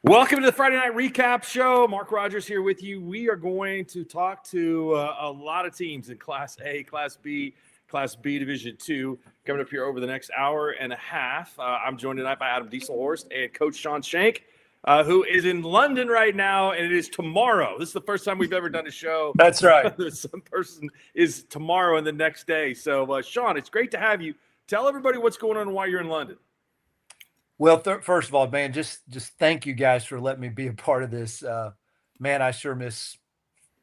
Welcome to the Friday Night Recap Show. Mark Rodgers here with you. We are going to talk to a lot of teams in Class A, Class B Division II coming up here over the next hour and a half. I'm joined tonight by Adam Diesselhorst and Coach Shawn Shenk, who is in London right now, and it is tomorrow. This is the first time we've ever done a show. That's right. Some person is tomorrow and the next day. So, Shawn, it's great to have you. Tell everybody what's going on while you're in London. Well, first of all, man, just thank you guys for letting me be a part of this. Man, I sure miss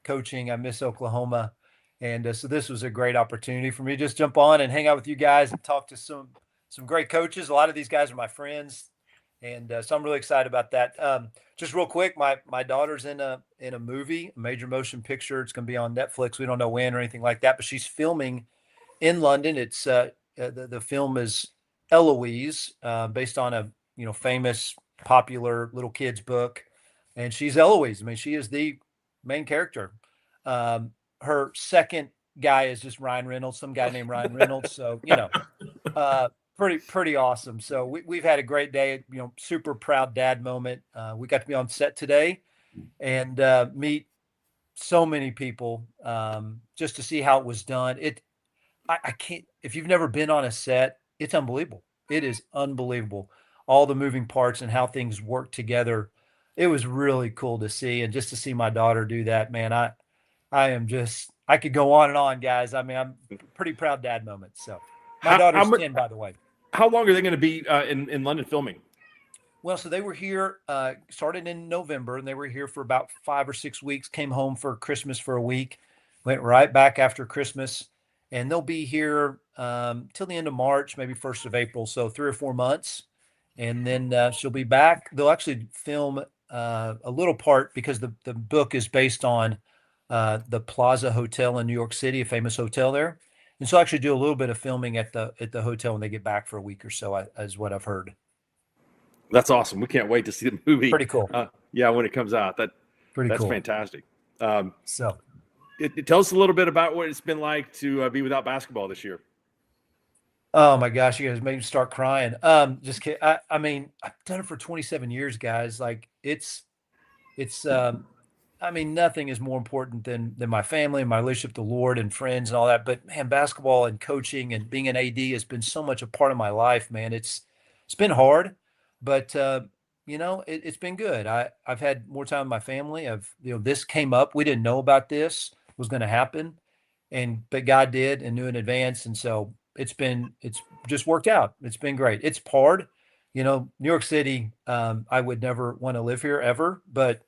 coaching. I miss Oklahoma. And so this was a great opportunity for me to just jump on and hang out with you guys and talk to some great coaches. A lot of these guys are my friends. And so I'm really excited about that. Just real quick, my daughter's in a movie, a major motion picture. It's going to be on Netflix. We don't know when or anything like that, but she's filming in London. It's the film is Eloise, based on a famous popular little kids book, and she's Eloise. I mean, she is the main character. Her second guy is just Ryan Reynolds, some guy named Ryan Reynolds. So pretty awesome. So we've had a great day. Super proud dad moment. We got to be on set today and meet so many people just to see how it was done. I can't. If you've never been on a set, it's unbelievable. It is unbelievable. All the moving parts and how things work together. It was really cool to see. And just to see my daughter do that, man, I could go on and on, guys. I mean, I'm pretty proud dad moment. So my daughter's 10, by the way. How long are they going to be in London filming? Well, so they were here, started in November, and they were here for about 5 or 6 weeks, came home for Christmas for a week, went right back after Christmas. And they'll be here till the end of March, maybe 1st of April, so 3 or 4 months. And then she'll be back. They'll actually film a little part because the book is based on the Plaza Hotel in New York City, a famous hotel there. And so I'll actually do a little bit of filming at the hotel when they get back for a week or so, is what I've heard. That's awesome. We can't wait to see the movie. Pretty cool. When it comes out. That's cool. Fantastic. It tell us a little bit about what it's been like to be without basketball this year. Oh my gosh, you guys made me start crying. Just kidding. I mean, I've done it for 27 years, guys. Like it's I mean, nothing is more important than my family and my relationship with the Lord and friends and all that. But man, basketball and coaching and being an AD has been so much a part of my life, man. It's been hard, but it's been good. I've had more time with my family. This came up. We didn't know about this was going to happen, but God did and knew in advance. And so it's just worked out. It's been great. It's hard, New York City. I would never want to live here ever, but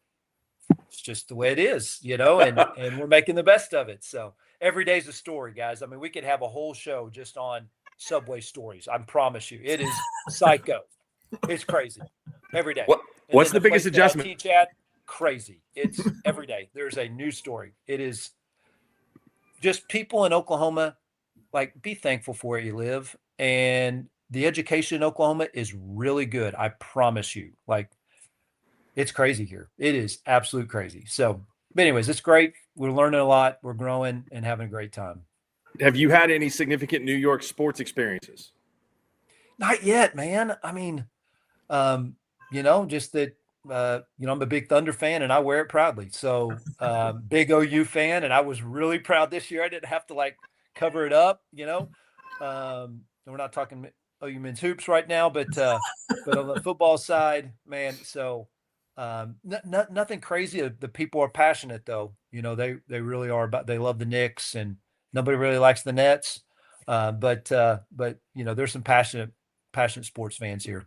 it's just the way it is, and we're making the best of it. So every day's a story, guys. I mean, we could have a whole show just on subway stories. I promise you, it is psycho. It's crazy every day. What's the biggest adjustment? I teach at crazy. It's every day. There's a new story. It is just people in Oklahoma, like, be thankful for where you live. And the education in Oklahoma is really good. I promise you. Like, it's crazy here. It is absolute crazy. So, but anyways, it's great. We're learning a lot. We're growing and having a great time. Have you had any significant New York sports experiences? Not yet, man. I mean, just that, I'm a big Thunder fan and I wear it proudly. So big OU fan. And I was really proud this year. I didn't have to cover it up, we're not talking OU men's hoops right now, but on the football side, man. So nothing crazy. The people are passionate though. They really are they love the Knicks and nobody really likes the Nets. But there's some passionate sports fans here.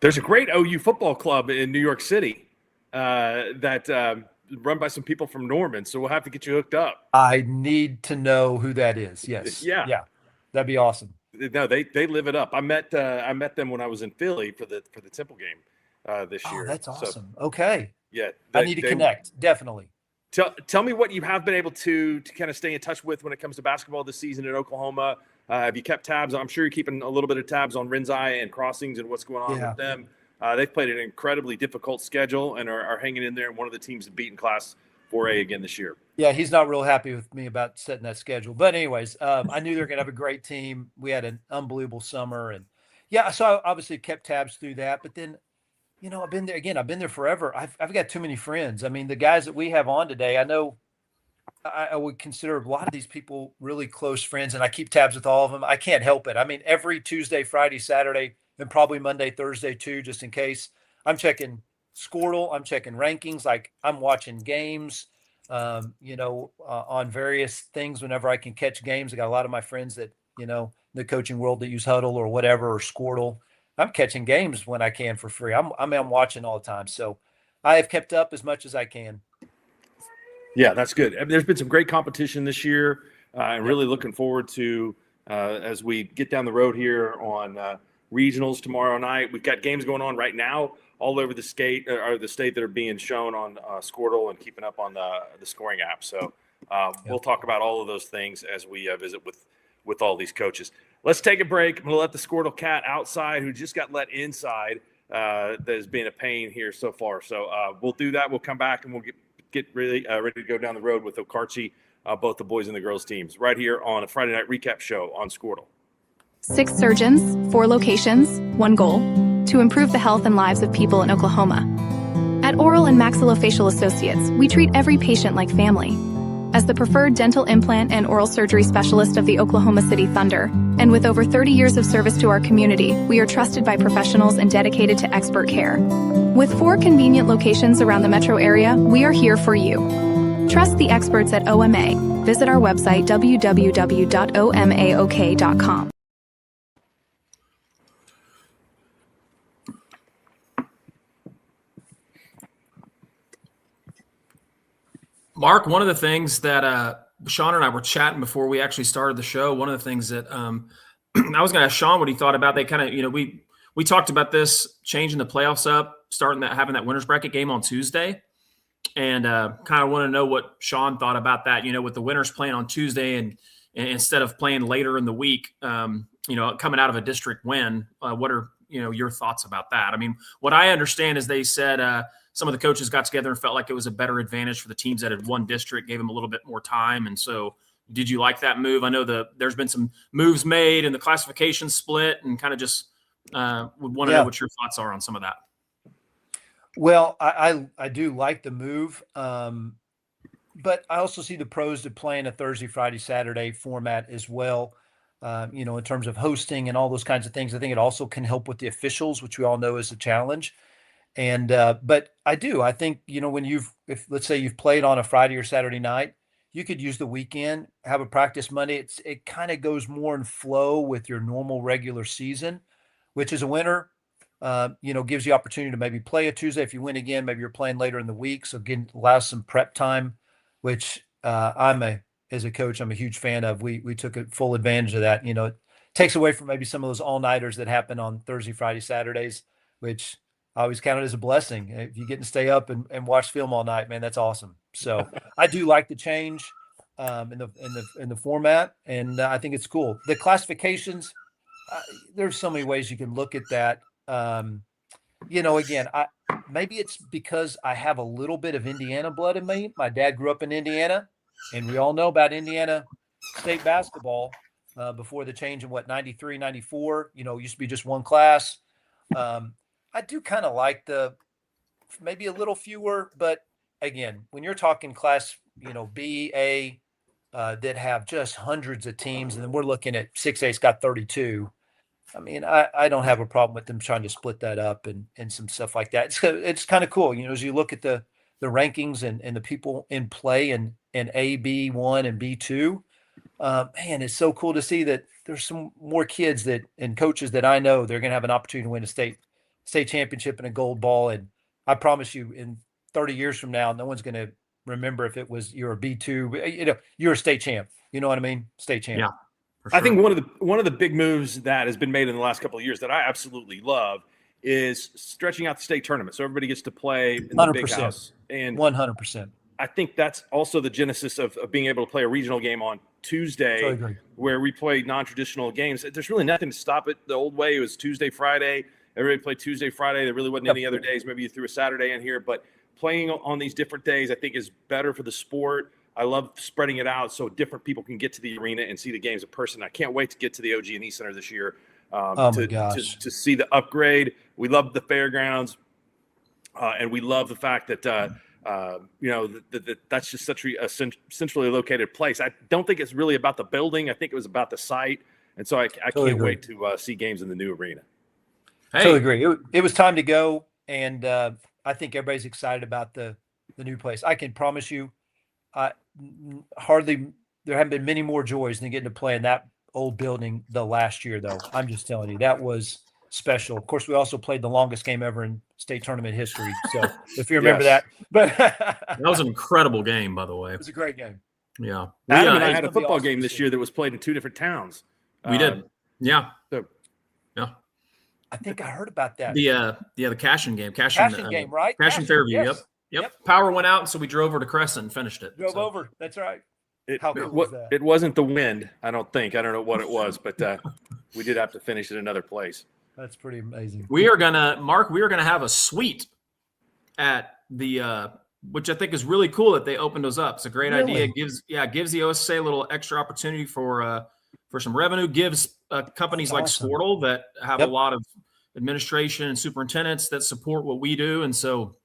There's a great OU football club in New York City that run by some people from Norman, so we'll have to get you hooked up. I need to know who that is. Yes. Yeah. That'd be awesome. No, they live it up. I met them when I was in Philly for the Temple game this year. Oh, that's awesome. So, okay. Yeah. I need to connect. Definitely. Tell me what you have been able to kind of stay in touch with when it comes to basketball this season in Oklahoma. Have you kept tabs? I'm sure you're keeping a little bit of tabs on Rinzai and Crossings and what's going on with them. They've played an incredibly difficult schedule and are hanging in there. And one of the teams that beat in Class 4A again this year. Yeah, he's not real happy with me about setting that schedule. But anyways, I knew they were going to have a great team. We had an unbelievable summer. And so I obviously kept tabs through that. But then I've been there again. I've been there forever. I've got too many friends. I mean, the guys that we have on today, I know I would consider a lot of these people really close friends, and I keep tabs with all of them. I can't help it. I mean, every Tuesday, Friday, Saturday, and probably Monday, Thursday too, just in case. I'm checking Skordle. I'm checking rankings. Like I'm watching games, on various things whenever I can catch games. I got a lot of my friends that, in the coaching world that use Huddle or whatever, or Skordle. I'm catching games when I can for free. I'm watching all the time. So I have kept up as much as I can. Yeah, that's good. I mean, there's been some great competition this year, and really looking forward to as we get down the road here on regionals tomorrow night. We've got games going on right now all over the state that are being shown on Skordle and keeping up on the scoring app. So we'll talk about all of those things as we visit with all these coaches. Let's take a break. I'm going to let the Skordle cat outside, who just got let inside, that has been a pain here so far. So we'll do that. We'll come back and we'll get really ready to go down the road with Okarchi, both the boys and the girls teams, right here on a Friday night recap show on Skordle. 6 surgeons, 4 locations, 1 goal: to improve the health and lives of people in Oklahoma. At Oral and Maxillofacial Associates, we treat every patient like family. As the preferred dental implant and oral surgery specialist of the Oklahoma City Thunder, and with over 30 years of service to our community, we are trusted by professionals and dedicated to expert care. With 4 convenient locations around the metro area, we are here for you. Trust the experts at OMA. Visit our website www.omaok.com. Mark, one of the things that Shawn and I were chatting before we actually started the show, one of the things that I was going to ask Shawn what he thought about, they kind of, we talked about this, changing the playoffs up, having that winners bracket game on Tuesday, and kind of want to know what Shawn thought about that, with the winners playing on Tuesday and instead of playing later in the week, coming out of a district win. What are, your thoughts about that? I mean, what I understand is they said some of the coaches got together and felt like it was a better advantage for the teams that had won district, gave them a little bit more time. And so did you like that move? I know there's been some moves made and the classification split, and kind of just would want to know what your thoughts are on some of that. Well, I do like the move, but I also see the pros to playing a Thursday, Friday, Saturday format as well. In terms of hosting and all those kinds of things. I think it also can help with the officials, which we all know is a challenge. And but I think, when let's say you've played on a Friday or Saturday night, you could use the weekend, have a practice Monday. It kind of goes more in flow with your normal regular season, which is a winner. Gives you opportunity to maybe play a Tuesday. If you win again, maybe you're playing later in the week. So again, allows some prep time, which as a coach, I'm a huge fan of. We took a full advantage of that. It takes away from maybe some of those all-nighters that happen on Thursday, Friday, Saturdays, which I always count it as a blessing. If you get to stay up and watch film all night, man, that's awesome. So I do like the change in the format, and I think it's cool. The classifications, there's so many ways you can look at that. Again, maybe it's because I have a little bit of Indiana blood in me. My dad grew up in Indiana, and we all know about Indiana State basketball before the change in 93, 94, used to be just one class. I do kind of like maybe a little fewer, but again, when you're talking class, B, A, that have just hundreds of teams, and then we're looking at 6A's got 32. I mean, I don't have a problem with them trying to split that up and some stuff like that. It's kind of cool, as you look at the rankings and the people in play in A, B1 and B2. Man, it's so cool to see that there's some more kids and coaches that I know they're going to have an opportunity to win a state championship and a gold ball. And I promise you, in 30 years from now, no one's going to remember if it was you're a B2, you're a state champ. You know what I mean? State champ. Yeah. Sure. I think one of the big moves that has been made in the last couple of years that I absolutely love is stretching out the state tournament, so everybody gets to play in the 100%. big house. And 100%. I think that's also the genesis of being able to play a regional game on Tuesday, where we play non-traditional games. There's really nothing to stop it. The old way it was Tuesday, Friday. Everybody played Tuesday, Friday. There really wasn't any other days. Maybe you threw a Saturday in here, but playing on these different days, I think, is better for the sport. I love spreading it out so different people can get to the arena and see the games in person. I can't wait to get to the OG&E Center this year my gosh. to see the upgrade. We love the fairgrounds. and we love the fact that that's just such a centrally located place. I don't think it's really about the building. I think it was about the site, and so I Totally can't agree. wait to see games in the new arena. Hey, Totally agree. It was time to go, and I think everybody's excited about the new place. I can promise you, there haven't been many more joys than getting to play in that old building the last year, though. I'm just telling you, that was special. Of course, we also played the longest game ever in state tournament history. So if you remember Yes. that, but that was an incredible game, by the way. it was a great game. Yeah. Adam and I it's had a gonna be football awesome game to this see. year that was played in 2 different towns. We did. Yeah. So I think I heard about that. The Cashin game. Cashin game, right? Cashin Fairview. yes. Yep. Power went out, so we drove over to Crescent and finished it. Drove So, over. That's right. it, How cool it, was that? it wasn't the wind, I don't think. I don't know what it was, but we did have to finish at another place. That's pretty amazing. we are gonna have a suite at the which I think is really cool that they opened those up. It's a great idea. It gives the OSA a little extra opportunity for some revenue. Gives companies like awesome. Skordle that have Yep. a lot of administration and superintendents that support what we do, and so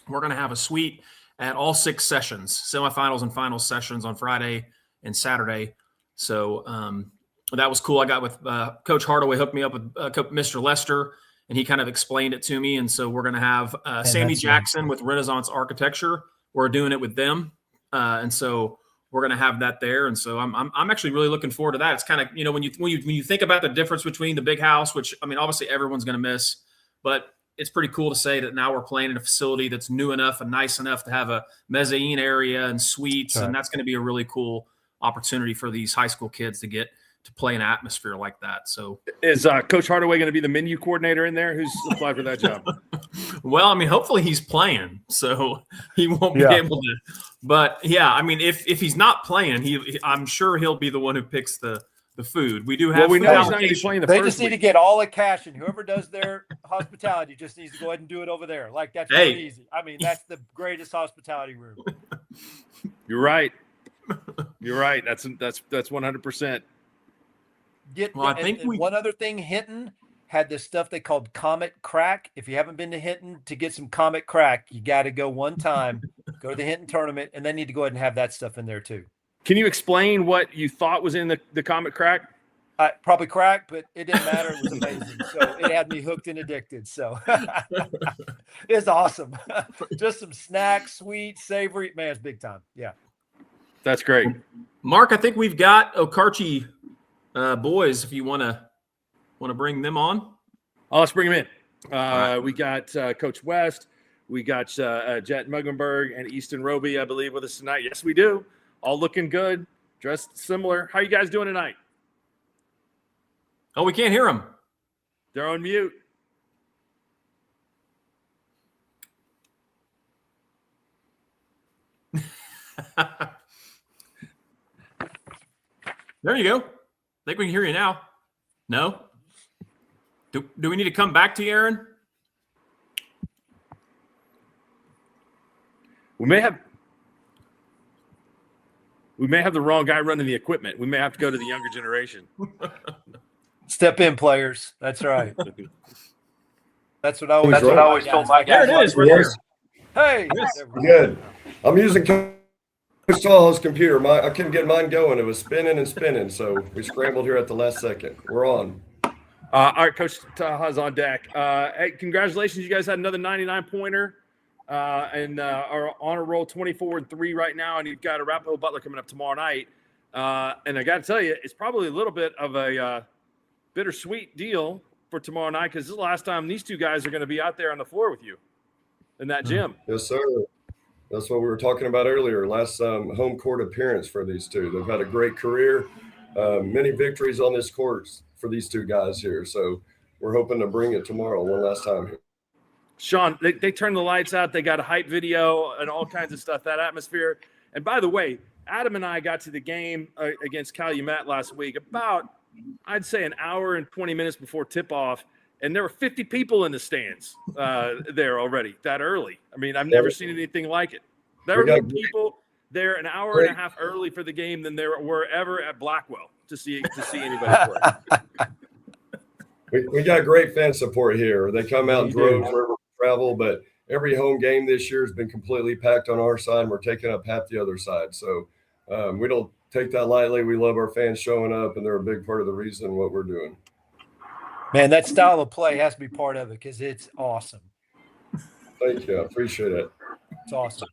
we're going to have a suite at all 6 sessions, semifinals and final sessions on Friday and Saturday. So that was cool. I got with Coach Hardaway, hooked me up with Mr. Lester, and he kind of explained it to me. And so we're going to have Sammy Jackson with Renaissance Architecture. We're doing it with them, and so we're going to have that there. And so I'm actually really looking forward to that. It's kind of, when you think about the difference between the big house, which I mean obviously everyone's going to miss, but it's pretty cool to say that now we're playing in a facility that's new enough and nice enough to have a mezzanine area and suites. Right. And that's going to be a really cool opportunity for these high school kids to get to play in an atmosphere like that. So Is Coach Hardaway going to be the menu coordinator in there? Who's applied for that job? well, I mean, hopefully he's playing, so he won't be able to. But yeah, I mean, if he's not playing, I'm sure he'll be the one who picks the food. We do have. Well, we food know he's not going to be allocation. playing the They first just need to week. get all the cash, and whoever does their hospitality just needs to go ahead and do it over there. Like that's Hey. pretty easy. I mean, that's the greatest hospitality room. You're right. You're right. That's 100%. Well, I think one other thing, Hinton had this stuff they called Comet Crack. If you haven't been to Hinton to get some Comet Crack, you got to go one time, go to the Hinton tournament, and then need to go ahead and have that stuff in there too. Can you explain what you thought was in the Comet Crack? Probably crack, but it didn't matter. It was amazing. So it had me hooked and addicted. So it's awesome. Just some snacks, sweet, savory. Man, it's big time. Yeah. That's great. Mark, I think we've got Okarche boys. If you want to bring them on. Oh, let's bring them in. We got Coach West. We got Jet Muggenberg and Easton Roby, I believe, with us tonight. Yes, we do. All looking good, dressed similar. How you guys doing tonight? Oh, we can't hear them. They're on mute. There you go. I think we can hear you now. No? Do we need to come back to you, Aaron? We may have the wrong guy running the equipment. We may have to go to the younger generation. Step in, players. That's right. That's what I always told my guys. There it is. Right there. Hey. Yes. Good. I'm using Coach Saw's computer. I couldn't get mine going. It was spinning and spinning, so we scrambled here at the last second. We're on. All right, Coach Taha's on deck. Hey, congratulations. You guys had another 99-pointer and are on a roll 24-3 right now, and you've got Arapahoe Butler coming up tomorrow night. And I got to tell you, it's probably a little bit of a bittersweet deal for tomorrow night because this is the last time these two guys are going to be out there on the floor with you in that gym. Yes, sir. That's what we were talking about earlier. Last home court appearance for these two. They've had a great career, many victories on this court for these two guys here. So we're hoping to bring it tomorrow one last time here. Shawn, they turned the lights out. They got a hype video and all kinds of stuff, that atmosphere. And by the way, Adam and I got to the game against Calumet last week about, I'd say, an hour and 20 minutes before tip-off, and there were 50 people in the stands there already that early. I mean, I've never seen anything like it. There were more people there an hour and a half early for the game than there were ever at Blackwell to see anybody play. We got great fan support here. They come out in droves wherever we travel, but every home game this year has been completely packed on our side, and we're taking up half the other side. So we don't take that lightly. We love our fans showing up, and they're a big part of the reason what we're doing. Man, that style of play has to be part of it because it's awesome. Thank you. I appreciate it. It's awesome.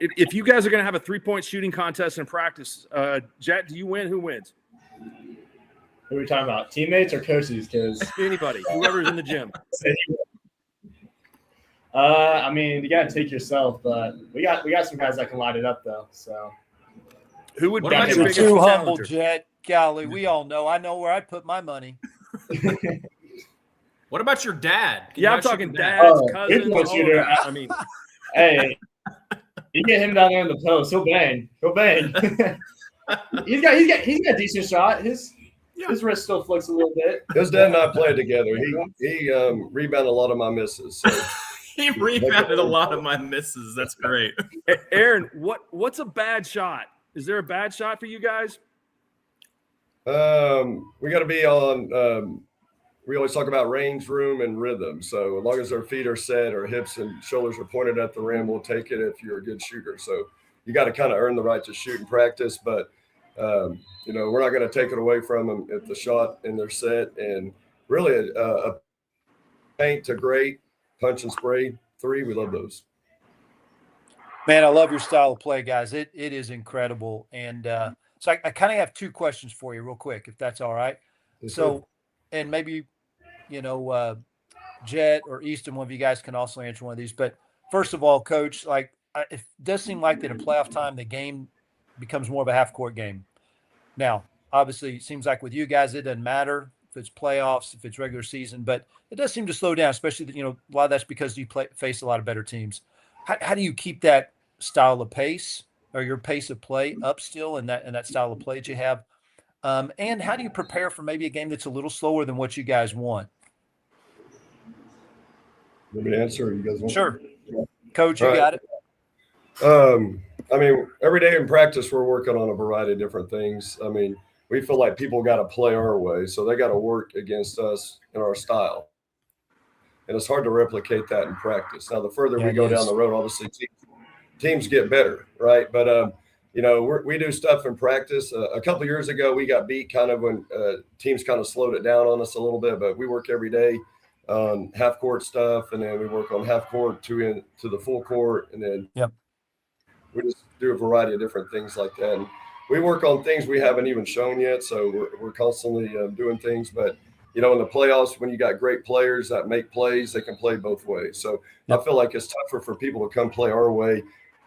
If you guys are going to have a 3-point shooting contest in practice, Jet, do you win? Who wins? Who are we talking about? Teammates or coaches? Because Anybody, whoever's in the gym. I mean, you got to take yourself, but we got some guys that can light it up though. So who would What be about your your biggest Too humble, challenger? Jet. Golly, we all know. I know where I put my money. What about your dad? Can Yeah, you I'm actually talking do that? dads, Oh, cousins, he's a all shooter. of that. I mean, hey, you get him down there in the post, he'll bang. He'll bang. he's got a decent shot. His wrist still flicks a little bit. His dad and I played together. He rebounded a lot of my misses. So. He rebounded a lot of my misses. That's great. Aaron, what's a bad shot? Is there a bad shot for you guys? We got to be on. We always talk about range, room, and rhythm. So as long as our feet are set, our hips and shoulders are pointed at the rim, we'll take it if you're a good shooter. So you got to kind of earn the right to shoot in practice, but we're not going to take it away from them if the shot and they're set. And really, a paint to great punch and spray 3, we love those. Man, I love your style of play, guys. It is incredible. And so I kind of have 2 questions for you real quick, if that's all right. Yes, So, sir. and maybe, Jet or Easton, one of you guys can also answer one of these. But first of all, Coach, it does seem like that in playoff time, the game becomes more of a half-court game. Now, obviously, it seems like with you guys, it doesn't matter if it's playoffs, if it's regular season, but it does seem to slow down, especially, a lot of that's because you face a lot of better teams. How do you keep that style of pace or your pace of play up still in that style of play that you have? And how do you prepare for maybe a game that's a little slower than what you guys want? Let me answer. Or you guys want? Sure. Coach, you All right. got it. I mean, every day in practice, we're working on a variety of different things. I mean, we feel like people got to play our way, so they got to work against us in our style. And it's hard to replicate that in practice. Now, the further we go down the road, obviously teams get better, right? But, we do stuff in practice. A couple of years ago, we got beat kind of when teams kind of slowed it down on us a little bit, but we work every day on half court stuff, and then we work on half court to the full court, and then we just do a variety of different things like that. And we work on things we haven't even shown yet, so we're constantly doing things. But in the playoffs, when you got great players that make plays, they can play both ways. So I feel like it's tougher for people to come play our way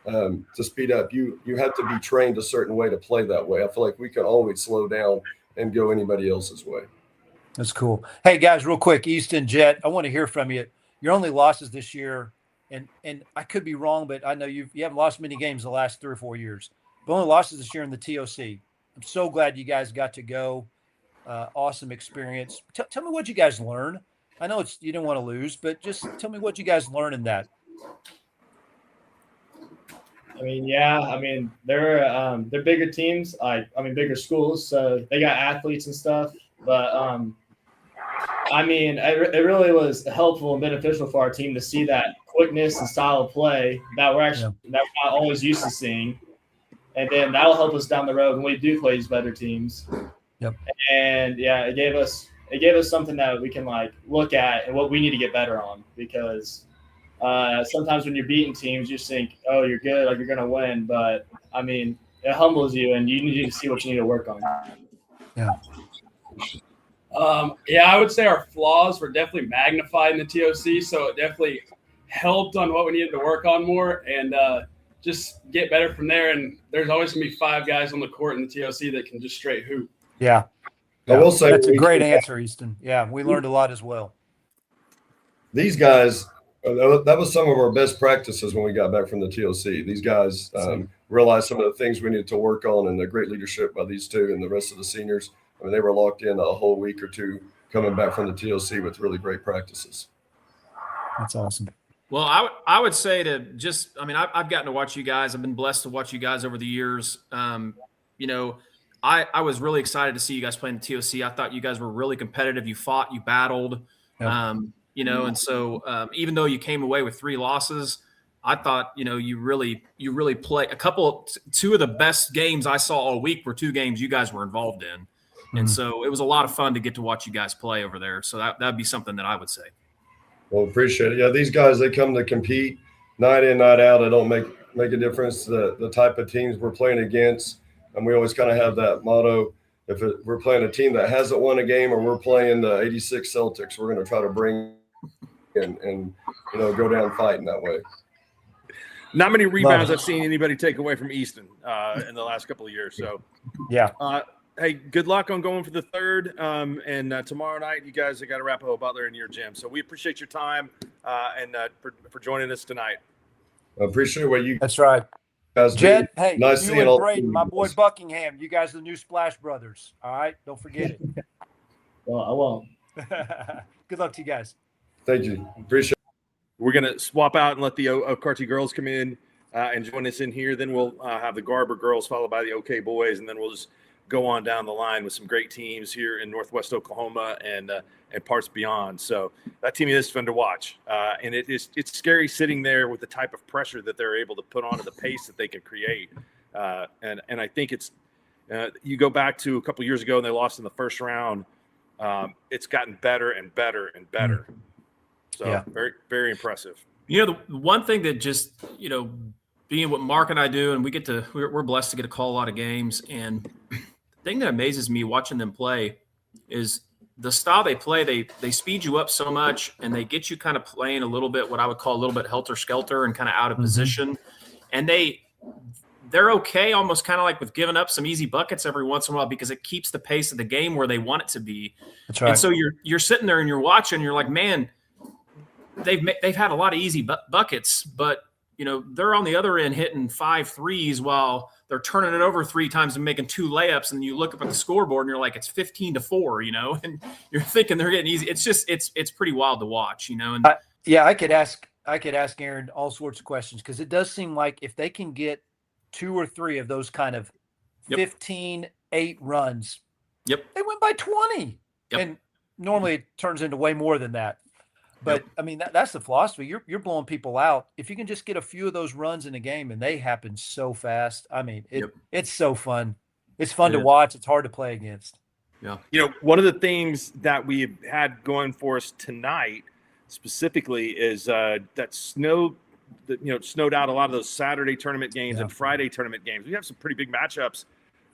to speed up. You have to be trained a certain way to play that way. I feel like we can always slow down and go anybody else's way. That's cool. Hey, guys, real quick, Easton, Jet, I want to hear from you. Your only losses this year, and I could be wrong, but I know you haven't lost many games the last 3 or 4 years. But only losses this year in the TOC. I'm so glad you guys got to go. Awesome experience. Tell me what you guys learned. I know you don't want to lose, but just tell me what you guys learned in that. I mean, they're bigger teams, bigger schools, so they got athletes and stuff. But it really was helpful and beneficial for our team to see that quickness and style of play that we're not always used to seeing, and then that'll help us down the road when we do play these better teams. Yep. And it gave us something that we can look at and what we need to get better on, because sometimes when you're beating teams, you just think, oh, you're good, you're going to win. But, it humbles you, and you need to see what you need to work on. Yeah. I would say our flaws were definitely magnified in the TOC, so it definitely helped on what we needed to work on more and just get better from there. And there's always going to be 5 guys on the court in the TOC that can just straight hoop. Yeah. I will say that's a great answer, Easton. Yeah, we learned a lot as well. These guys, that was some of our best practices when we got back from the TOC. These guys realized some of the things we needed to work on, and the great leadership by these 2 and the rest of the seniors. They were locked in a whole week or 2 coming back from the TOC with really great practices. That's awesome. Well, I would say I've gotten to watch you guys. I've been blessed to watch you guys over the years. I was really excited to see you guys play in the TOC. I thought you guys were really competitive. You fought, you battled. Yep. And so even though you came away with 3 losses, I thought, you really play two of the best games I saw all week were 2 games you guys were involved in. And so it was a lot of fun to get to watch you guys play over there. So that'd be something that I would say. Well, appreciate it. Yeah, these guys, they come to compete night in, night out. It don't make a difference the type of teams we're playing against. And we always kind of have that motto. If we're playing a team that hasn't won a game, or we're playing the 86 Celtics, we're going to try to bring and go down fighting that way. Not many rebounds I've seen anybody take away from Easton in the last couple of years. So, yeah. Hey, good luck on going for the 3rd. And tomorrow night, you guys have got Arapahoe Butler in your gym. So we appreciate your time and for joining us tonight. I appreciate what you. That's right. Guys, Jed, hey, nice you and Braden, my boy Buckingham, you guys are the new Splash Brothers. All right, don't forget it. Well, I won't. Good luck to you guys. Thank you. Appreciate it. We're going to swap out and let the Okarche girls come in and join us in here. Then we'll have the Garber girls followed by the OK boys, and then we'll just go on down the line with some great teams here in Northwest Oklahoma and parts beyond. So that team is fun to watch, and it's scary sitting there with the type of pressure that they're able to put on and the pace that they can create. And I think it's you go back to a couple years ago and they lost in the first round. It's gotten better and better and better. So yeah. Very, very impressive. The one thing that just, being what Mark and I do, and we're blessed to get to call a lot of games. And the thing that amazes me watching them play is the style they play. They speed you up so much, and they get you kind of playing a little bit, what I would call a little bit helter-skelter and kind of out of position. And they're okay, almost kind of like with giving up some easy buckets every once in a while, because it keeps the pace of the game where they want it to be. That's right. And so you're sitting there and you're watching, you're like, man, they've had a lot of easy buckets, but they're on the other end hitting 5 threes while they're turning it over 3 times and making 2 layups. And you look up at the scoreboard and you're like, it's 15-4, and you're thinking they're getting easy. It's just, it's pretty wild to watch, And I could ask Aaron all sorts of questions, because it does seem like if they can get 2 or 3 of those kind of 15-8 runs, they win by 20. And normally it turns into way more than that. But I mean, that's the philosophy. You're blowing people out. If you can just get a few of those runs in a game, and they happen so fast. I mean, it's so fun. It's fun to watch. It's hard to play against. Yeah. One of the things that we've had going for us tonight specifically is that snowed out a lot of those Saturday tournament games and Friday tournament games. We have some pretty big matchups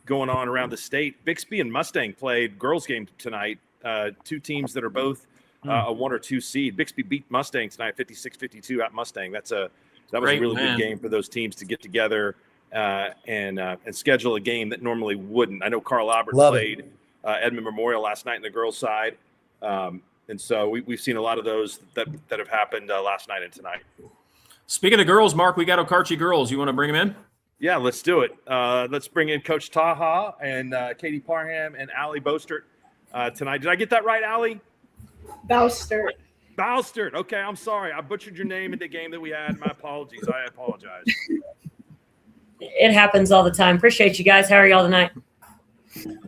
going on around the state. Bixby and Mustang played girls game tonight. 2 teams that are both a 1 or 2 seed. Bixby beat Mustang tonight, 56-52 at Mustang. That was a really good game for those teams to get together and schedule a game that normally wouldn't. I know Carl Albert played Edmond Memorial last night in the girls' side, and so we've seen a lot of those that have happened last night and tonight. Speaking of girls, Mark, we got Okarche girls. You want to bring them in? Yeah, let's do it. Let's bring in Coach Taha and Katie Parham and Allie Bostert tonight. Did I get that right, Allie? Bostert. Okay, I'm sorry. I butchered your name in the game that we had. My apologies. I apologize. It happens all the time. Appreciate you guys. How are y'all tonight?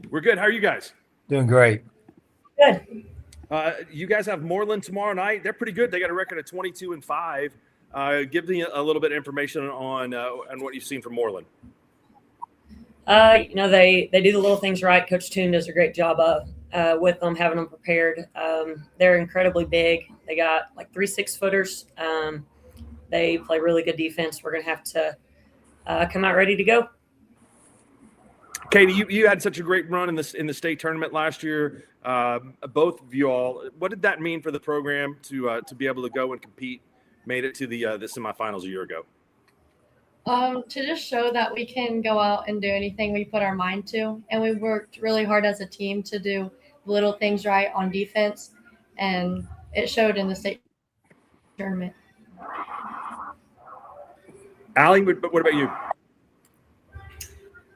We're good. How are you guys? Doing great. Good. You guys have Moreland tomorrow night. They're pretty good. They got a record of 22-5. Give me a little bit of information on what you've seen from Moreland. They do the little things right. Coach Toon does a great job with them, having them prepared. They're incredibly big. They got like 3 6-footers. They play really good defense. We're going to have to come out ready to go. Katie, you had such a great run in the state tournament last year. Both of you all, what did that mean for the program to be able to go and compete? Made it to the semifinals a year ago. To just show that we can go out and do anything we put our mind to, and we worked really hard as a team to do little things right on defense, and it showed in the state tournament. Allie, what about you?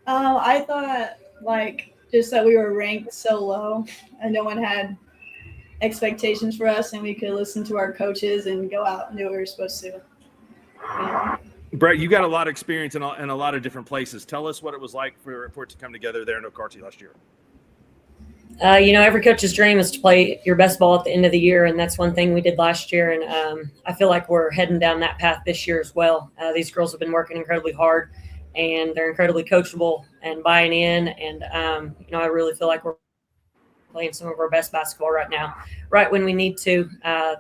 I thought just that we were ranked so low and no one had expectations for us, and we could listen to our coaches and go out and do what we were supposed to. Yeah. Brett, you got a lot of experience in a lot of different places. Tell us what it was like for it to come together there in Okarche last year. Every coach's dream is to play your best ball at the end of the year, and that's one thing we did last year. And I feel like we're heading down that path this year as well. These girls have been working incredibly hard, and they're incredibly coachable and buying in. And I really feel like we're playing some of our best basketball right now, right when we need to.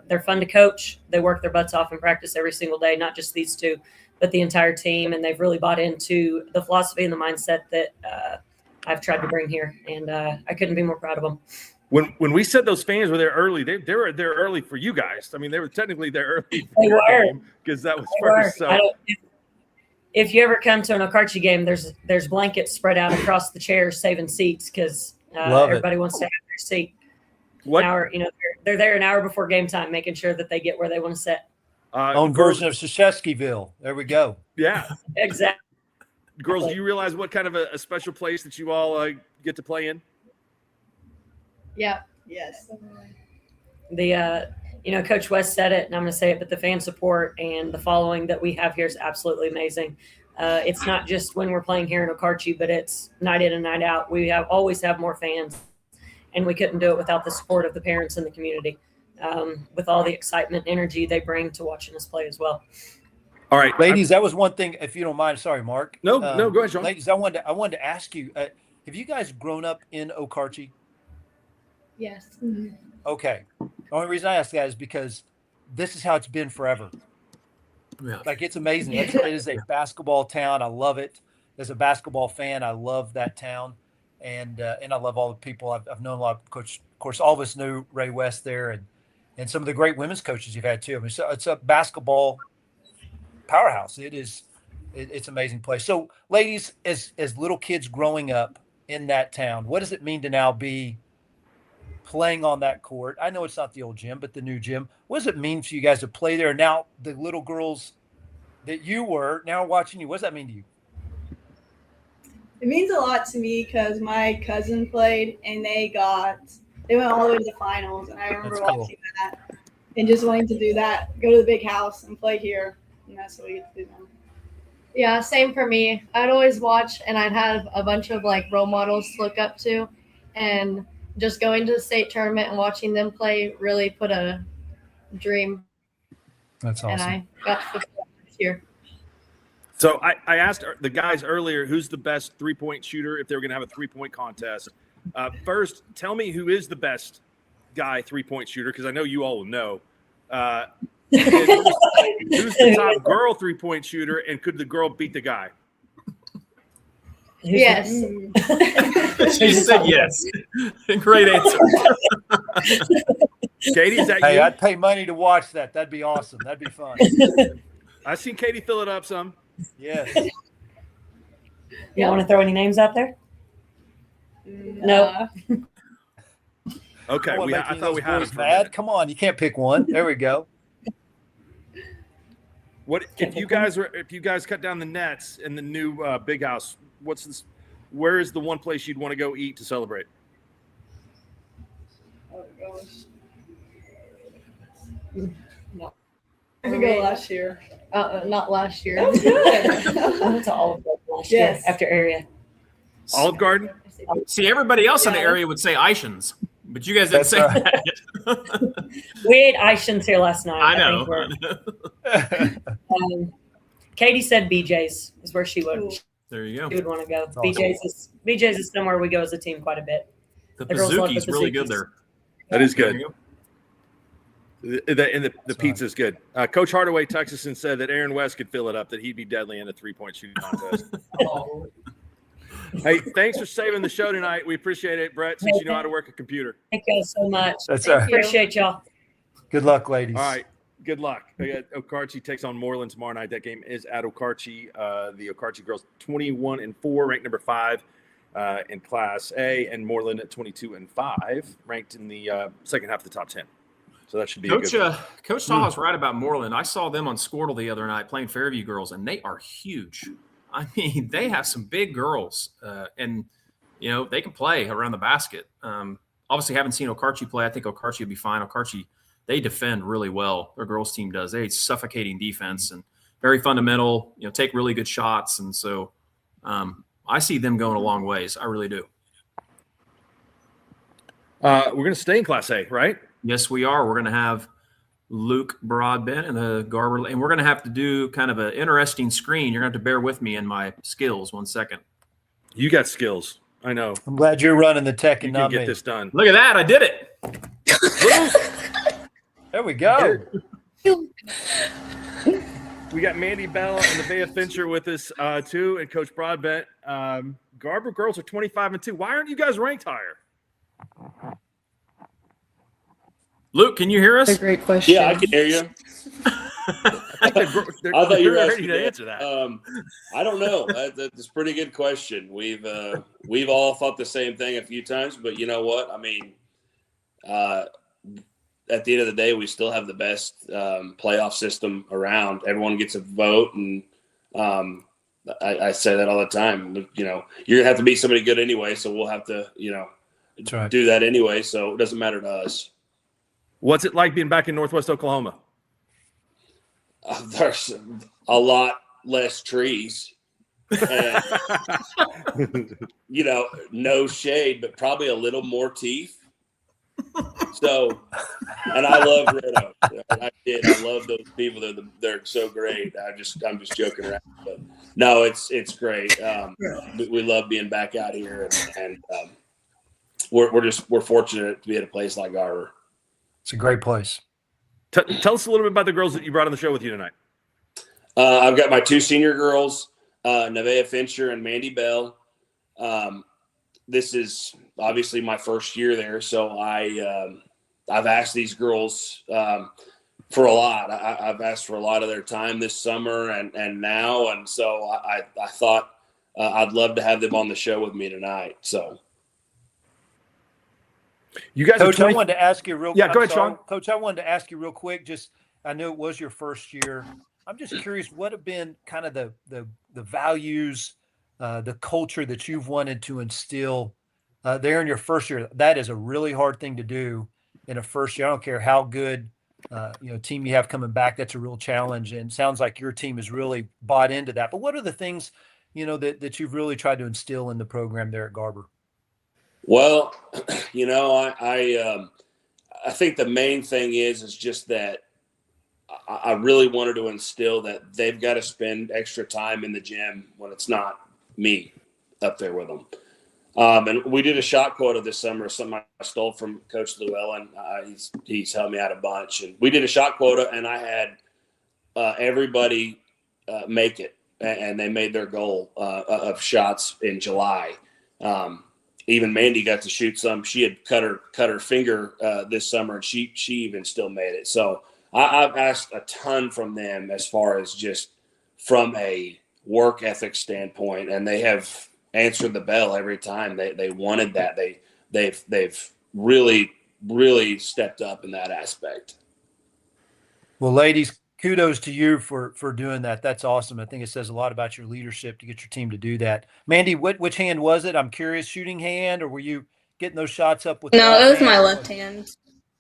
They're fun to coach. They work their butts off in practice every single day, not just these two, but the entire team. And they've really bought into the philosophy and the mindset that I've tried to bring here, and I couldn't be more proud of them. When we said those fans were there early, they were there early for you guys. I mean, they were technically there early because that was first. So. If you ever come to an Okarche game, there's blankets spread out across the chairs, saving seats because everybody wants to have their seat. What? They're there an hour before game time, making sure that they get where they want to sit. Own version of Sheshevskyville. There we go. Yeah, exactly. Girls, do you realize what kind of a special place that you all get to play in? Yeah. Yes. Coach West said it, and I'm going to say it, but the fan support and the following that we have here is absolutely amazing. It's not just when we're playing here in Okarche, but it's night in and night out. We always have more fans, and we couldn't do it without the support of the parents and the community, with all the excitement and energy they bring to watching us play as well. All right, ladies, that was one thing. If you don't mind, sorry, Mark. No, go ahead, Shawn. Ladies, I wanted to ask you: have you guys grown up in Okarche? Yes. Mm-hmm. Okay. The only reason I ask that is because this is how it's been forever. Yeah. Like, it's amazing. It is a basketball town. I love it. As a basketball fan, I love that town, and I love all the people. I've known a lot of coach. Of course, all of us knew Ray West there, and some of the great women's coaches you've had too. I mean, so it's a basketball powerhouse. It's an amazing place. So, ladies, as little kids growing up in that town, what does it mean to now be playing on that court? I know it's not the old gym, but the new gym. What does it mean for you guys to play there? Now, the little girls that you were now watching you, what does that mean to you? It means a lot to me because my cousin played and they went all the way to the finals, and I remember watching that and just wanting to do that, go to the big house and play here, and that's what we get to do now. Yeah, same for me. I'd always watch, and I'd have a bunch of role models to look up to, and just going to the state tournament and watching them play really put a dream. That's awesome. And I got to play this year. So I asked the guys earlier who's the best three-point shooter if they were going to have a three-point contest. First, tell me who is the best guy three-point shooter, because I know you all will know. Who's the top girl three-point shooter, and could the girl beat the guy? Yes. She said yes. Great answer. Katie, is that you? Hey, I'd pay money to watch that. That'd be awesome. That'd be fun. I've seen Katie fill it up some. Yes. You want to throw any names out there? No. Okay, I thought we had him for a mad. minute. Come on, you can't pick one. There we go. What if you guys cut down the nets in the new big house? Where is the one place you'd want to go eat to celebrate? Oh gosh. No. I could go last year. Not last year. That was good. I went to Olive Garden last year after area. Olive Garden? See, everybody else in the area would say Ishans, but you guys didn't say that. We ate Ishans here last night. I know. Katie said BJ's is where she would. Ooh. There you go. She would want to go. Awesome. BJ's is somewhere we go as a team quite a bit. The girls love Pizooki's the really Pizookies. good there. That is good. There you go. The pizza's good. Coach Hardaway texted us and said that Aaron West could fill it up, that he'd be deadly in a three-point shooting contest. Hey, thanks for saving the show tonight. We appreciate it, Brett, since you know how to work a computer. Thank you so much. That's all right. Appreciate y'all. Good luck, ladies. All right. Good luck. Okarche takes on Moreland tomorrow night. That game is at Okarche. The Okarche girls 21-4, ranked number 5 in Class A, and Moreland at 22-5, ranked in the second half of the top 10. So that should be Coach. a good one. Coach Taha's right about Moreland. I saw them on Skordle the other night playing Fairview girls, and they are huge. I mean, they have some big girls, and they can play around the basket. Obviously, haven't seen Okarche play. I think Okarche will be fine. Okarche, they defend really well. Their girls team does. They suffocating defense and very fundamental. Take really good shots, and so I see them going a long ways. I really do. We're going to stay in Class A, right? Yes, we are. We're going to have Luke Broadbent and the Garber, and we're going to have to do kind of an interesting screen. You're going to have to bear with me in my skills. 1 second. You got skills. I know. I'm glad you're running the tech You and can not get me. this done. Look at that. I did it. There we go. We got Mandy Bell and Nevaeh Fincher with us too, and Coach Broadbent. Garber girls are 25-2. Why aren't you guys ranked higher? Luke, can you hear us? That's a great question. Yeah, I can hear you. I thought you were ready asking to answer that. I don't know. That's a pretty good question. We've all thought the same thing a few times, but you know what? I mean, at the end of the day, we still have the best playoff system around. Everyone gets a vote, and I say that all the time. You know, you're gonna have to beat somebody good anyway, so we'll have to, That's right. do that anyway. So it doesn't matter to us. What's it like being back in Northwest Oklahoma? There's a lot less trees. And, no shade, but probably a little more teeth. So, and I love Red Oak. I love those people. They're so great. I'm just joking around, but no, it's great. We love being back out here, and we're fortunate to be at a place like Garber. It's a great place. Tell us a little bit about the girls that you brought on the show with you tonight. I've got my two senior girls, Nevaeh Fincher and Mandy Bell. This is obviously my first year there, so I've asked these girls for a lot. I've asked for a lot of their time this summer and now, and so I thought I'd love to have them on the show with me tonight. So, you guys, Coach, I wanted to ask you real. Yeah, go ahead, Shawn. Coach, I wanted to ask you real quick. Just, I knew it was your first year. I'm just curious, what have been kind of the values, the culture that you've wanted to instill there in your first year? That is a really hard thing to do in a first year. I don't care how good team you have coming back. That's a real challenge, and it sounds like your team has really bought into that. But what are the things that you've really tried to instill in the program there at Garber? Well, I think the main thing is just that I really wanted to instill that they've got to spend extra time in the gym when it's not me up there with them. And we did a shot quota this summer, something I stole from Coach Llewellyn. He's helped me out a bunch. And we did a shot quota, and I had everybody make it, and they made their goal of shots in July. Even Mandy got to shoot some. She had cut her finger this summer, and she even still made it. So I've asked a ton from them as far as just from a work ethic standpoint, and they have answered the bell every time. They wanted that. They've really stepped up in that aspect. Well, ladies, kudos to you for doing that. That's awesome. I think it says a lot about your leadership to get your team to do that. Mandy, which hand was it? I'm curious, shooting hand, or were you getting those shots up with? No, it was my left hand.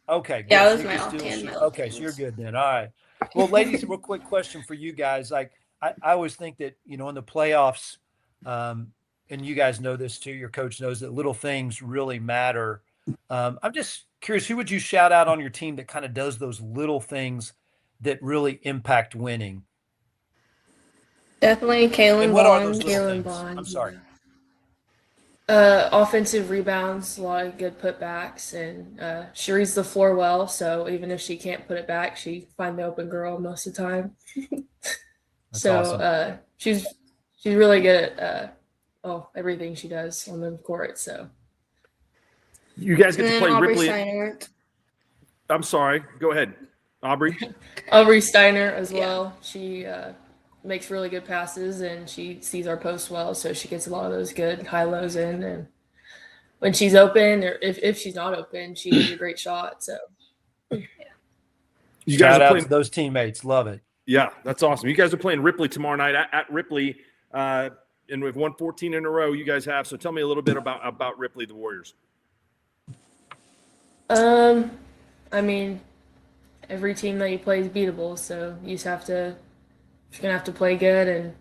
Okay. Good. Yeah, it was So my you left can still hand. shoot. My left Okay, hand so you're was- good then. All right. Well, ladies, a real quick question for you guys. Like, I always think that, in the playoffs, and you guys know this too, your coach knows that little things really matter. I'm just curious, who would you shout out on your team that kind of does those little things that really impact winning? Definitely Kaylin And what are Bond. those little Kaylin things? Bond. I'm sorry. Offensive rebounds, a lot of good putbacks, and she reads the floor well. So even if she can't put it back, she find the open girl most of the time. That's So awesome. she's really good at everything she does on the court. So You guys get And to then play Aubrey Ripley. Steiner. I'm sorry. Go ahead, Aubrey. Aubrey Steiner as Yeah. well. She makes really good passes, and she sees our post well, so she gets a lot of those good high lows in. And when she's open, or if she's not open, she has a great shot. So You guys Shout are out playing. to those teammates. Love it. Yeah, that's awesome. You guys are playing Ripley tomorrow night at Ripley, and we've won 14 in a row. You guys have. So tell me a little bit about Ripley, the Warriors. I mean, every team that you play is beatable, so you're gonna have to play good and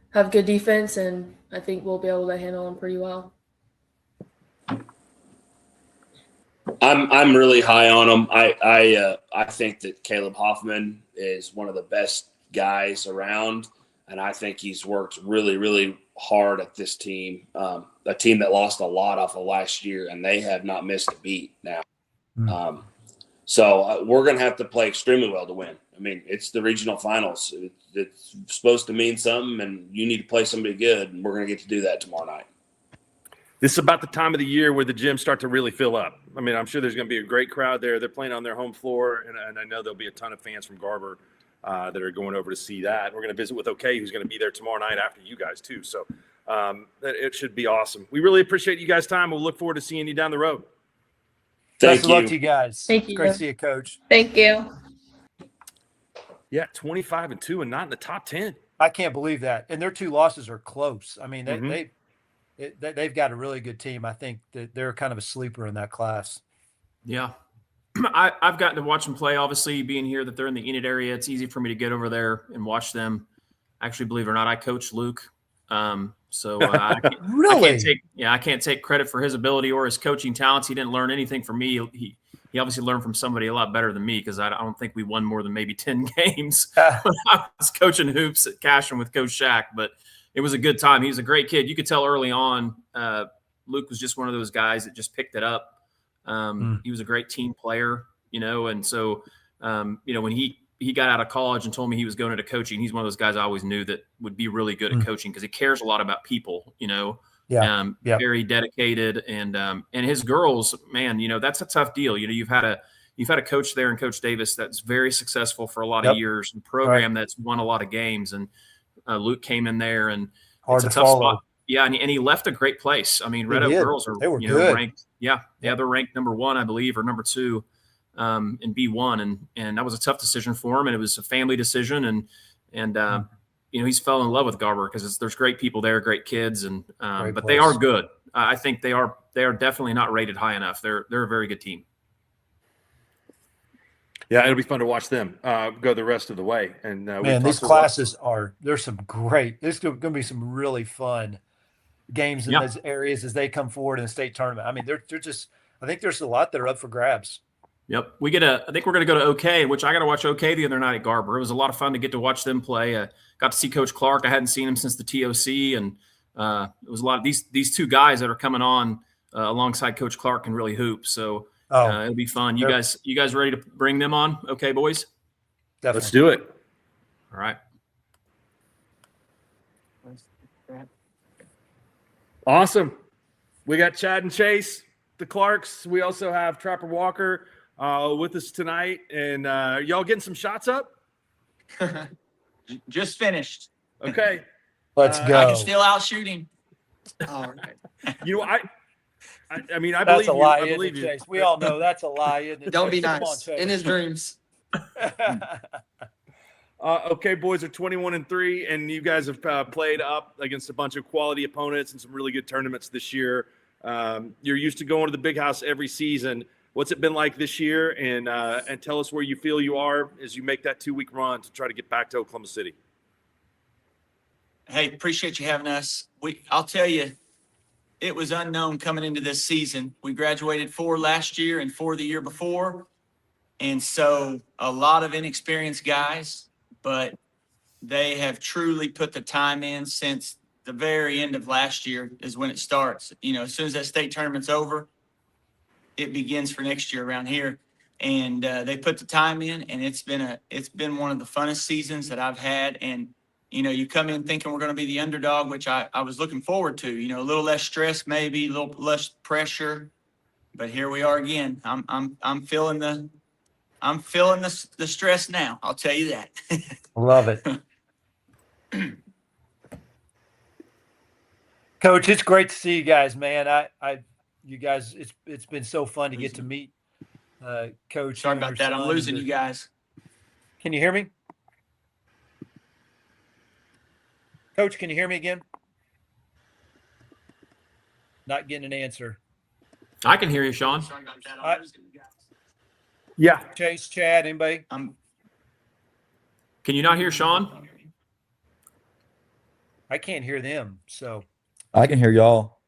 have good defense, and I think we'll be able to handle them pretty well. I'm really high on him. I think that Caleb Hoffman is one of the best guys around, and I think he's worked really, really hard at this team. A team that lost a lot off of last year, and they have not missed a beat now. So we're going to have to play extremely well to win. I mean, it's the regional finals. It's supposed to mean something, and you need to play somebody good, and we're going to get to do that tomorrow night. This is about the time of the year where the gyms start to really fill up. I mean, I'm sure there's going to be a great crowd there. They're playing on their home floor, and I know there'll be a ton of fans from Garber that are going over to see that. We're going to visit with OK, who's going to be there tomorrow night after you guys too. So it should be awesome. We really appreciate you guys' time. We'll look forward to seeing you down the road. Best of luck to you guys. Thank you. Great to see you, Coach. Thank you. Yeah, 25-2 and not in the top 10. I can't believe that. And their 2 losses are close. I mean, they've got a really good team. I think that they're kind of a sleeper in that class. Yeah. I've gotten to watch them play. Obviously, being here that they're in the Enid area, it's easy for me to get over there and watch them. Actually, believe it or not, I coach Luke. So really? I can't take credit for his ability or his coaching talents. He didn't learn anything from me. He obviously learned from somebody a lot better than me, because I don't think we won more than maybe 10 games when I was coaching hoops at Cashin with Coach Shaq. But it was a good time. He was a great kid. You could tell early on, Luke was just one of those guys that just picked it up. He was a great team player, and so, when he got out of college and told me he was going into coaching, he's one of those guys I always knew that would be really good at coaching, because he cares a lot about people, very dedicated. And his girls, man, that's a tough deal. You've had a coach there, and Coach Davis, that's very successful for a lot of years, and program that's won a lot of games. And Luke came in there, and hard it's to a tough follow. spot. Yeah, and he left a great place. I mean, Red Oak girls are good. ranked. Yeah, they're ranked number 1, I believe, or number 2 in B1, and that was a tough decision for him, and it was a family decision, and he's fell in love with Garber because there's great people there, great kids, and but they are good. I think they are definitely not rated high enough. They're a very good team. Yeah, it'll be fun to watch them go the rest of the way. And man, these classes there's some great. There's going to be some really fun games in those areas as they come forward in the state tournament. I mean, they're just. I think there's a lot that are up for grabs. Yep, I think we're going to go to OK, which I got to watch OK the other night at Garber. It was a lot of fun to get to watch them play. Got to see Coach Clark. I hadn't seen him since the TOC, and it was a lot of these 2 guys that are coming on alongside Coach Clark can really hoop. So it'll be fun. You guys ready to bring them on? OK, boys. Definitely. Let's do it. All right. Awesome. We got Chad and Chase, the Clarks. We also have Trapper Walker with us tonight. And y'all getting some shots up? Just finished. Okay. Let's go. I can still out shooting. All right. I mean, I that's believe a lie, you. I believe you. Chase. We all know that's a lie, isn't it? Don't be Come nice. on, In his dreams. Okay, boys are 21-3, and you guys have played up against a bunch of quality opponents and some really good tournaments this year. You're used to going to the big house every season. What's it been like this year? And tell us where you feel you are as you make that 2-week run to try to get back to Oklahoma City. Hey, appreciate you having us. I'll tell you, it was unknown coming into this season. We graduated 4 last year and 4 the year before. And so a lot of inexperienced guys, but they have truly put the time in since the very end of last year is when it starts. As soon as that state tournament's over, it begins for next year around here. And they put the time in, and it's been one of the funnest seasons that I've had. And you come in thinking we're going to be the underdog, which I was looking forward to. A little less stress, maybe a little less pressure, but here we are again. I'm feeling the stress now. I'll tell you that. Love it, Coach. It's great to see you guys, man. You guys, it's been so fun to get to meet Coach. Sorry about that. I'm losing you guys. Can you hear me? Coach, can you hear me again? Not getting an answer. I can hear you, Shawn. Sorry about that. I'm losing you guys. Yeah. Chase, Chad, anybody? Can you not hear Shawn? I can't hear them, so. I can hear y'all.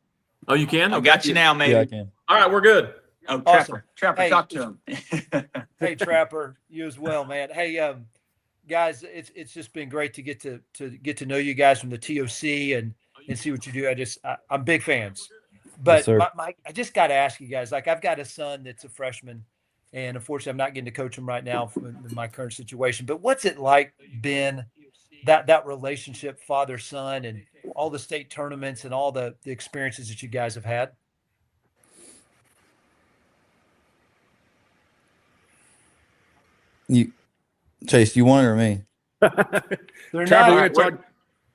Oh, you can? I got you now, maybe. Yeah, I can. All right, we're good. Oh, Awesome. Trapper, Hey. talk to him. Hey, Trapper, you as well, man. Hey, guys, it's just been great to get to know you guys from the TOC and see what you do. I'm big fans. But sir. I just got to ask you guys, like, I've got a son that's a freshman, and unfortunately, I'm not getting to coach him right now in my current situation. But what's it like being that relationship, father son, and all the state tournaments and all the experiences that you guys have had? Chase, you want it or me? They're Trapper, not. we're gonna talk.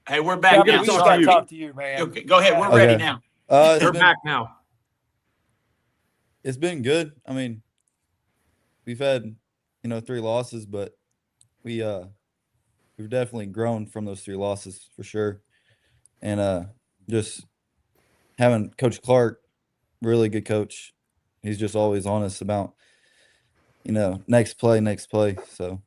Hey, we're back Trapper, now. we just Sorry. got to talk to you, man. Okay, go ahead. We're Okay. ready now. They're back now. It's been good. I mean, we've had 3 losses, but we've definitely grown from those 3 losses for sure. And just having Coach Clark, really good coach. He's just always honest about next play. So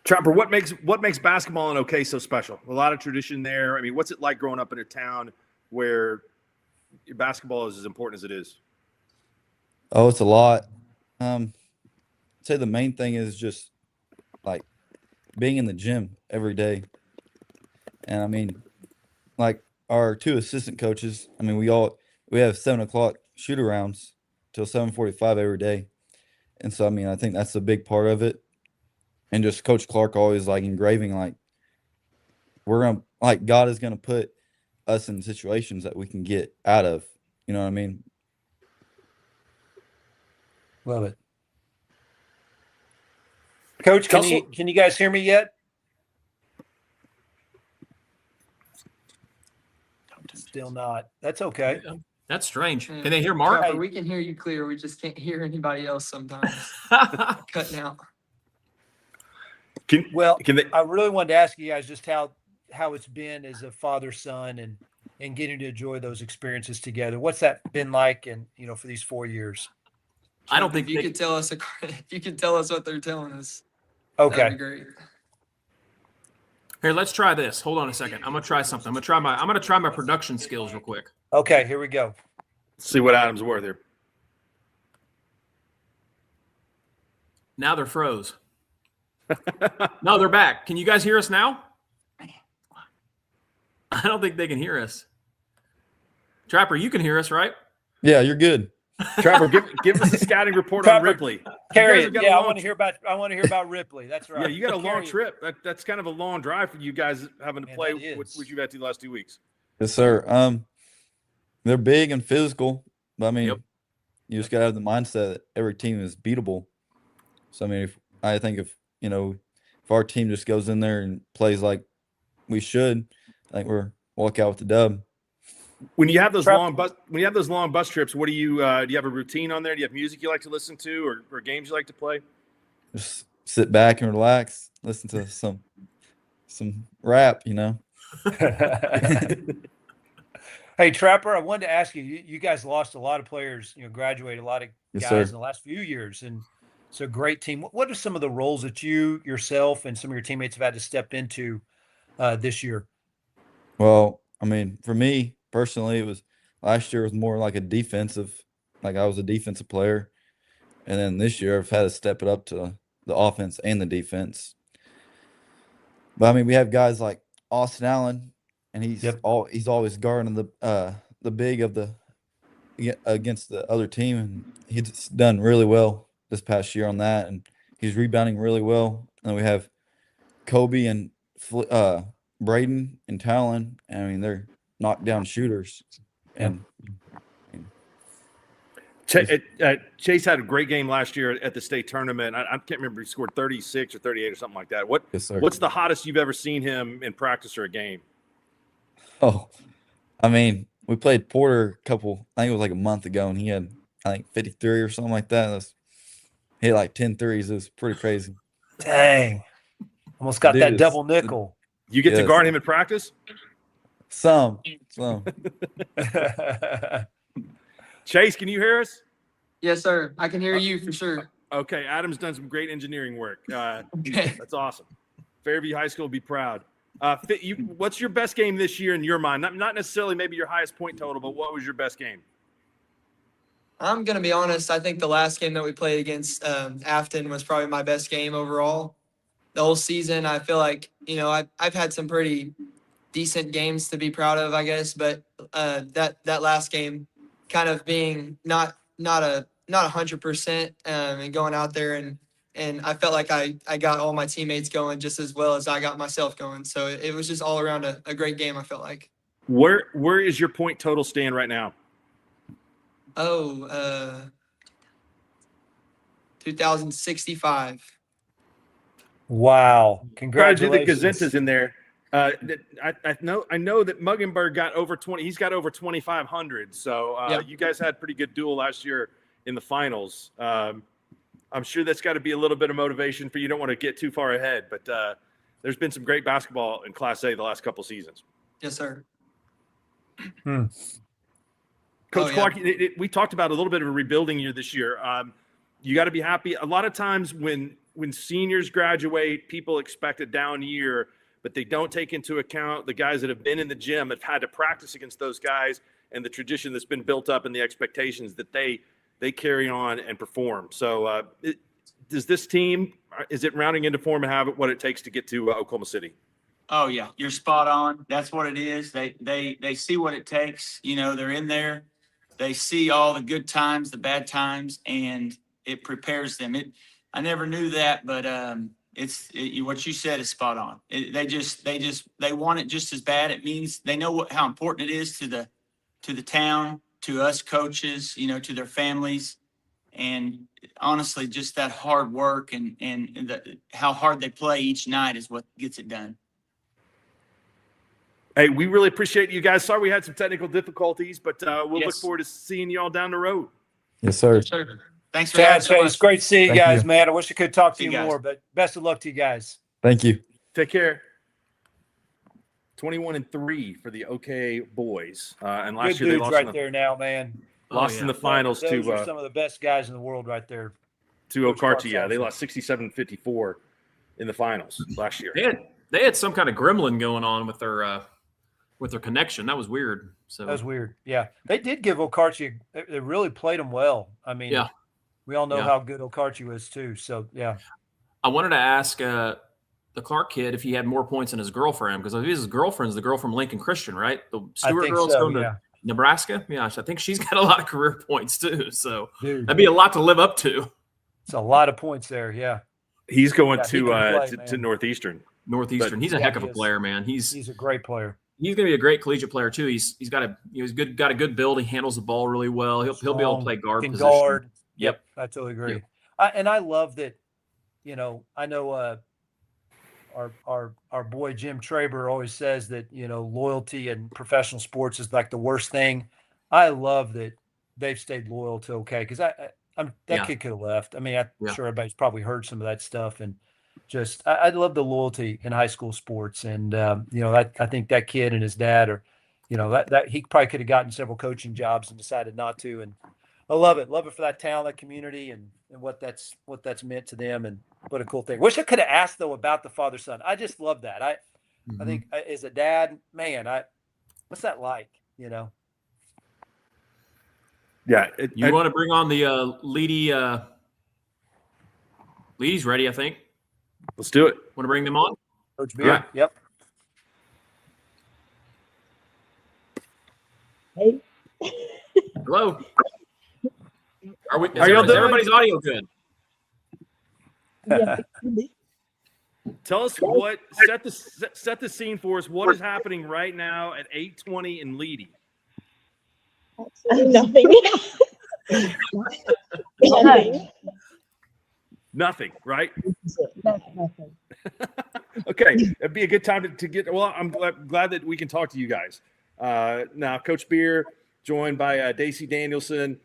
Trapper, what makes basketball in OK so special? A lot of tradition there. I mean, what's it like growing up in a town where basketball is as important as it is? oh, it's a lot. I'd say the main thing is just like being in the gym every day. And I mean, like our 2 assistant coaches, I mean, we have 7:00 shoot arounds till 7:45 every day. And so, I mean, I think that's a big part of it. And just Coach Clark always like engraving, like God is going to put us in situations that we can get out of, you know what I mean? Love it. Coach, can you guys hear me yet? Still not. That's okay. That's strange. Can they hear Mark? Trapper, we can hear you clear. We just can't hear anybody else sometimes. Cutting out. I really wanted to ask you guys just how it's been as a father son and getting to enjoy those experiences together. What's that been like? And for these 4 years. I don't think if you could tell us what they're telling us. Okay, that'd be great. Here, let's try this. Hold on a second. I'm gonna try something. I'm gonna try my production skills real quick. Okay, here we go. Let's see what Adam's worth here. Now they're froze. No, they're back. Can you guys hear us now? I don't think they can hear us. Trapper, you can hear us, right? Yeah, you're good. Trapper, give us a scouting report on Ripley. Carry it. Yeah, I want to hear about Ripley. That's right. Yeah, you got a long trip. That's kind of a long drive for you guys having to play what you've had to the last 2 weeks. Yes, sir. They're big and physical, but I mean, you just got to have the mindset that every team is beatable. So I mean, if our team just goes in there and plays like we should, I think we're walk out with the dub. When you have those long bus trips, what do you have a routine on there? Do you have music you like to listen to, or games you like to play? Just sit back and relax, listen to some rap, Hey, Trapper, I wanted to ask you. You guys lost a lot of players. Graduated a lot of guys in the last few years, and it's a great team. What are some of the roles that you yourself and some of your teammates have had to step into this year? Well, I mean, for me personally, last year was more like I was a defensive player. And then this year I've had to step it up to the offense and the defense. But I mean, we have guys like Austin Allen, and he's always guarding the big against the other team, and he's done really well this past year on that, and he's rebounding really well. And we have Kobe and Braden and Talon. I mean, they're knockdown shooters. And Chase had a great game last year at the state tournament. I can't remember, he scored 36 or 38 or something like that. What's the hottest you've ever seen him in practice or a game? Oh, I mean, we played Porter I think it was like a month ago, and he had, I think, 53 or something like that. He had like 10 threes. It was pretty crazy. Dang. Almost got that double nickel. You get to guard him in practice? Some. Chase, can you hear us? Yes, sir. I can hear you for sure. Okay, Adam's done some great engineering work. Okay. That's awesome. Fairview High School will be proud. What's your best game this year in your mind? Not necessarily maybe your highest point total, but what was your best game? I'm gonna be honest. I think the last game that we played against Afton was probably my best game overall. The whole season, I feel like I've had some pretty decent games to be proud of, I guess. But that last game, kind of being not 100%, and going out there and I felt like I got all my teammates going just as well as I got myself going. So it was just all around a great game. I felt like. Where is your point total stand right now? 2065. Wow! Try to do the Congratulations. gazintas in there. I know that Muggenberg got over 20. He's got over 2,500. So you guys had pretty good duel last year in the finals. I'm sure that's got to be a little bit of motivation for you. Don't want to get too far ahead, but there's been some great basketball in Class A the last couple seasons. Yes, sir. Coach Clark, we talked about a little bit of a rebuilding year this year. You got to be happy. A lot of times when seniors graduate, people expect a down year, but they don't take into account the guys that have been in the gym, have had to practice against those guys, and the tradition that's been built up and the expectations that they carry on and perform. So does this team, is it rounding into form and have what it takes to get to Oklahoma City? Oh yeah, you're spot on. That's what it is. They see what it takes. They're in there. They see all the good times, the bad times, and it prepares them. I never knew that, but what you said is spot on. They want it just as bad. It means they know how important it is to the town, to us coaches, to their families, and honestly, just that hard work and how hard they play each night is what gets it done. Hey, we really appreciate you guys. Sorry we had some technical difficulties, but we'll Yes. look forward to seeing you all down the road. Yes, sir. Yes, sir. Thanks for Chad, having us. it's great to see you Thank guys, you. man. I wish I could talk to See you you guys. more, but best of luck to you guys. Thank you. Take care. 21-3 for the OK boys, and last Good year they dudes lost right there now, man. lost in the finals Those are to some of the best guys in the world right there. Okarchi. Clark's Yeah, they awesome. lost 67-54 in the finals last year. They had some kind of gremlin going on with their connection. That was weird. So That was weird. Yeah, they did give Okarchi. They really played him well. I mean, Yeah. we all know Yeah. how good Okarchi was too. So yeah, I wanted to ask the Clark kid if he had more points than his girlfriend, because his girlfriend's the girl from Lincoln Christian, right? The Stewart think girl's so, going to yeah. Nebraska. Yeah, I think she's got a lot of career points too. So dude, that'd be a lot to live up to. it's a lot of points there. Yeah, He's going Yeah, he to can play, to man. Northeastern. Northeastern. He's a Yeah, heck of he a is. player, man. he's a great player. He's going to be a great collegiate player too. He's got a good build. He handles the ball really well. He'll be able to play guard Can position. guard. Yep. I totally agree. Yep. And I love that. I know our boy Jim Traber always says that loyalty in professional sports is like the worst thing. I love that they've stayed loyal to OK, because that kid could have left. I mean, I'm sure everybody's probably heard some of that stuff, and just I love the loyalty in high school sports. And I think that kid and his dad are, that he probably could have gotten several coaching jobs and decided not to. And I love it for that town, that community, and what that's meant to them. And what a cool thing. Wish I could have asked though about the father-son. I just love that. I think as a dad, man, what's that like? Yeah. You want to bring on the Leedy? Leedy's ready, I think. Let's do it. Want to bring them on? Coach Beard. Yep. Hey. Hello. Is y'all doing? everybody's audio good? Yeah. Tell us what set the scene for us. What is happening right now at 8:20 in Leedy? Nothing. Nothing. Nothing, right? Nothing. Okay, it'd be a good time to get. Well, I'm glad that we can talk to you guys. Now, Coach Beer, joined by Daisy Danielson,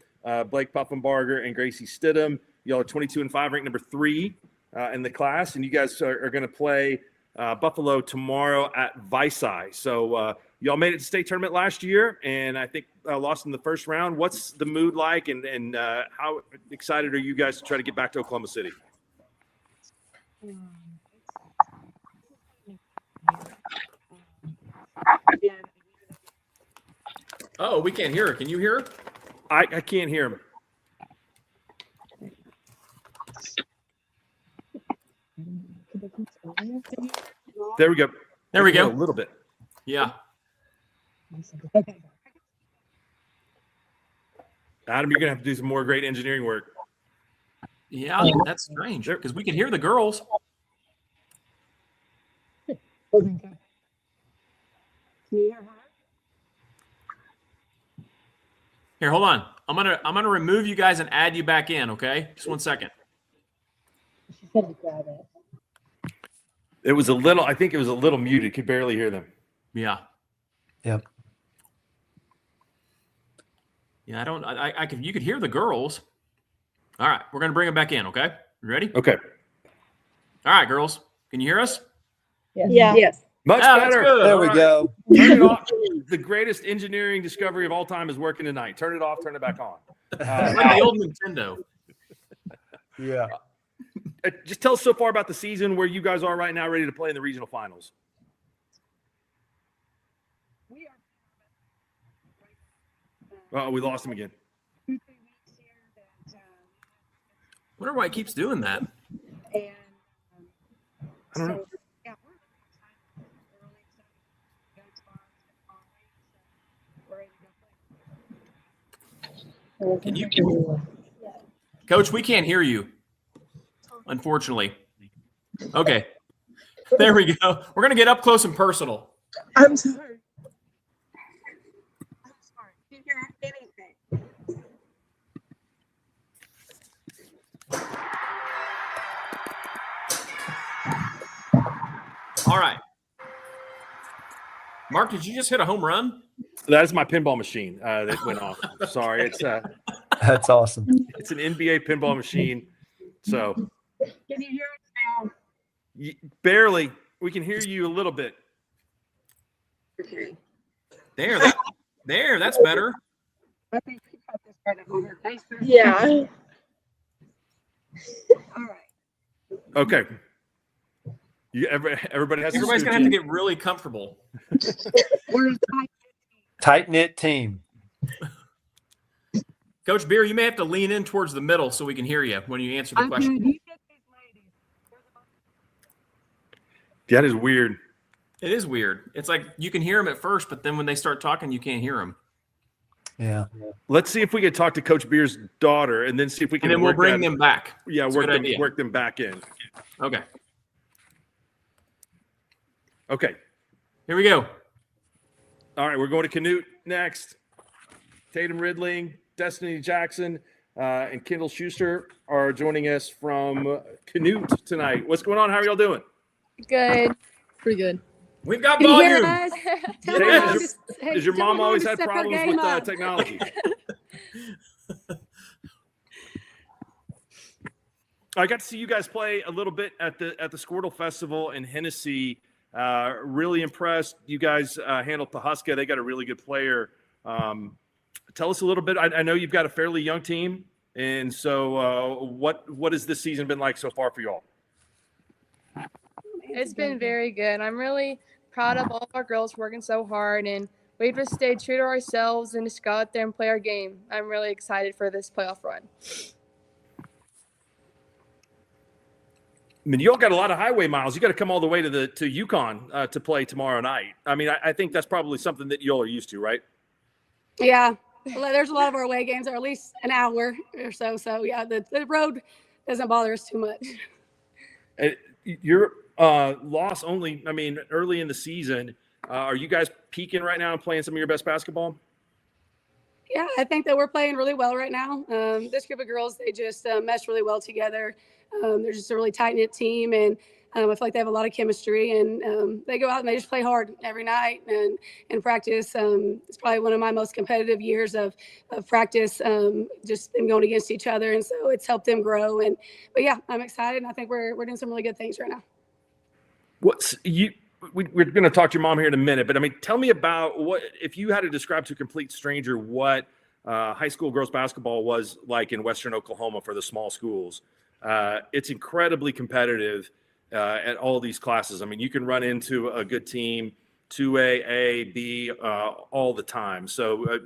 Blake Puffenbarger, and Gracie Stidham. Y'all are 22-5, ranked number 3 in the class, and you guys are going to play Buffalo tomorrow at Visay. So y'all made it to state tournament last year, and I think lost in the first round. What's the mood like, and how excited are you guys to try to get back to Oklahoma City? Oh, we can't hear her. Can you hear her? I can't hear him. There we go. There we A go. little bit. Yeah. Adam, you're gonna have to do some more great engineering work. Yeah, that's strange because we can hear the girls. Here, hold on. I'm gonna remove you guys and add you back in. Okay, just 1 second. It was a little. I think it was a little muted. Could barely hear them. Yeah. Yep. Yeah, I don't. I could. You could hear the girls. All right, we're gonna bring them back in. Okay, you ready? Okay. All right, girls, can you hear us? Yeah. Yes. Much Yeah, that's better. good. There All we right. go. Turn it off. The greatest engineering discovery of all time is working tonight. Turn it off. Turn it back on. It's like the old Nintendo. Yeah. Just tell us so far about the season, where you guys are right now, ready to play in the regional finals. Oh, we lost him again. Wonder why it keeps doing that. I don't know. Can you, Coach? We can't hear you, unfortunately. Okay, there we go. We're gonna get up close and personal. I'm sorry. I'm sorry. Didn't hear anything. All right, Mark, did you just hit a home run? That is my pinball machine that went off. Sorry, it's That's awesome. it's an NBA pinball machine. So Can you hear us now? barely. We can hear you a little bit. Okay. There, that's better. I think we got this part of our face. Yeah. All right. Okay. Everybody has. Everybody's gonna have to get really comfortable. We're Tight knit team. Coach Beer, you may have to lean in towards the middle so we can hear you when you answer the question. That is weird. It is weird. It's like you can hear them at first, but then when they start talking, you can't hear them. Yeah. Let's see if we can talk to Coach Beer's daughter, and then see if we can. And then we'll work bring that- them back. Yeah, That's a good idea. work them back in. Okay. Okay. Here we go. All right, we're going to Canute next. Tatum Ridling, Destiny Jackson, and Kendall Schuster are joining us from Canute tonight. What's going on? How are y'all doing? Good. Pretty good. We've got Can you hear volume. us? Tatum, has your mom always had problems with technology? I got to see you guys play a little bit at the Skordle Festival in Hennessy. Really impressed. You guys handled Pahuska. They got a really good player. Tell us a little bit. I know you've got a fairly young team, and so what has this season been like so far for y'all? It's been very good. I'm really proud of all of our girls working so hard, and we've just stayed true to ourselves and just go out there and play our game. I'm really excited for this playoff run. I mean, you all got a lot of highway miles. You got to come all the way to Yukon to play tomorrow night. I mean, I think that's probably something that you all are used to, right? Yeah, there's a lot of our away games are at least an hour or so. So yeah, the road doesn't bother us too much. Your loss only, I mean, early in the season. Are you guys peaking right now and playing some of your best basketball? Yeah, I think that we're playing really well right now. This group of girls, they just mesh really well together. They're just a really tight-knit team, and I feel like they have a lot of chemistry, and they go out and they just play hard every night and practice. It's probably one of my most competitive years of practice, just them going against each other, and so it's helped them grow. But yeah, I'm excited, and I think we're doing some really good things right now. We're going to talk to your mom here in a minute, but I mean, tell me about what, if you had to describe to a complete stranger what high school girls basketball was like in Western Oklahoma for the small schools. It's incredibly competitive at all these classes. I mean, you can run into a good team, 2A, A, B, all the time. So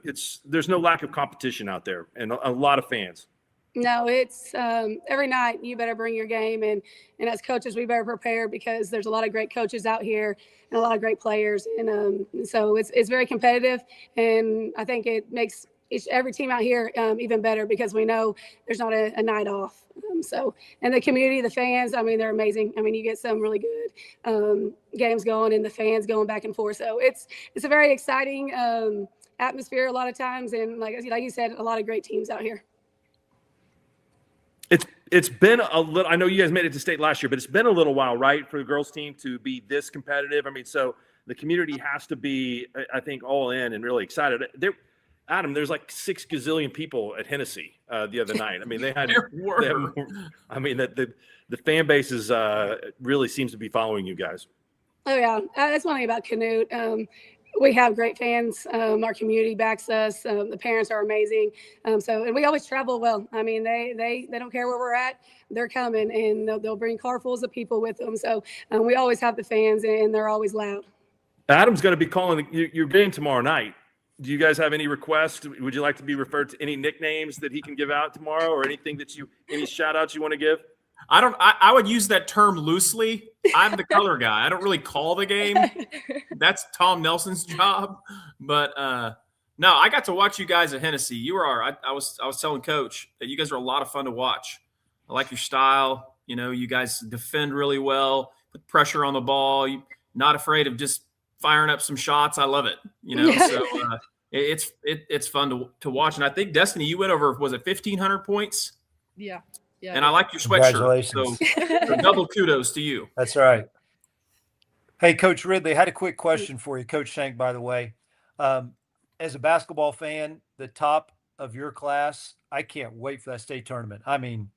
there's no lack of competition out there and a lot of fans. No, it's every night you better bring your game, and as coaches we better prepare because there's a lot of great coaches out here and a lot of great players, and so it's very competitive, and I think it makes every team out here even better because we know there's not a night off. And the community, the fans, I mean, they're amazing. I mean, you get some really good games going and the fans going back and forth. So it's a very exciting atmosphere a lot of times, and like you said, a lot of great teams out here. It's been a little. I know you guys made it to state last year, but it's been a little while, right, for the girls team to be this competitive. I mean, so the community has to be, I think, all in and really excited. Adam, there's like 6 gazillion people at Hennessy the other night. I mean, they had more. I mean, the fan base is really seems to be following you guys. Oh yeah, that's one thing about Canute. We have great fans. Our community backs us. The parents are amazing. And we always travel well. I mean, they don't care where we're at. They're coming, and they'll bring car fulls of people with them. So we always have the fans, and they're always loud. Adam's going to be calling your game tomorrow night. Do you guys have any requests? Would you like to be referred to any nicknames that he can give out tomorrow, or anything any shout outs you want to give? I would use that term loosely. I'm the color guy. I don't really call the game. That's Tom Nelson's job. But no, I got to watch you guys at Hennessy. I was telling Coach that you guys are a lot of fun to watch. I like your style. You know, you guys defend really well, put pressure on the ball. You're not afraid of just firing up some shots. I love it. You know, so it's fun to watch. And I think Destiny, you went over, was it 1,500 points? Yeah. Yeah. And I like your sweatshirt. Congratulations. So double kudos to you. That's right. Hey, Coach Ridley, I had a quick question for you. Coach Shenk, by the way. As a basketball fan, the top of your class, I can't wait for that state tournament. I mean,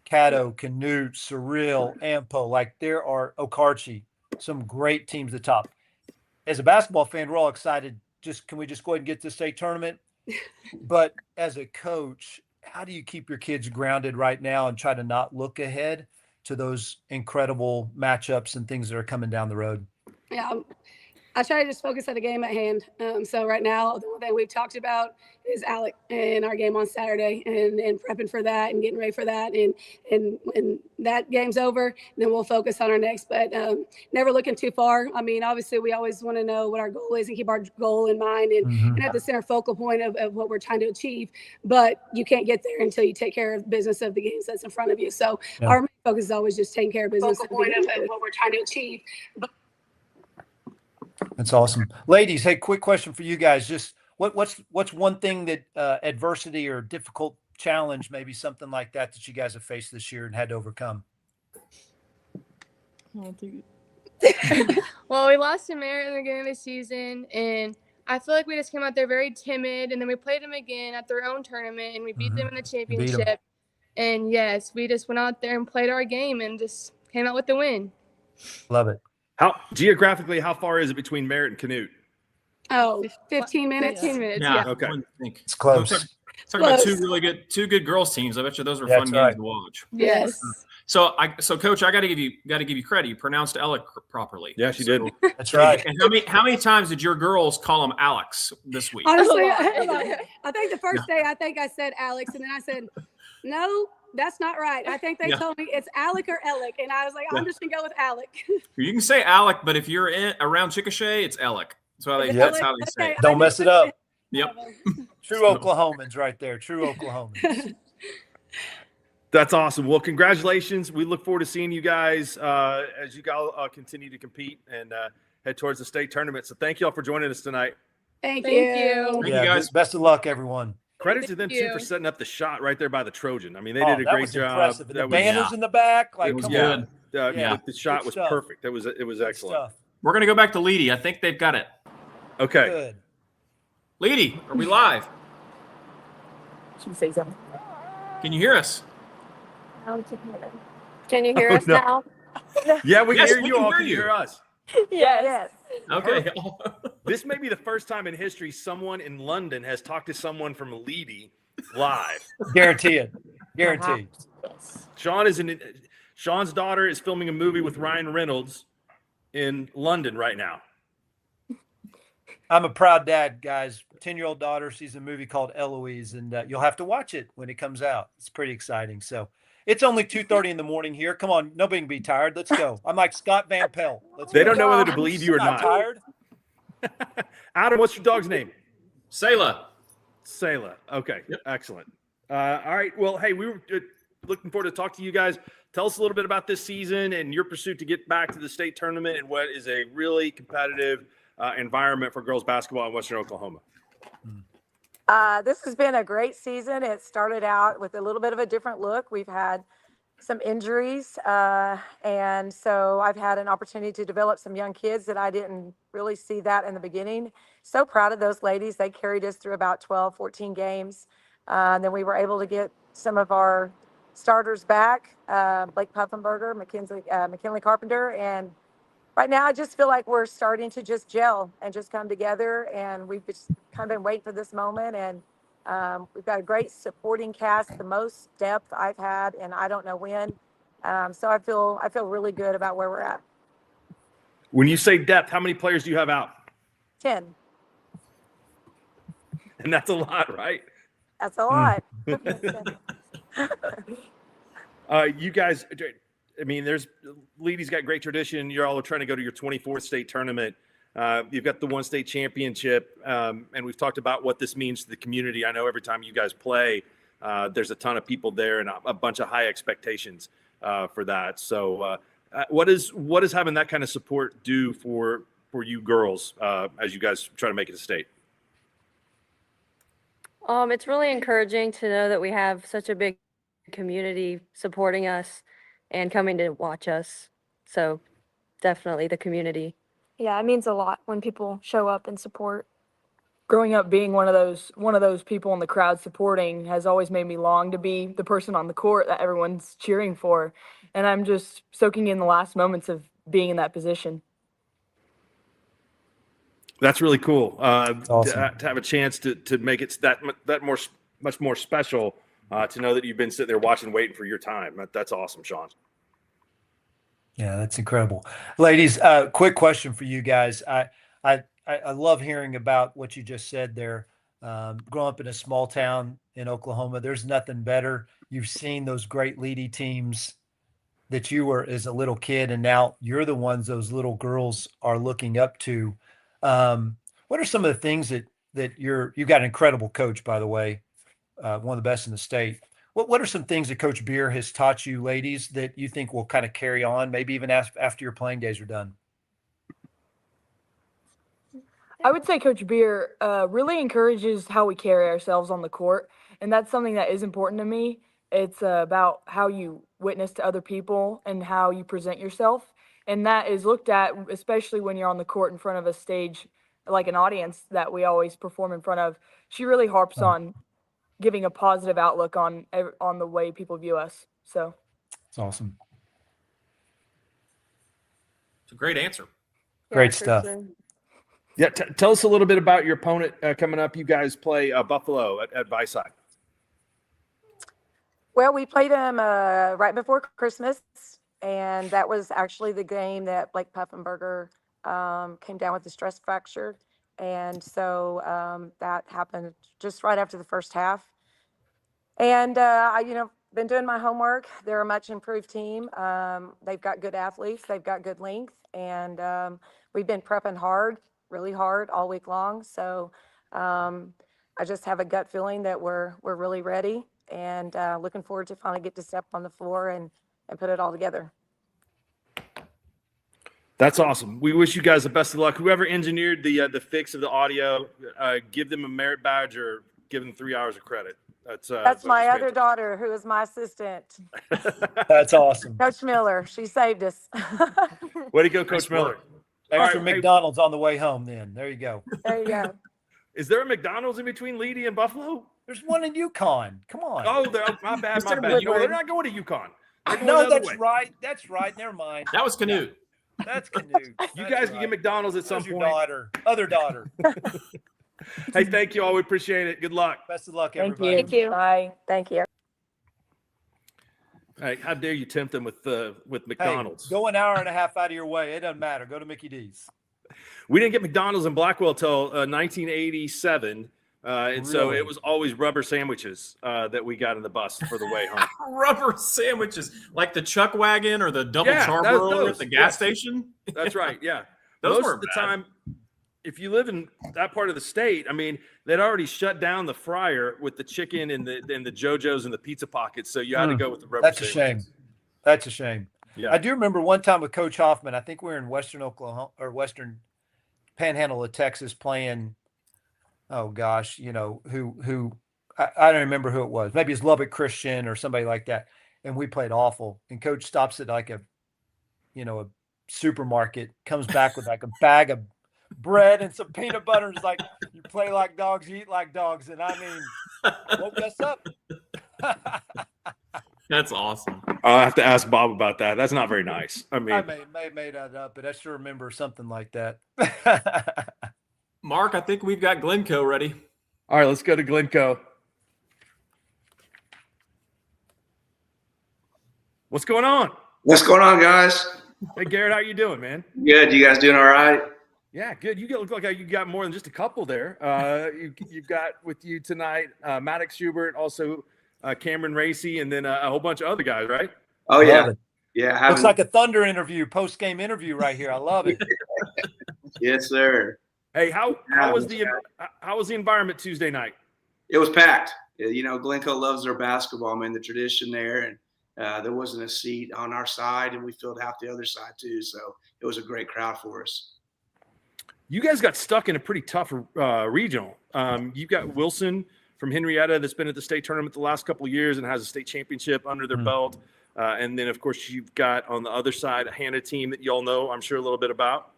Caddo, Canute, Surreal, Ampo, like there are Okarche, some great teams at the top. As a basketball fan, we're all excited. Can we just go ahead and get to the state tournament? But as a coach, how do you keep your kids grounded right now and try to not look ahead to those incredible matchups and things that are coming down the road? Yeah, I try to just focus on the game at hand. So right now, the one thing we've talked about is Alec and our game on Saturday, and prepping for that and getting ready for that. And when that game's over, then we'll focus on our next. But never looking too far. I mean, obviously, we always want to know what our goal is and keep our goal in mind and have the center focal point of what we're trying to achieve. But you can't get there until you take care of business of the games that's in front of you. So our main focus is always just taking care of business of what we're trying to achieve. That's awesome. Ladies, hey, quick question for you guys. Just what's one thing that adversity or difficult challenge, maybe something like that you guys have faced this year and had to overcome? Well, we lost to Merritt in the beginning of the season, and I feel like we just came out there very timid, and then we played them again at their own tournament, and we beat them in the championship. And yes, we just went out there and played our game and just came out with the win. Love it. How geographically, how far is it between Merritt and Canute? Oh, 15 minutes. 15 minutes. Yeah. Okay. It's close. Talking about two good girls teams. I bet you those were fun games to watch. Yes. So Coach, I got to give you credit. You pronounced Alec properly. Yeah, she did. That's right. And how many times did your girls call him Alex this week? Honestly, I think the first day I said Alex, and then I said, no, that's not right. I think they told me it's Alec or Alec, and I was like, I'm just gonna go with Alec. You can say Alec, but if you're around Chickasha, it's Alec. That's how they say it. Don't mess it up. Yep. True Oklahomans right there. True Oklahomans. That's awesome. Well, congratulations. We look forward to seeing you guys as you guys continue to compete and head towards the state tournament. So thank you all for joining us tonight. Thank you. Thank you, guys. Best of luck, everyone. Credit to them too for setting up the shot right there by the Trojan. I mean, they did a great job. Impressive. The banners in the back, like, it was come good. on. The shot was perfect. It was excellent. We're gonna go back to Leedy. I think they've got it. Okay. Good. Leedy, are we live? Should we say something? Can you hear us? Can you hear us now? Yeah, we can Yes, hear we you can all. hear Can you you. hear us? Yes. Okay. This may be the first time in history someone in London has talked to someone from Leedy live. Guarantee it. Guaranteed. Sean's daughter is filming a movie with Ryan Reynolds in London right now. I'm a proud dad, guys. 10-year-old daughter. She's in a movie called Eloise, and you'll have to watch it when it comes out. It's pretty exciting. So it's only 2:30 in the morning here. Come on, nobody can be tired. Let's go. I'm like Scott Van Pelt. They don't know whether to believe you or I'm not. tired. Adam, what's your dog's name? Sayla. Sayla. Okay, excellent. All right. Well, hey, we were looking forward to talk to you guys. Tell us a little bit about this season and your pursuit to get back to the state tournament and what is a really competitive environment for girls basketball in Western Oklahoma. This has been a great season. It started out with a little bit of a different look. We've had some injuries, and so I've had an opportunity to develop some young kids that I didn't really see that in the beginning. So proud of those ladies. They carried us through about 12, 14 games. Then we were able to get some of our starters back, Blake Puffenberger, McKinley Carpenter, and right now I just feel like we're starting to just gel and just come together, and we've just kind of been waiting for this moment, and we've got a great supporting cast, the most depth I've had, and I don't know when. So I feel really good about where we're at. When you say depth, how many players do you have out? 10. And that's a lot, right? That's a lot. You guys, I mean, Leedy's got great tradition. You're all trying to go to your 24th state tournament. You've got the one state championship, and we've talked about what this means to the community. I know every time you guys play, there's a ton of people there and a bunch of high expectations for that. So what is having that kind of support do for you girls as you guys try to make it a state? It's really encouraging to know that we have such a big community supporting us and coming to watch us. So definitely the community. Yeah, it means a lot when people show up and support. Growing up being one of those people in the crowd supporting has always made me long to be the person on the court that everyone's cheering for. And I'm just soaking in the last moments of being in that position. That's really cool. Awesome. To have a chance to make it much more special, to know that you've been sitting there watching, waiting for your time. That's awesome, Shawn. Yeah, that's incredible. Ladies, quick question for you guys. I love hearing about what you just said there. Growing up in a small town in Oklahoma, there's nothing better. You've seen those great Leedy teams that you were as a little kid, and now you're the ones those little girls are looking up to. What are some of the things that you've got an incredible coach, by the way, one of the best in the state. What are some things that Coach Beer has taught you, ladies, that you think will kind of carry on, maybe even after your playing days are done? I would say Coach Beer really encourages how we carry ourselves on the court, and that's something that is important to me. It's about how you witness to other people and how you present yourself, and that is looked at, especially when you're on the court in front of a stage, like an audience that we always perform in front of. She really harps on giving a positive outlook on the way people view us. So it's awesome. It's a great answer. Great stuff. Sure. Yeah, tell us a little bit about your opponent coming up. You guys play Buffalo at Viside. Well, we played them right before Christmas, and that was actually the game that Blake Puffenberger came down with a stress fracture. And so that happened just right after the first half. And been doing my homework. They're a much improved team. They've got good athletes. They've got good length. And we've been prepping really hard all week long. So I just have a gut feeling that we're really ready, and looking forward to finally get to step on the floor and put it all together. That's awesome. We wish you guys the best of luck. Whoever engineered the fix of the audio, give them a merit badge or give them 3 hours of credit. That's my other daughter, who is my assistant. That's awesome. Coach Miller, she saved us. Way to go, Coach Miller. Extra McDonald's on the way home then. There you go. There you go. Is there a McDonald's in between Leedy and Buffalo? There's one in Yukon. Come on. Oh, my bad. You know, they're not going to Yukon. No, that's right. That's right. Never mind. That was Canute. That's Canute. You guys can get McDonald's at some point. Other daughter. Hey, thank you all. We appreciate it. Good luck. Best of luck, Thank everybody. you. Thank you. Bye. Thank you. Hey, how dare you tempt them with McDonald's? Hey, go an hour and a half out of your way. It doesn't matter. Go to Mickey D's. We didn't get McDonald's in Blackwell till 1987. And so Really? it was always rubber sandwiches that we got in the bus for the way home. Rubber sandwiches, like the Chuck Wagon or the double Yeah, charburger at the gas yes. station. That's right. Yeah. Those Most weren't of the bad. time, if you live in that part of the state, I mean, they'd already shut down the fryer with the chicken and the JoJo's and the pizza pockets. So you had to go with the rubber That's a sandwiches. shame. That's a shame. Yeah. I do remember one time with Coach Hoffman. I think we were in Western Oklahoma or Western Panhandle of Texas playing. Oh gosh, you know who I don't remember who it was. Maybe it's Lubbock Christian or somebody like that. And we played awful. And Coach stops at like a supermarket, comes back with like a bag of bread and some peanut butter. And is like, you play like dogs, you eat like dogs. And I mean, woke us up. That's awesome. I'll have to ask Bob about that. That's not very nice. I mean, I may have made that up, but I sure remember something like that. Mark, I think we've got Glencoe ready. All right, let's go to Glencoe. What's going on? What's going on, guys? Hey, Garrett, how you doing, man? Good. You guys doing all right? Yeah, good. You look like you got more than just a couple there. You've got with you tonight Maddox Schubert, also Cameron Racy, and then a whole bunch of other guys, right? Oh, yeah. Love it. Yeah. Looks like a Thunder interview, post-game interview right here. I love it. Yes, sir. Hey, how was the environment Tuesday night? It was packed. You know, Glencoe loves their basketball. I mean, the tradition there, and there wasn't a seat on our side, and we filled half the other side too. So it was a great crowd for us. You guys got stuck in a pretty tough regional. You've got Wilson from Henrietta that's been at the state tournament the last couple of years and has a state championship under their belt. And then, of course, you've got on the other side a Hannah team that you all know, I'm sure, a little bit about.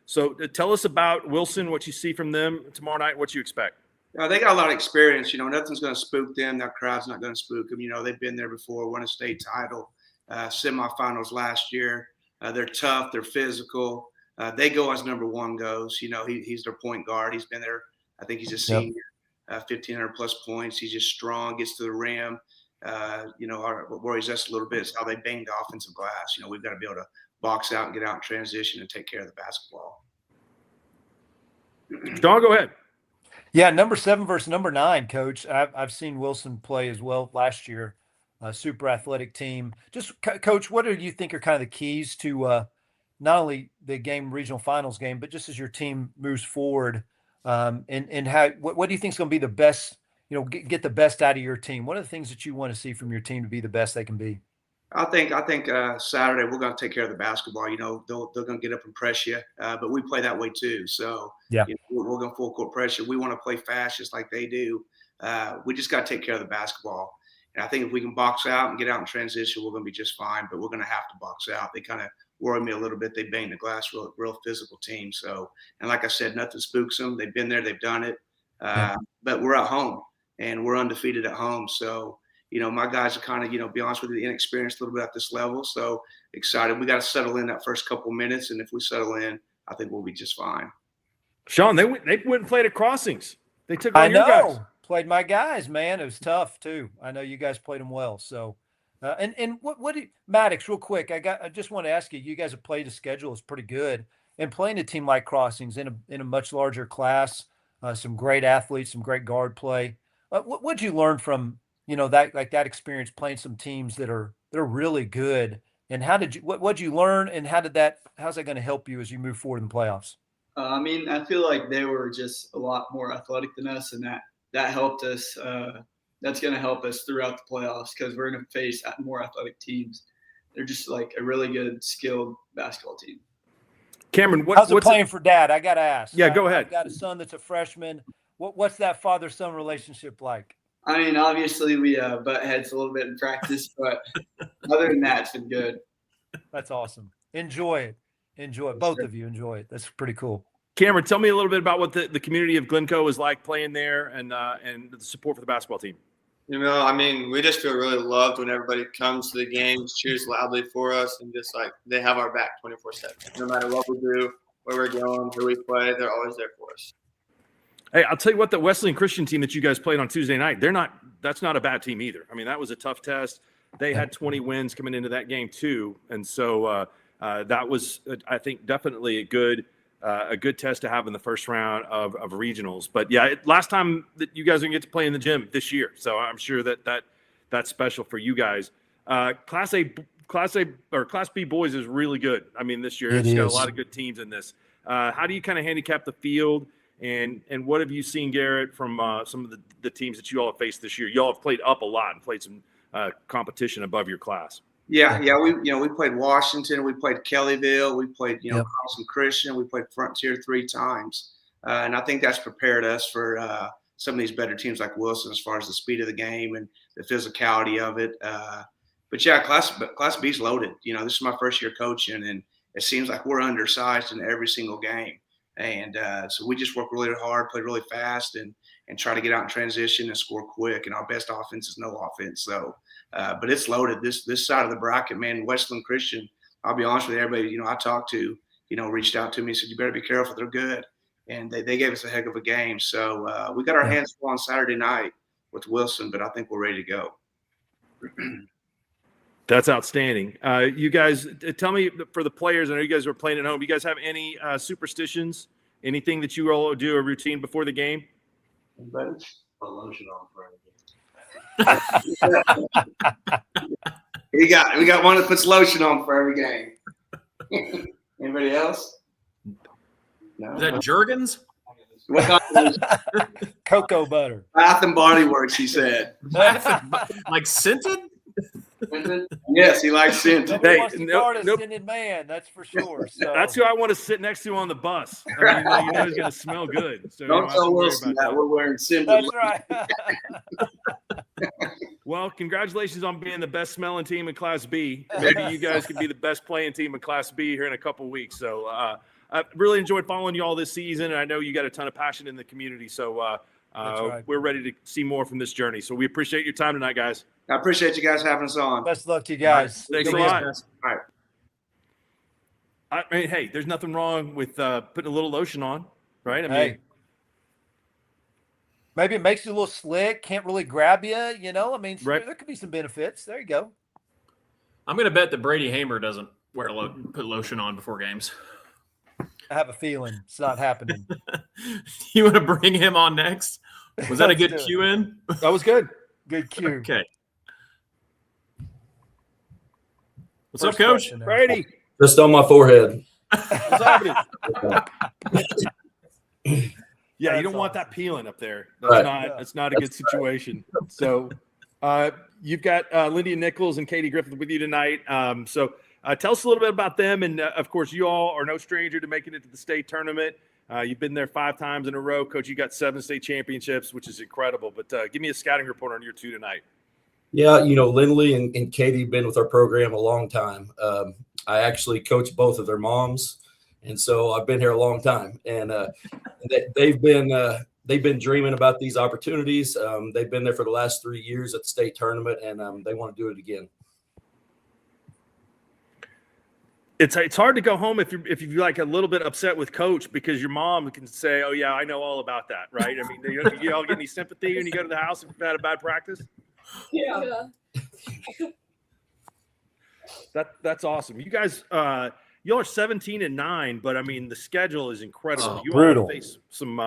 So tell us about Wilson, what you see from them tomorrow night, what you expect. They got a lot of experience. You know, nothing's going to spook them. That crowd's not going to spook them. You know, they've been there before, won a state title, semifinals last year. They're tough. They're physical. They go as number one goes. You know, he's their point guard. He's been there. I think he's a senior, 1,500 plus points. He's just strong, gets to the rim. You know, what worries us a little bit is how they bang the offensive glass. You know, we've got to be able to box out and get out in transition and take care of the basketball. Shawn, go ahead. Yeah, number 7 versus number 9, Coach. I've seen Wilson play as well last year. A super athletic team. Just, Coach, what do you think are kind of the keys to not only the regional finals game, but just as your team moves forward, and how what do you think is going to be the best? You know, get the best out of your team. What are the things that you want to see from your team to be the best they can be? I think Saturday we're going to take care of the basketball. You know, they're going to get up and press you, but we play that way too. So yeah, you know, we're going to full court pressure. We want to play fast just like they do. We just got to take care of the basketball. And I think if we can box out and get out in transition, we're going to be just fine. But we're going to have to box out. They kind of worry me a little bit. They bang the glass, real physical team. So, and like I said, nothing spooks them. They've been there, they've done it. But we're at home and we're undefeated at home. So, you know, my guys are kind of, you know, be honest with you, inexperienced a little bit at this level. So excited. We got to settle in that first couple minutes. And if we settle in, I think we'll be just fine. Shawn, they went and played at Crossings. They took on your guys. Played my guys, man. It was tough too. I know you guys played them well. So, and what do you, Maddox, real quick? I just want to ask you. You guys have played a schedule is pretty good, and playing a team like Crossings in a much larger class, some great athletes, some great guard play. What'd you learn from that experience playing some teams that are really good? And what'd you learn? And how's that going to help you as you move forward in the playoffs? I mean, I feel like they were just a lot more athletic than us, and that helped us. That's going to help us throughout the playoffs because we're going to face more athletic teams. They're just like a really good, skilled basketball team. Cameron, how's it playing for Dad? I got to ask. Yeah, go ahead. I've got a son that's a freshman. What's that father-son relationship like? I mean, obviously we butt heads a little bit in practice, but other than that, it's been good. That's awesome. Enjoy it. Both of you enjoy it. That's pretty cool. Cameron, tell me a little bit about what the community of Glencoe is like playing there and the support for the basketball team. You know, I mean, we just feel really loved when everybody comes to the games, cheers loudly for us, and just like they have our back 24/7. No matter what we do, where we're going, who we play, they're always there for us. Hey, I'll tell you what, the Wesleyan Christian team that you guys played on Tuesday night, that's not a bad team either. I mean, that was a tough test. They had 20 wins coming into that game too. And so that was, I think, definitely a good a good test to have in the first round of regionals. But yeah, last time that you guys are gonna get to play in the gym this year, so I'm sure that's special for you guys. Class B boys is really good. I mean, this year It it's got a is. lot of good teams in this. How do you kind of handicap the field, and what have you seen, Garrett, from some of the teams that you all have faced this year? You all have played up a lot and played some competition above your class. Yeah. We played Washington, we played Kellyville, we played Carlson Christian, we played Frontier 3 times, and I think that's prepared us for some of these better teams like Wilson as far as the speed of the game and the physicality of it. But yeah, Class B's loaded. This is my first year coaching, and it seems like we're undersized in every single game, and so we just work really hard, play really fast, and try to get out in transition and score quick. And our best offense is no offense. So, but it's loaded. This side of the bracket, man. Westland Christian, I'll be honest with you, everybody I talked to, reached out to me and said, you better be careful. They're good. And they gave us a heck of a game. So we got our hands full on Saturday night with Wilson, but I think we're ready to go. That's outstanding. You guys, tell me, for the players, I know you guys are playing at home. You guys have any superstitions? Anything that you all do a routine before the game? Put lotion on for every game. we got one that puts lotion on for every game. Anybody else? No. Is that Jergens? What kind of Cocoa butter. Bath and Body Works, he said. Like scented? Yes, he likes scented. Nobody wants to guard a scented man, that's for sure. So. That's who I want to sit next to on the bus. I mean, he's going to smell good. So don't tell Wilson that we're wearing scented. That's right. Well, congratulations on being the best smelling team in Class B. Maybe you guys could be the best playing team in Class B here in a couple weeks. So I've really enjoyed following you all this season, and I know you got a ton of passion in the community. So we're ready to see more from this journey. So we appreciate your time tonight, guys. I appreciate you guys having us on. Best of luck to you guys. Thanks a lot. All right. I mean, hey, there's nothing wrong with putting a little lotion on, right? I mean, Hey. Maybe it makes you a little slick, can't really grab you, I mean, Right. there could be some benefits. There you go. I'm going to bet that Brady Hamer doesn't put lotion on before games. I have a feeling it's not happening. You want to bring him on next? Was that a Let's good do it. cue in? that was good. Good cue. Okay. What's First up, Coach? question there. Brady. Just on my forehead. What's happening? Yeah, you That's don't want awesome. that peeling up there. Right. That's not a good situation. So you've got Lydia Nichols and Katie Griffith with you tonight. So tell us a little bit about them. And of course, you all are no stranger to making it to the state tournament. You've been there 5 times in a row. Coach, you got 7 state championships, which is incredible. But give me a scouting report on your 2 tonight. Yeah, Lindley and Katie have been with our program a long time. I actually coach both of their moms, and so I've been here a long time. And they've been dreaming about these opportunities. They've been there for the last 3 years at the state tournament, and they want to do it again. It's hard to go home if you're like a little bit upset with Coach, because your mom can say, "Oh yeah, I know all about that," right? I mean, you all get any sympathy when you go to the house if you've had a bad practice? Yeah. That's awesome. You guys, y'all are 17-9, but I mean the schedule is incredible. You brutal. all face some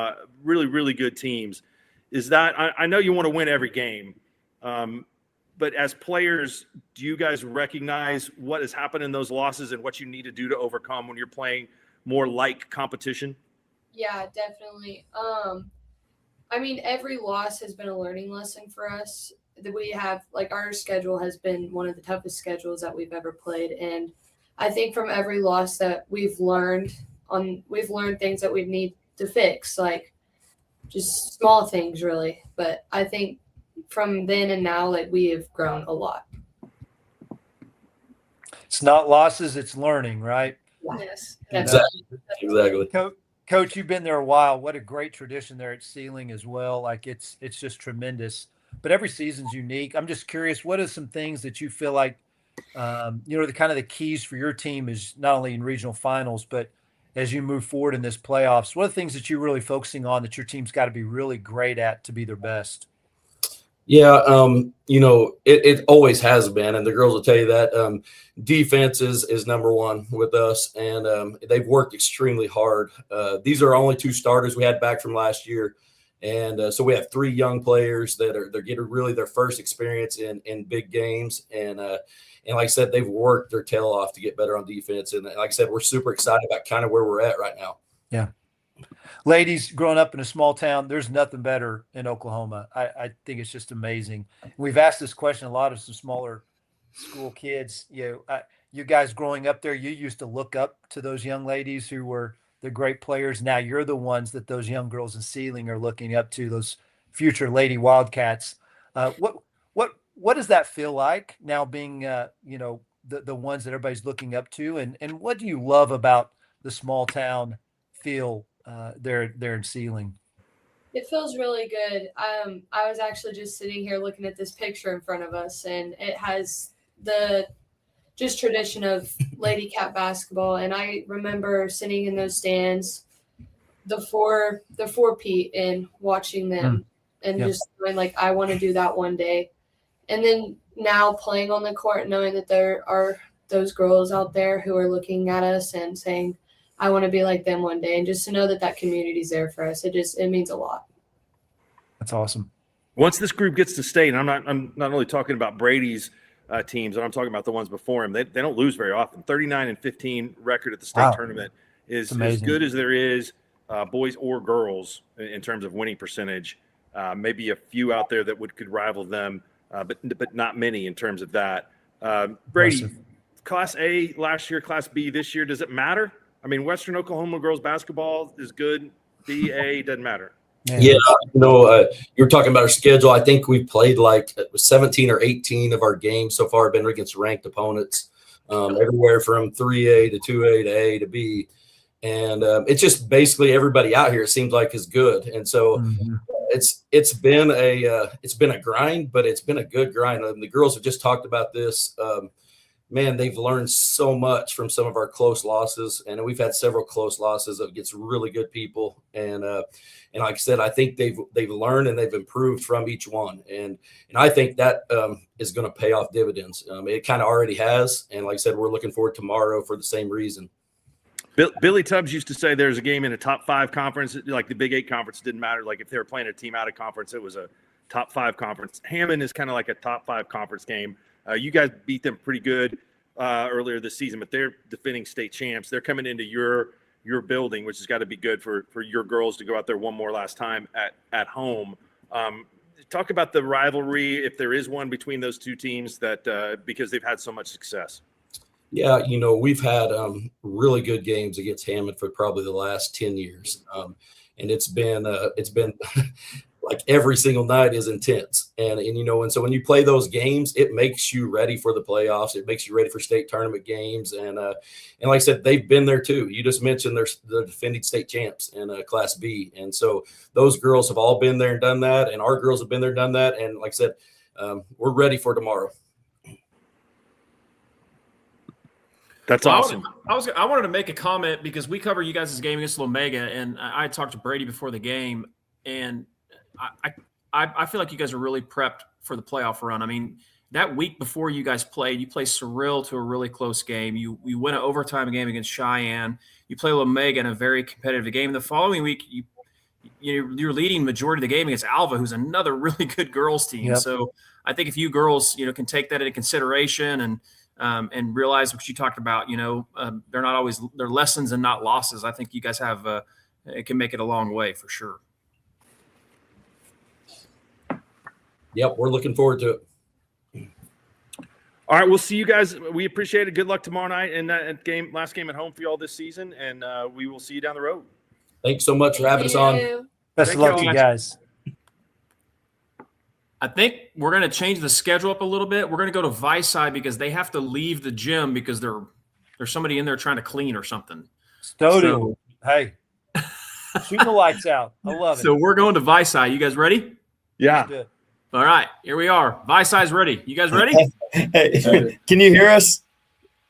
really, really good teams. Is that I know you want to win every game, but as players, do you guys recognize what has happened in those losses and what you need to do to overcome when you're playing more like competition? Yeah, definitely. I mean, every loss has been a learning lesson for us. That we have, like, our schedule has been one of the toughest schedules that we've ever played, and I think from every loss that we've learned things that we need to fix, like just small things really. But I think from then and now, like, we have grown a lot. It's not losses, it's learning, right? Yes. Exactly. Coach, you've been there a while. What a great tradition there at Sealing as well. Like it's just tremendous. But every season's unique. I'm just curious, what are some things that you feel like, the kind of the keys for your team is not only in regional finals, but as you move forward in this playoffs, what are the things that you're really focusing on that your team's got to be really great at to be their best? Yeah, it always has been, and the girls will tell you that. Defense is number one with us, and they've worked extremely hard. These are only 2 starters we had back from last year, and so we have 3 young players they're getting really their first experience in big games, and like I said, they've worked their tail off to get better on defense, and like I said, we're super excited about kind of where we're at right now. Yeah. Ladies, growing up in a small town, there's nothing better in Oklahoma. I think it's just amazing. We've asked this question a lot of some smaller school kids. You guys growing up there, you used to look up to those young ladies who were the great players. Now you're the ones that those young girls in Sealing are looking up to, those future Lady Wildcats. What does that feel like now being the ones that everybody's looking up to, and what do you love about the small town feel there in Sealing? It feels really good. I was actually just sitting here looking at this picture in front of us, and it has the just tradition of Lady Cat basketball. And I remember sitting in those stands, the four Pete, and watching them, and just going like, I want to do that one day. And then now playing on the court, knowing that there are those girls out there who are looking at us and saying, I want to be like them one day. And just to know that community's there for us, it means a lot. That's awesome. Once this group gets to state, and I'm not only talking about Brady's teams, but I'm talking about the ones before him. They don't lose very often. 39-15 record at the state tournament is as good as there is, boys or girls, in terms of winning percentage. Maybe a few out there that could rival them, but not many in terms of that. Brady, Impressive. Class A last year, Class B this year, does it matter? I mean, Western Oklahoma girls basketball is good. B, A, doesn't matter. Yeah, you're talking about our schedule. I think we've played like 17 or 18 of our games so far have been against ranked opponents, everywhere from 3A to 2A to A to B. And it's just basically everybody out here, it seems like, is good. And so it's been a grind, but it's been a good grind. And the girls have just talked about this. Man, they've learned so much from some of our close losses, and we've had several close losses against really good people. And like I said, I think they've learned and they've improved from each one, and I think that is going to pay off dividends. It kind of already has, and like I said, we're looking forward tomorrow for the same reason. Billy Tubbs used to say there's a game in a top 5 conference, like the Big 8 conference didn't matter. Like if they were playing a team out of conference, it was a top 5 conference. Hammond is kind of like a top 5 conference game. You guys beat them pretty good earlier this season, but they're defending state champs. They're coming into your building, which has got to be good for your girls to go out there one more last time at home. Talk about the rivalry, if there is one, between those two teams, that because they've had so much success. Yeah, we've had really good games against Hammond for probably the last 10 years, and it's been like every single night is intense. And so when you play those games, it makes you ready for the playoffs. It makes you ready for state tournament games. And like I said, they've been there too. You just mentioned they're the defending state champs in Class B. And so those girls have all been there and done that. And our girls have been there, done that. And like I said, we're ready for tomorrow. That's awesome. I wanted to make a comment because we cover you guys' game against Omega, and I talked to Brady before the game, and I feel like you guys are really prepped for the playoff run. I mean, that week before you guys played, you played Surreal to a really close game. You win an overtime game against Cheyenne. You play Omega in a very competitive game. The following week, you're leading majority of the game against Alva, who's another really good girls team. Yep. So I think if you girls, can take that into consideration and realize what you talked about, they're not always, they're lessons and not losses. I think you guys have it can make it a long way for sure. Yep, we're looking forward to it. All right, we'll see you guys. We appreciate it. Good luck tomorrow night in that last game at home for you all this season, and we will see you down the road. Thanks so much for having us on. Best of luck to you guys. I think we're going to change the schedule up a little bit. We're going to go to Vice Side because they have to leave the gym because there's somebody in there trying to clean or something. So, hey, shoot the lights out. I love it. So we're going to Vice Side. You guys ready? Yeah. All right, here we are. Vice Side's ready. You guys ready? Hey, can you hear us?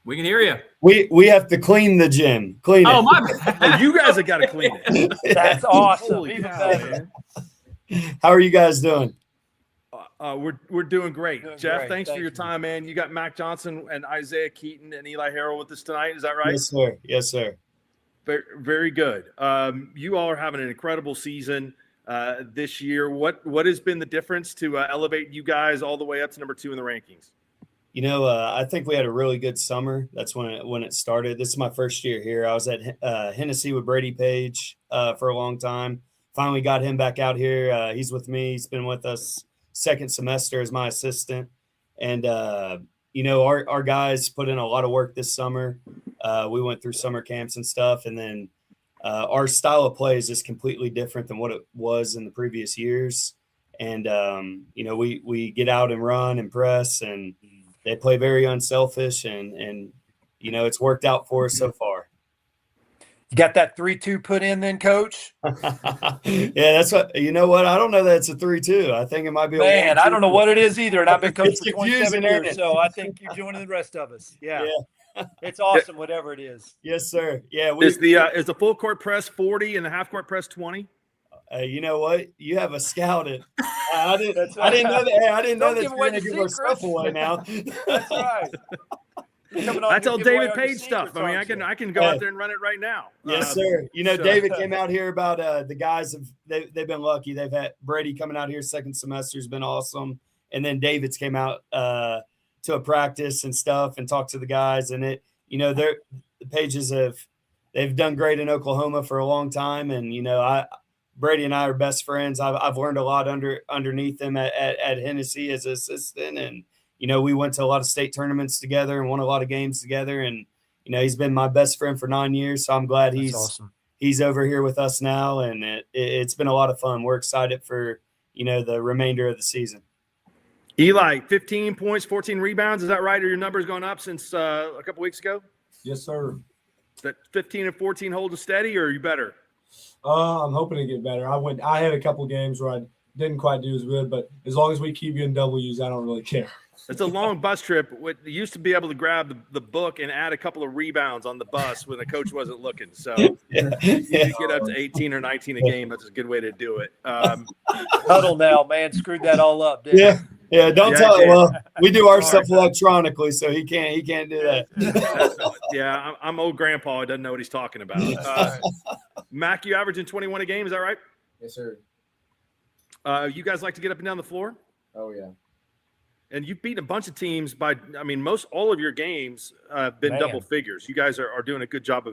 We can hear you. We have to clean the gym. Clean it. Oh, my bad. You guys have got to clean it. That's awesome. Even better. How are you guys doing? We're doing great. Doing Jeff, great. thanks for Thank your you. time, man. You got Mac Johnson and Isaiah Keaton and Eli Harrell with us tonight. Is that right? Yes, sir. Yes, sir. Very, very good. You all are having an incredible season this year. What has been the difference to elevate you guys all the way up to number 2 in the rankings? You know, I think we had a really good summer. That's when it started. This is my first year here. I was at Hennessy with Brady Page for a long time. Finally got him back out here. He's with me. He's been with us second semester as my assistant. And, you know, our guys put in a lot of work this summer. We went through summer camps and stuff. And then our style of play is just completely different than what it was in the previous years. And, you know, we get out and run and press, and they play very unselfish, and you know, it's worked out for us so far. You got that 3-2 put in then, Coach? Yeah, that's what, you know what? I don't know that it's a 3-2. I think it might be a 1-2. I don't know what it is either, and I've been coaching It's for 27 confusing, ain't years, it? so I think you're joining the rest of us. Yeah. It's awesome, whatever it is. Yes, sir. Yeah. Is the full court press 40 and the half court press 20? You know what? You have a scout it. I didn't know that. I didn't know that you're going to give our stuff away now. That's right. That's all David Page stuff. I mean, I can go out there and run it right now. Yes, sir. You know, David came out here about the guys they've been lucky. They've had Brady coming out here second semester has been awesome, and then David's came out to a practice and stuff and talked to the guys, and the Pages they've done great in Oklahoma for a long time, and you know Brady and I are best friends. I've learned a lot underneath him at Hennessy as an assistant, and you know, we went to a lot of state tournaments together and won a lot of games together. And you know, he's been my best friend for 9 years, so I'm glad he's over here with us now, and it's been a lot of fun. We're excited for the remainder of the season. Eli, 15 points, 14 rebounds. Is that right? Are your numbers going up since a couple weeks ago? Yes, sir. That 15 and 14 holding steady, or are you better? I'm hoping to get better. I had a couple games where I didn't quite do as good, but as long as we keep getting W's, I don't really care. It's a long bus trip. You used to be able to grab the book and add a couple of rebounds on the bus when the coach wasn't looking. So you get up to 18 or 19 a game. That's a good way to do it. Huddle now, man. Screwed that all up, didn't Yeah. Yeah, don't tell him. Well, we do our stuff electronically, so he can't do that. Yeah, I'm old grandpa. He doesn't know what he's talking about. Mac, you averaging 21 a game. Is that right? Yes, sir. You guys like to get up and down the floor? Oh, yeah. And you've beaten a bunch of teams all of your games have been double figures. You guys are doing a good job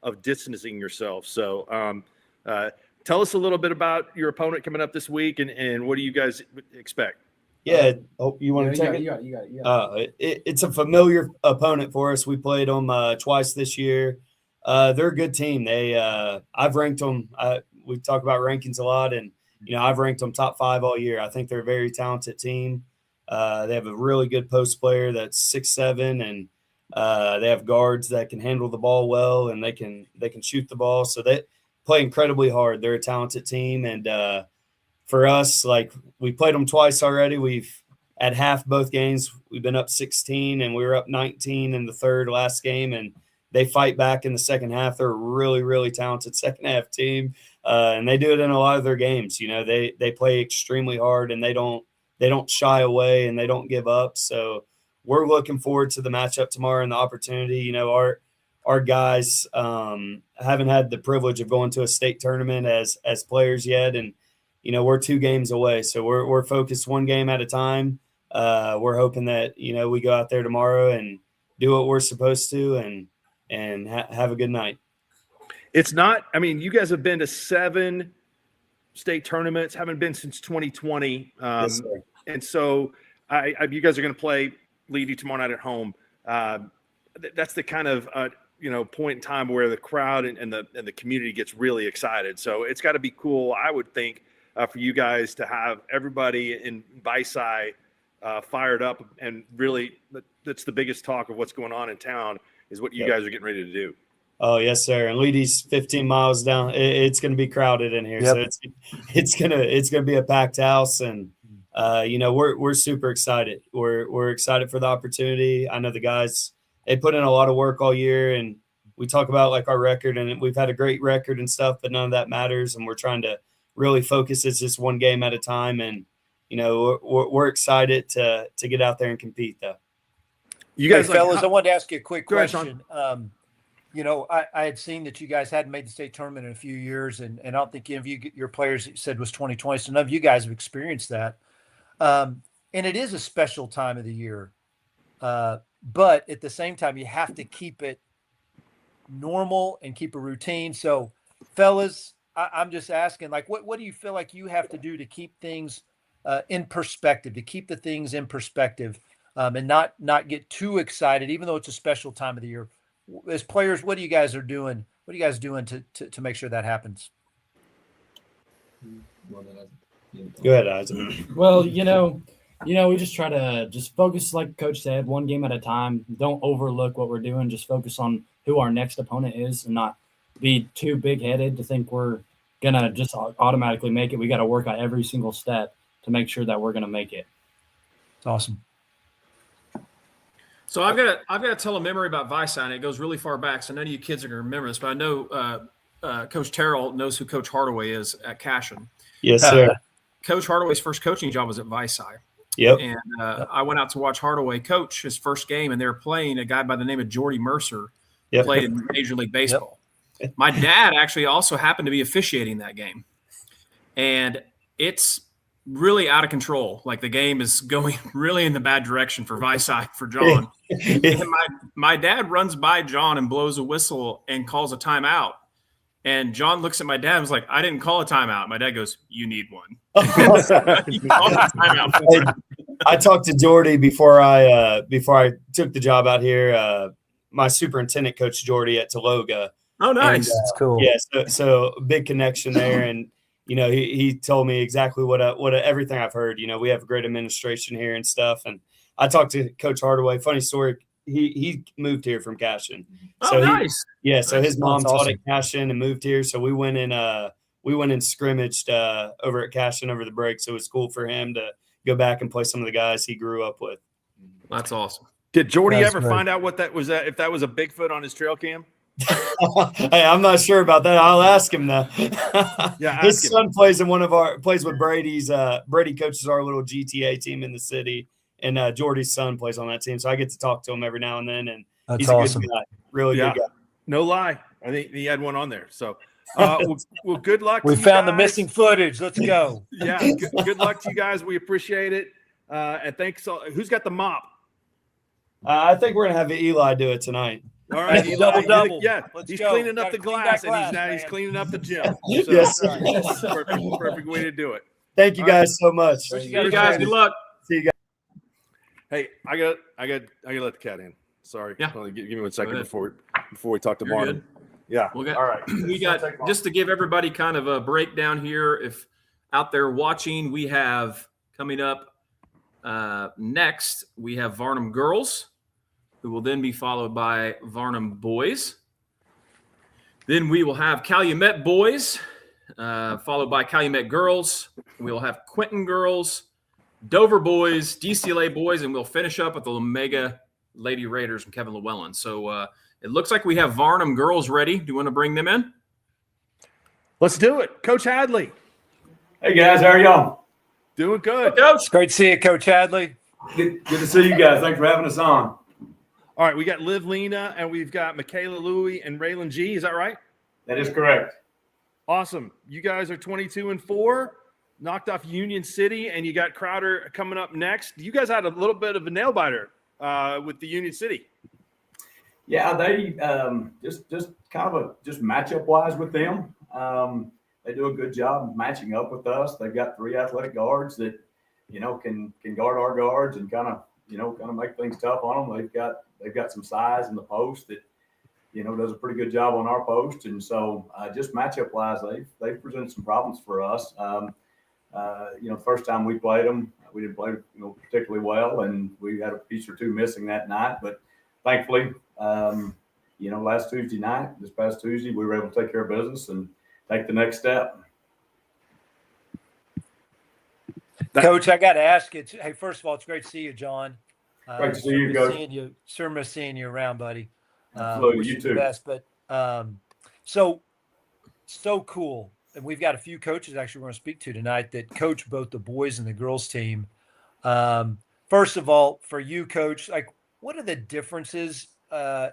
of distancing yourself. So tell us a little bit about your opponent coming up this week and what do you guys expect? Yeah. You want to take it? You got it. It's a familiar opponent for us. We played them twice this year. They're a good team. I've ranked them. We talk about rankings a lot, and I've ranked them top 5 all year. I think they're a very talented team. They have a really good post player that's 6'7", and they have guards that can handle the ball well, and they can shoot the ball. So they play incredibly hard. They're a talented team, and for us, like, we played them twice already. We've at half both games we've been up 16, and we were up 19 in the third last game, and they fight back in the second half. They're a really, really talented second half team, and they do it in a lot of their games. They play extremely hard, and they don't shy away, and they don't give up. So we're looking forward to the matchup tomorrow and the opportunity. Our guys haven't had the privilege of going to a state tournament as players yet, and we're 2 games away. So we're focused one game at a time. We're hoping that we go out there tomorrow and do what we're supposed to and have a good night. It's not. I mean, you guys have been to 7 state tournaments. Haven't been since 2020. Yes, sir. And so you guys are going to play Lady tomorrow night at home. That's the kind of point in time where the crowd and the community gets really excited. So it's got to be cool, I would think, for you guys to have everybody in Visai fired up, and really that's the biggest talk of what's going on in town is what you guys are getting ready to do. Oh, yes, sir. And Leedy's 15 miles down. It's going to be crowded in here. Yep. So it's gonna be a packed house, and we're super excited. We're excited for the opportunity. I know the guys, they put in a lot of work all year, and we talk about like our record, and we've had a great record and stuff, but none of that matters. And we're trying to really focus. It's just one game at a time. And, we're excited to get out there and compete, though. You guys, fellas, I wanted to ask you a quick Go ahead, question. I had seen that you guys hadn't made the state tournament in a few years, and I don't think any of your players said was 2020, so none of you guys have experienced that. And it is a special time of the year, but at the same time, you have to keep it normal and keep a routine. So, fellas, I'm just asking, what do you feel like you have to do to keep things in perspective, to keep the things in perspective, and not get too excited, even though it's a special time of the year? As players, what are you guys doing? What are you guys doing to make sure that happens? Go ahead, Isaac. Well, we just try to just focus, like Coach said, one game at a time. Don't overlook what we're doing. Just focus on who our next opponent is and not be too big-headed to think we're going to just automatically make it. We got to work on every single step to make sure that we're going to make it. It's awesome. So I've got to tell a memory about Visine. It goes really far back, so none of you kids are going to remember this, but I know Coach Terrell knows who Coach Hardaway is at Cashin. Yes, sir. Coach Hardaway's first coaching job was at Visine. Yep. And I went out to watch Hardaway coach his first game, and they were playing a guy by the name of Jordy Mercer, who played in Major League Baseball. Yep. My dad actually also happened to be officiating that game. And it's really out of control. Like, the game is going really in the bad direction for Visine, for John. And my dad runs by John and blows a whistle and calls a timeout. And John looks at my dad and was like, I didn't call a timeout. My dad goes, you need one. I talked to Jordy before I took the job out here. My superintendent coached Jordy at Tologa. Oh, nice. That's cool. Yeah, so big connection there. And, he told me exactly what everything I've heard. We have a great administration here and stuff. And I talked to Coach Hardaway. Funny story. He moved here from Cashin. So nice. So his mom taught at Cashin and moved here. So we went and scrimmaged over at Cashin over the break. So it was cool for him to go back and play some of the guys he grew up with. That's awesome. Did Jordy ever find out what that was? If that was a Bigfoot on his trail cam? Hey, I'm not sure about that. I'll ask him though. Yeah, his son plays with Brady's. Brady coaches our little GTA team in the city, and Jordy's son plays on that team. So I get to talk to him every now and then, and he's awesome. A good guy, really good guy. No lie, I think he had one on there. So, well, good luck. We found the missing footage. Let's go. Yeah, good luck to you guys. We appreciate it, and thanks. Who's got the mop? I think we're gonna have Eli do it tonight. All right, double. Yeah, Let's he's go. cleaning up Gotta the clean glass, that and glass, he's cleaning up the gym. So, Yes, sir. perfect way to do it. Thank you guys so much. You guys, good luck. See you guys. Hey, I got to let the cat in. Sorry. Yeah. Give me 1 second before we talk to Martin. Good. Yeah. All right. We got, just to give everybody kind of a breakdown here, if out there watching, we have coming up next, we have Varnum girls, who will then be followed by Varnum boys. Then we will have Calumet boys, followed by Calumet girls. We'll have Quinton girls, Dover boys, DCLA boys, and we'll finish up with the Omega Lady Raiders and Kevin Llewellyn. So it looks like we have Varnum girls ready. Do you want to bring them in? Let's do it. Coach Hadley. Hey, guys. How are y'all? Doing good. Coach. Great to see you, Coach Hadley. Good to see you guys. Thanks for having us on. All right, we got Liv Lena, and we've got Michaela Louie and Raylan G. Is that right? That is correct. Awesome. You guys are 22-4, knocked off Union City, and you got Crowder coming up next. You guys had a little bit of a nail biter with the Union City. Yeah, they just kind of just matchup wise with them. They do a good job matching up with us. They've got 3 athletic guards that can guard our guards and kind of make things tough on them. They've got some size in the post that does a pretty good job on our post, and so just matchup wise, they've presented some problems for us. The first time we played them, we didn't play particularly well, and we had a piece or two missing that night. But thankfully, last Tuesday night, this past Tuesday, we were able to take care of business and take the next step. Coach, I got to ask you. Hey, first of all, it's great to see you, John. Great to see you, Coach. Sure miss seeing you around, buddy. Absolutely, you too. Best, but so cool and we've got a few coaches actually we're going to speak to tonight that coach both the boys and the girls team. First of all, for you, Coach, like, what are the differences? Are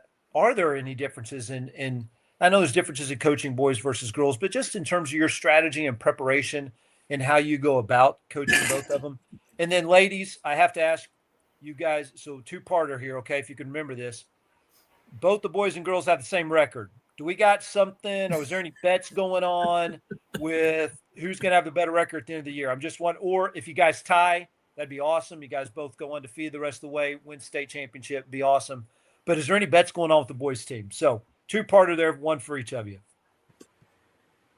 there any differences in I know there's differences in coaching boys versus girls, but just in terms of your strategy and preparation and how you go about coaching both of them. And then, ladies, I have to ask you guys, so two-parter here, okay, if you can remember this. Both the boys and girls have the same record. Do we got something, or is there any bets going on with who's going to have the better record at the end of the year? I'm just wondering, or if you guys tie, that'd be awesome. You guys both go undefeated the rest of the way, win state championship, be awesome. But is there any bets going on with the boys team? So two-parter there, one for each of you.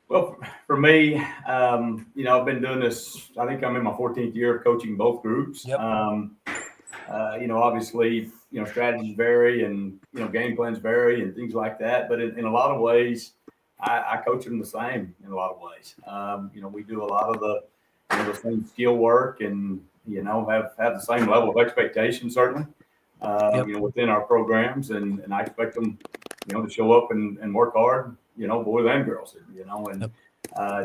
Well, for me, I've been doing this. I think I'm in my 14th year of coaching both groups. Yep. Obviously, strategies vary and, game plans vary and things like that. But in a lot of ways, I coach them the same in a lot of ways. We do a lot of the same skill work and, have the same level of expectation, certainly, within our programs. And I expect them, to show up and work hard, boys and girls, and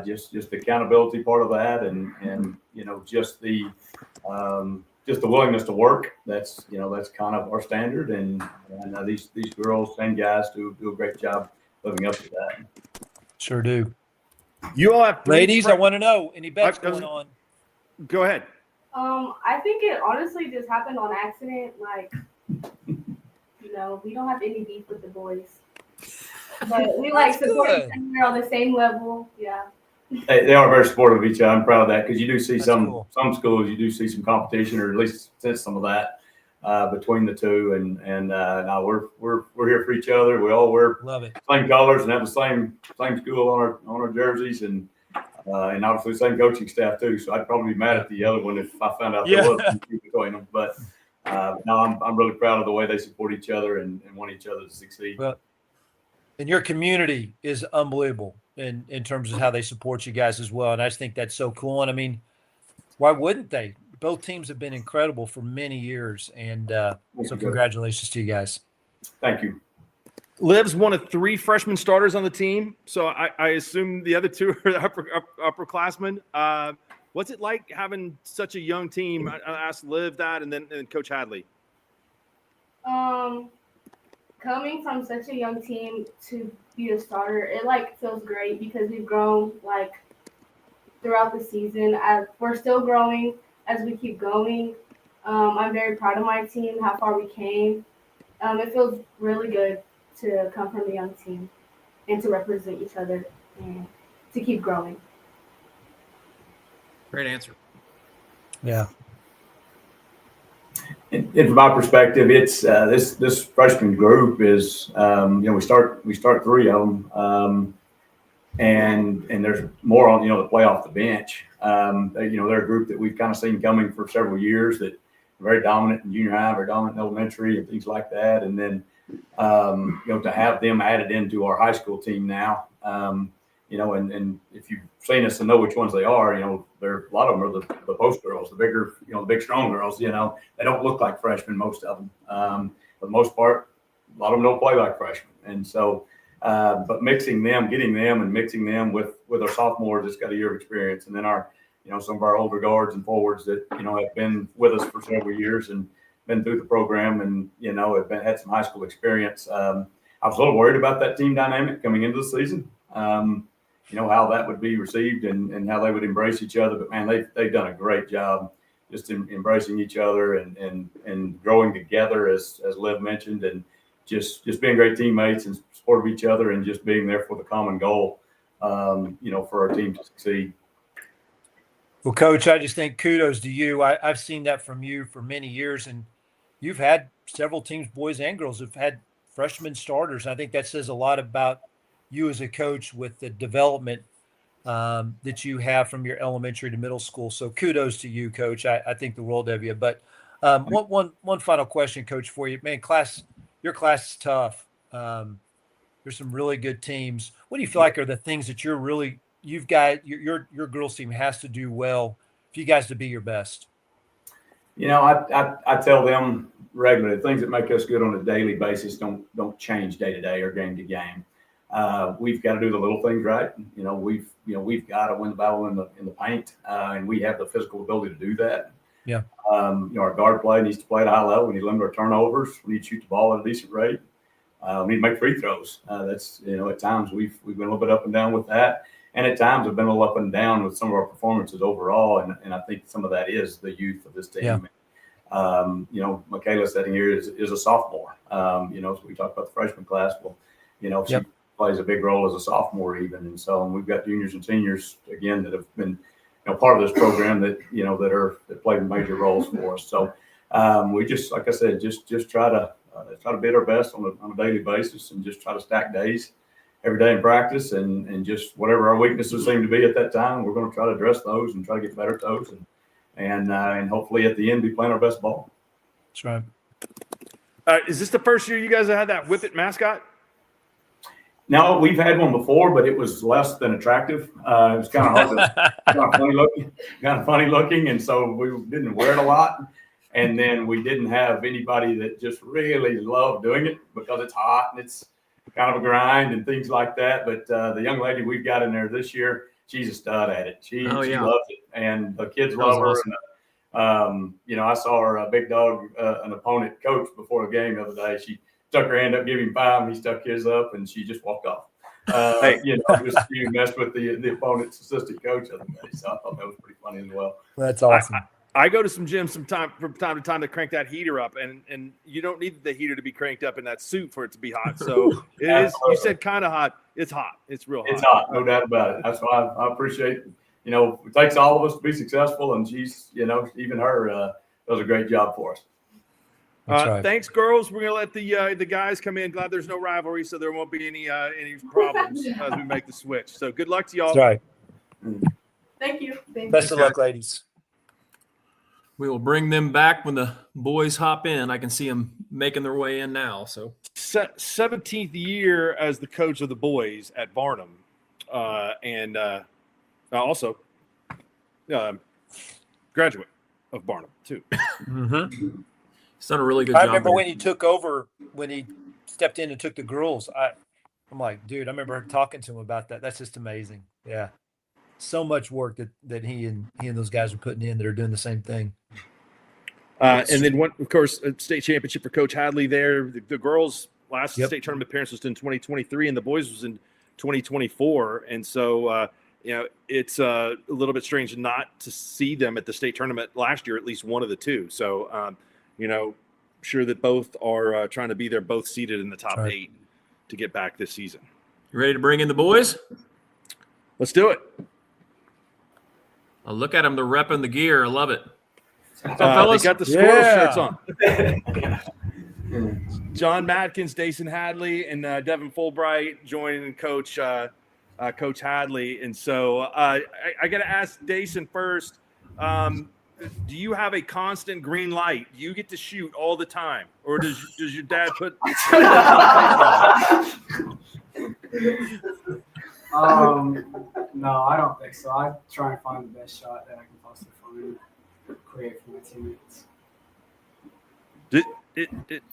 just the accountability part of that and just the willingness to work. That's kind of our standard. And these girls and guys do a great job living up to that. Sure do. You all have ladies, I want to know, any bets going on? Go ahead. I think it honestly just happened on accident. Like, we don't have any beef with the boys. But we support each other on the same level. Yeah. They are very supportive of each other. I'm proud of that because you do see some schools, you do see some competition, or at least sense some of that between the two. And now we're here for each other. We all wear same colors and have the same school on our jerseys, and obviously the same coaching staff too. So I'd probably be mad at the other one if I found out there was between them. But no, I'm really proud of the way they support each other and want each other to succeed. Well, and your community is unbelievable in terms of how they support you guys as well. And I just think that's so cool. And I mean, why wouldn't they? Both teams have been incredible for many years. And so congratulations to you guys. Thank you. Liv's one of 3 freshman starters on the team. So I assume the other 2 are upperclassmen. What's it like having such a young team? I asked Liv that and then Coach Hadley. Coming from such a young team to be a starter, it feels great because we've grown throughout the season. We're still growing as we keep going. I'm very proud of my team, how far we came. It feels really good to come from a young team and to represent each other and to keep growing. Great answer. Yeah. And from my perspective, it's this freshman group is we start 3 of them, and there's more on that play off the bench. They're a group that we've kind of seen coming for several years that are very dominant in junior high, very dominant in elementary, and things like that. And then to have them added into our high school team now. And if you've seen us and know which ones they are, there a lot of them are the post girls, the bigger, the big strong girls. They don't look like freshmen, most of them. For the most part, a lot of them don't play like freshmen. And so, but mixing them, getting them, and mixing them with our sophomores that's got a year of experience, and then our, some of our older guards and forwards that have been with us for several years and been through the program, and have had some high school experience. I was a little worried about that team dynamic coming into the season. How that would be received and how they would embrace each other. But man, they've done a great job just embracing each other and growing together, as Liv mentioned, and just being great teammates and support of each other and just being there for the common goal, for our team to succeed. Well, Coach, I just think kudos to you. I've seen that from you for many years, and you've had several teams, boys and girls, have had freshman starters. I think that says a lot about you as a coach with the development that you have from your elementary to middle school. So kudos to you, Coach. I think the world of you. But one final question, Coach, for you. Man, your class is tough. There's some really good teams. What do you feel like are the things that you've got your girls team has to do well for you guys to be your best? I tell them regularly, things that make us good on a daily basis don't change day to day or game to game. we've got to do the little things right. We've got to win the battle in the paint, and we have the physical ability to do that. Yeah. Our guard play needs to play at a high level. We need to limit our turnovers. We need to shoot the ball at a decent rate. We need to make free throws. That's at times we've been a little bit up and down with that, and at times have been a little up and down with some of our performances overall. And I think some of that is the youth of this team. Yeah. Michaela sitting here is a sophomore. So we talked about the freshman class. Well, she plays a big role as a sophomore even, and so we've got juniors and seniors again that have been part of this program that that played major roles for us. So we just, like I said, just try to bid our best on a daily basis and just try to stack days every day in practice and just whatever our weaknesses seem to be at that time, we're going to try to address those and try to get better at those and hopefully at the end be playing our best ball. That's right. Is this the first year you guys have had that Whip It mascot? No, we've had one before, but it was less than attractive. It was kind of hard to, kind of funny looking, and so we didn't wear it a lot. And then we didn't have anybody that just really loved doing it because it's hot and it's kind of a grind and things like that. But the young lady we've got in there this year, she's a stud at it. She loves it, and the kids love her. Awesome. And, I saw her Big Dog, an opponent coach before the game the other day. She stuck her hand up, gave him 5, and he stuck his up, and she just walked off. She messed with the opponent's assistant coach the other day. So I thought that was pretty funny as well. That's awesome. I go to some gyms from time to time to crank that heater up, and you don't need the heater to be cranked up in that suit for it to be hot. So it is. You said kind of hot. It's hot. It's real hot. It's hot, no doubt about it. That's why I appreciate. It takes all of us to be successful, and she's, even her does a great job for us. Right. Thanks, girls. We're gonna let the guys come in. Glad there's no rivalry, so there won't be any problems as we make the switch. So good luck to y'all. That's right. Thank you. Best of luck, ladies. We will bring them back when the boys hop in. I can see them making their way in now. So 17th year as the coach of the boys at Barnum, and also graduate of Barnum too. Mm-hmm. He's done a really good job. I remember there. when he took over, when he stepped in and took the girls. I'm like, dude, I remember talking to him about that. That's just amazing. Yeah. So much work that he and those guys are putting in that are doing the same thing. And then of course, a state championship for Coach Hadley there. The girls' last state tournament appearance was in 2023, and the boys was in 2024. And so, it's a little bit strange not to see them at the state tournament last year, at least one of the two. So, sure that both are trying to be there, both seated in the top 8 to get back this season. You ready to bring in the boys? Let's do it. Oh, look at them. They're repping the gear. I love it. They got the Skordle shirts on. John Matkins, Dason Hadley, and Devin Fulbright joining Coach Hadley. And so I got to ask Dason first. Do you have a constant green light? Do you get to shoot all the time, or does your dad put? No, I don't think so. I try and find the best shot that I can possibly find, create for my teammates.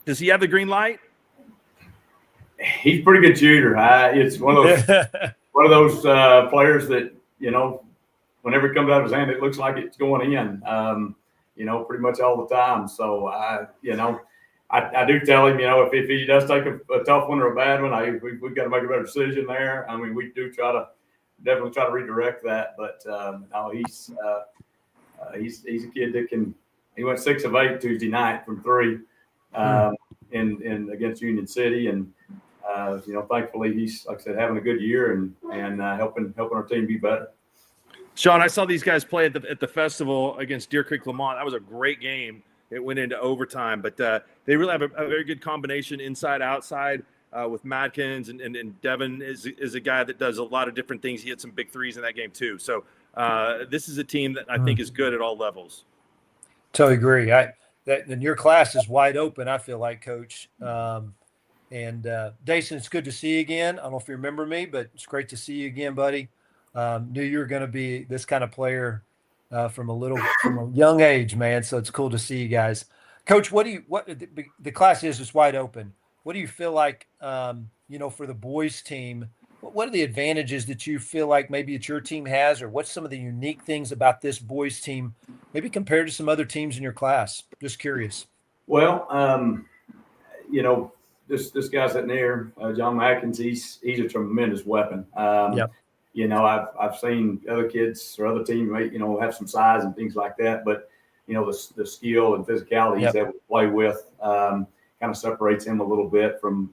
Does he have the green light? He's a pretty good shooter. It's one of those players that whenever it comes out of his hand, it looks like it's going in. Pretty much all the time. So I do tell him, if he does take a tough one or a bad one, we've got to make a better decision there. I mean, we do definitely try to redirect that, but no, he's a kid that he went 6 of 8 Tuesday night from 3 in against Union City, and thankfully he's, like I said, having a good year and helping our team be better. Shawn, I saw these guys play at the festival against Deer Creek Lamont. That was a great game. It went into overtime, but they really have a very good combination inside outside with Madkins, and Devin is a guy that does a lot of different things. He had some big threes in that game too. So this is a team that I think is good at all levels. Totally agree. And your class is wide open, I feel like, Coach. And Dason, it's good to see you again. I don't know if you remember me, but it's great to see you again, buddy. Knew you were going to be this kind of player from a young age, man. So it's cool to see you guys. Coach, what the class is just wide open. What do you feel like, for the boys team, what are the advantages that you feel like maybe that your team has, or what's some of the unique things about this boys team, maybe compared to some other teams in your class? Just curious. Well, this guy sitting there, John Mackins, he's a tremendous weapon. Yep. I've seen other kids or other teams, have some size and things like that, but the skill and physicality he's able to play with kind of separates him a little bit from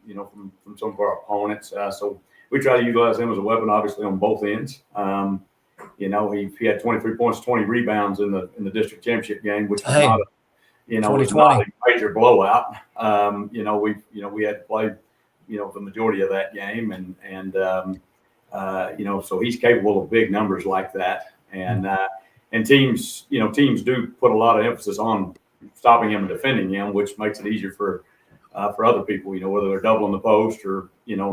some of our opponents. So we try to utilize him as a weapon, obviously on both ends. He had 23 points, 20 rebounds in the district championship game, which was not was not a major blowout. We had to play, the majority of that game, and so he's capable of big numbers like that. And teams do put a lot of emphasis on stopping him and defending him, which makes it easier for other people, whether they're doubling the post or,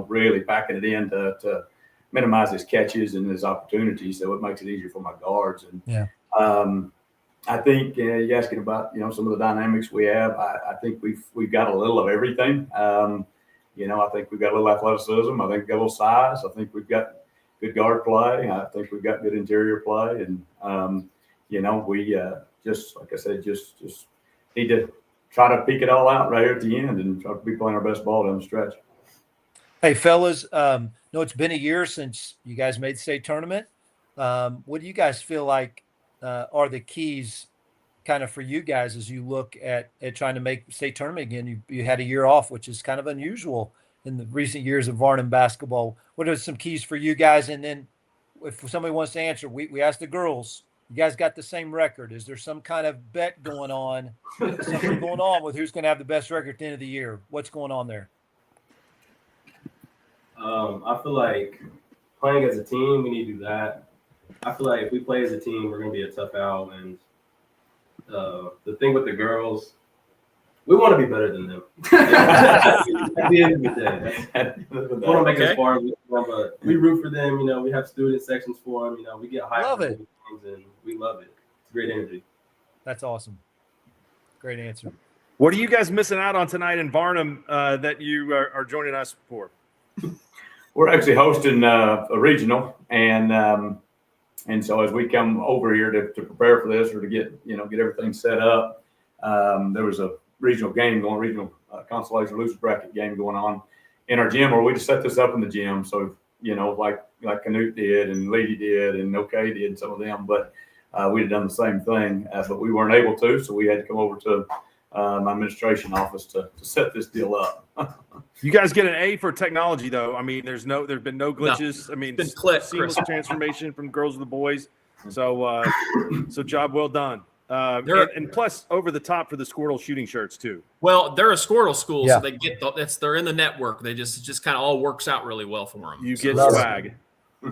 really packing it in to minimize his catches and his opportunities. So it makes it easier for my guards. And I think you're asking about, some of the dynamics we have. I think we've got a little of everything. I think we've got a little athleticism. I think we've got a little size. I think we've got good guard play. I think we've got good interior play. And, we just, like I said, just need to try to peek it all out right here at the end and try to be playing our best ball down the stretch. Hey, fellas, it's been a year since you guys made the state tournament. What do you guys feel like are the keys kind of for you guys as you look at trying to make the state tournament again? You had a year off, which is kind of unusual in the recent years of Varnum basketball. What are some keys for you guys? And then if somebody wants to answer, we asked the girls, you guys got the same record. Is there some kind of bet going on, something going on with who's going to have the best record at the end of the year? What's going on there? I feel like playing as a team, we need to do that. I feel like if we play as a team, we're going to be a tough out. And the thing with the girls, we want to be better than them. At the end of the day, we want to make it as far as we can, but we root for them. We have student sections for them. We get hyped for things, and we love it. It's great energy. That's awesome. Great answer. What are you guys missing out on tonight in Varnum that you are joining us for? We're actually hosting a regional, and so as we come over here to prepare for this or to get everything set up, there was a regional consolation loser bracket game going on in our gym, where we just set this up in the gym. So like Canute did and Lady did and OK did, and some of them, but we'd have done the same thing, but we weren't able to, so we had to come over to my administration office to set this deal up. You guys get an A for technology, though. I mean, there's been no glitches. No. I mean, Been click, seamless transformation from girls to the boys. So job well done. And plus over the top for the Skordle shooting shirts too. Well, they're a Skordle school, so they get they're in the network. They just kind of all works out really well for them. You get swag.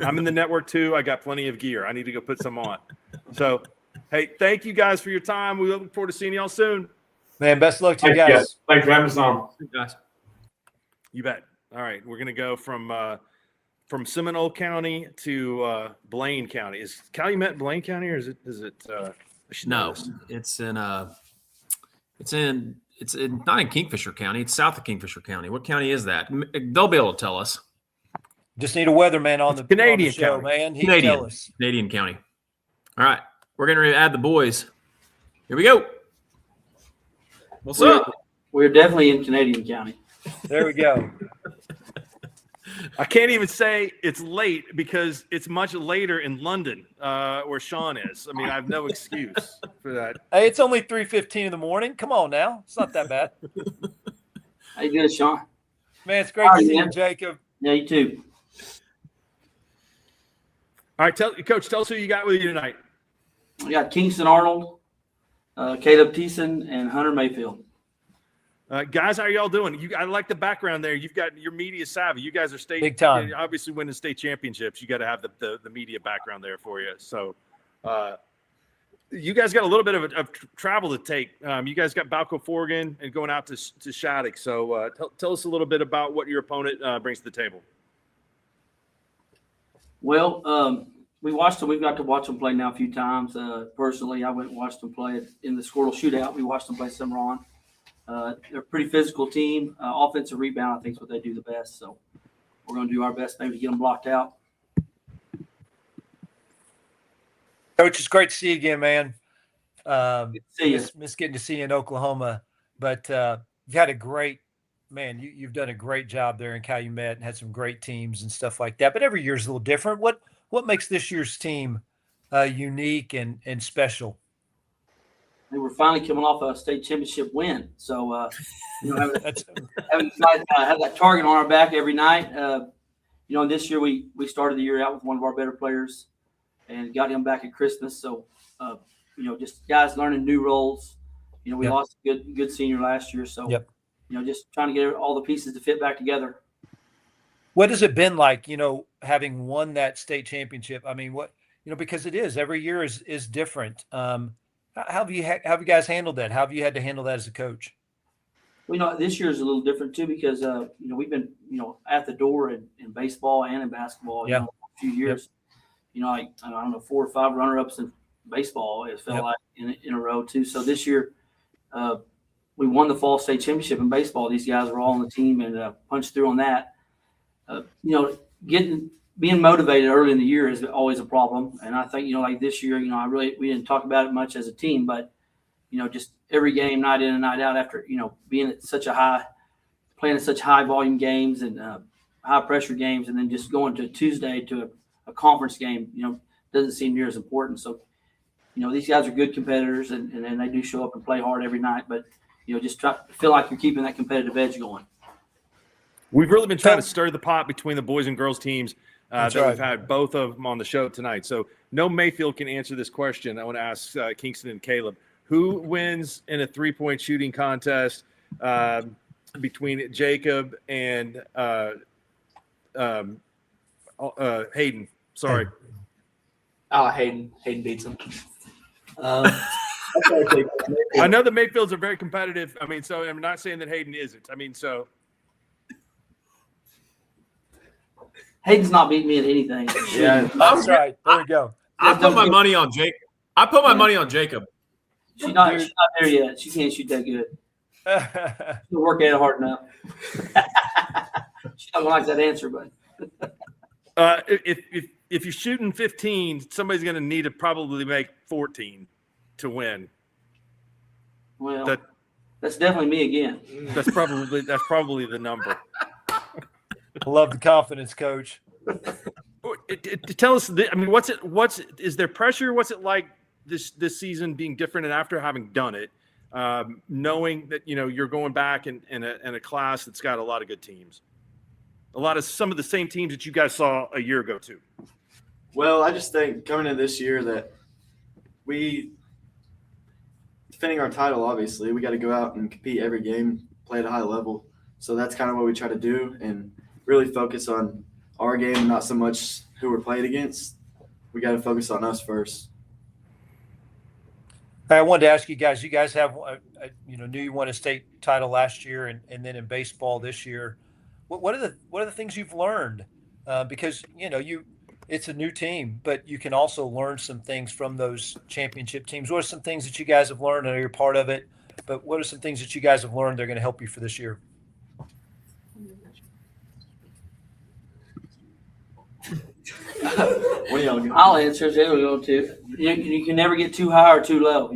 I'm in the network too. I got plenty of gear. I need to go put some on. So, hey, thank you guys for your time. We look forward to seeing y'all soon. Man, best of luck to you guys. Thanks for having us on. Guys. You bet. All right, we're gonna go from Seminole County to Blaine County. Is Calumet Blaine County, or is it? No, it's not in Kingfisher County. It's south of Kingfisher County. What county is that? They'll be able to tell us. Just need a weatherman on the Canadian show, county. man. He can tell us. Canadian County. All right, we're going to add the boys. Here we go. What's up? We're definitely in Canadian County. There we go. I can't even say it's late because it's much later in London, where Shawn is. I mean, I have no excuse for that. Hey, it's only 3:15 in the morning. Come on now. It's not that bad. How you doing, Shawn? Man, it's great to see you, Jacob. Yeah, you too. All right, Coach, tell us who you got with you tonight. We got Kingston Arnold, Caleb Thiessen, and Hunter Mayfield. Guys, how are y'all doing? I like the background there. You've got your media savvy. You guys are big time. Obviously, winning state championships, you got to have the media background there for you. So, you guys got a little bit of travel to take. You guys got Balco Forgan and going out to Shattuck. So, tell us a little bit about what your opponent brings to the table. Well, we watched them. We've got to watch them play now a few times. Personally, I went and watched them play in the Skordle shootout. We watched them play Cimarron. They're a pretty physical team. Offensive rebound, I think, is what they do the best. So we're going to do our best maybe to get them blocked out. Coach, it's great to see you again, man. See you. Miss getting to see you in Oklahoma, but you've had a great man. You've done a great job there in Calumet and had some great teams and stuff like that. But every year is a little different. What makes this year's team unique and special? We were finally coming off a state championship win, so having have that target on our back every night. This year we started the year out with one of our better players and got him back at Christmas. So just guys learning new roles. We lost a good senior last year, so just trying to get all the pieces to fit back together. What has it been like, having won that state championship? I mean, because it is every year is different. How have you guys handled that? How have you had to handle that as a coach? Well, this year is a little different too because we've been at the door in baseball and in basketball. A few years. I don't know, 4 or 5 runner-ups in baseball. It felt like in a row too. So this year, we won the fall state championship in baseball. These guys were all on the team and punched through on that. Being motivated early in the year is always a problem. And I think, like this year, we didn't talk about it much as a team, but, just every game, night in and night out after, being at playing at such high volume games and high pressure games, and then just going to Tuesday to a conference game, doesn't seem near as important. So, these guys are good competitors and they do show up and play hard every night, but, just feel like you're keeping that competitive edge going. We've really been trying to stir the pot between the boys and girls teams. That's that right. we've had both of them on the show tonight. So no Mayfield can answer this question. I want to ask Kingston and Caleb, who wins in a 3-point shooting contest between Jacob and Hayden? Sorry. Oh, Hayden beats him. I know the Mayfields are very competitive. I mean, so I'm not saying that Hayden isn't. I mean, so. Hayden's not beating me at anything. Yeah, that's right. There we go. I put my money on Jake. I put my money on Jacob. She's not there yet. She can't shoot that good. She'll work at it hard enough. She's not gonna like that answer, but if you're shooting 15, somebody's going to need to probably make 14 to win. Well, that's definitely me again. That's probably the number. I love the confidence, Coach. Tell us, is there pressure? What's it like this season being different and after having done it, knowing that, you're going back in a class that's got a lot of good teams, some of the same teams that you guys saw a year ago too? Well, I just think coming into this year that defending our title, obviously, we got to go out and compete every game, play at a high level. So that's kind of what we try to do and really focus on our game, not so much who we're playing against. We got to focus on us first. I wanted to ask you guys. You guys have, knew you won a state title last year, and then in baseball this year. What are the things you've learned? Because it's a new team, but you can also learn some things from those championship teams. What are some things that you guys have learned? I know you're part of it, but what are some things that you guys have learned that are going to help you for this year? I'll answer. There we go too. You can never get too high or too low.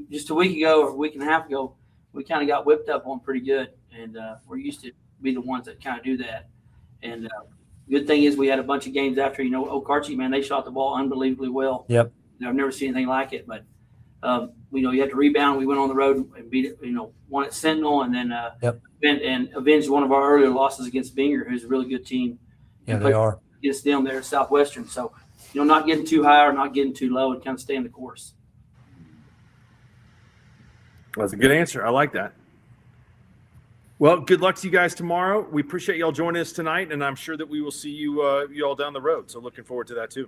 Just a week ago or a week and a half ago, we kind of got whipped up on pretty good, and we're used to be the ones that kind of do that. And good thing is we had a bunch of games after. Okarche, man, they shot the ball unbelievably well. Yep. I've never seen anything like it. But you had to rebound. We went on the road and beat it. Won at Sentinel, and then and avenged one of our earlier losses against Binger, who's a really good team. Yeah, they are. Against them there at Southwestern. So, not getting too high or not getting too low and kind of staying the course. That's a good answer. I like that. Well, good luck to you guys tomorrow. We appreciate y'all joining us tonight, and I'm sure that we will see you all down the road. So looking forward to that too.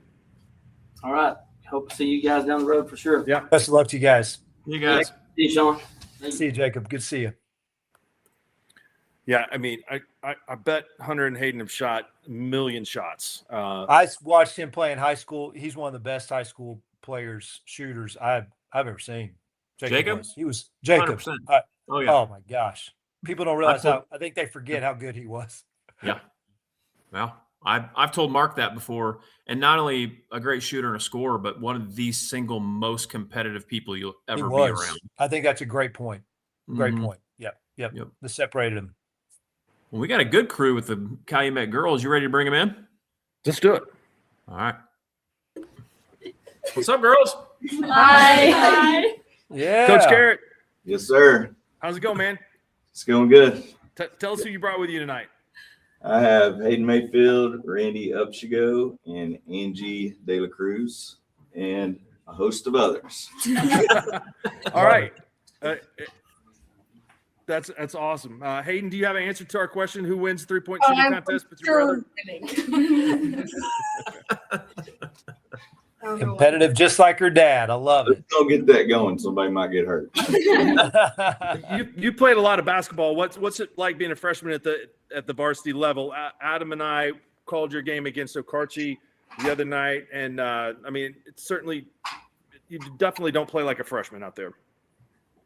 All right. Hope to see you guys down the road for sure. Yeah. Best of luck to you guys. You guys. See you, Shawn. See you, Jacob. Good to see you. Yeah, I mean, I bet Hunter and Hayden have shot a million shots. I watched him play in high school. He's one of the best high school shooters I've ever seen. Jacob? He was Jacob. Oh, yeah. Oh, my gosh. People don't realize I think they forget how good he was. Yeah. Well, I've told Mark that before, and not only a great shooter and a scorer, but one of the single most competitive people you'll ever be around. I think that's a great point. Great point. Yep. That separated him. Well, we got a good crew with the Calumet girls. You ready to bring them in? Let's do it. All right. What's up, girls? Hi. Yeah. Coach Garrett. Yes, sir. How's it going, man? It's going good. Tell us who you brought with you tonight. I have Hayden Mayfield, Randy Upshigo, and Angie De La Cruz, and a host of others. All right. That's awesome. Hayden, do you have an answer to our question? Who wins 3-point shooting contest with your brother? Competitive, just like her dad. I love it. Don't get that going. Somebody might get hurt. You played a lot of basketball. What's it like being a freshman at the varsity level? Adam and I called your game against Okarche the other night, and I mean, it's certainly you definitely don't play like a freshman out there.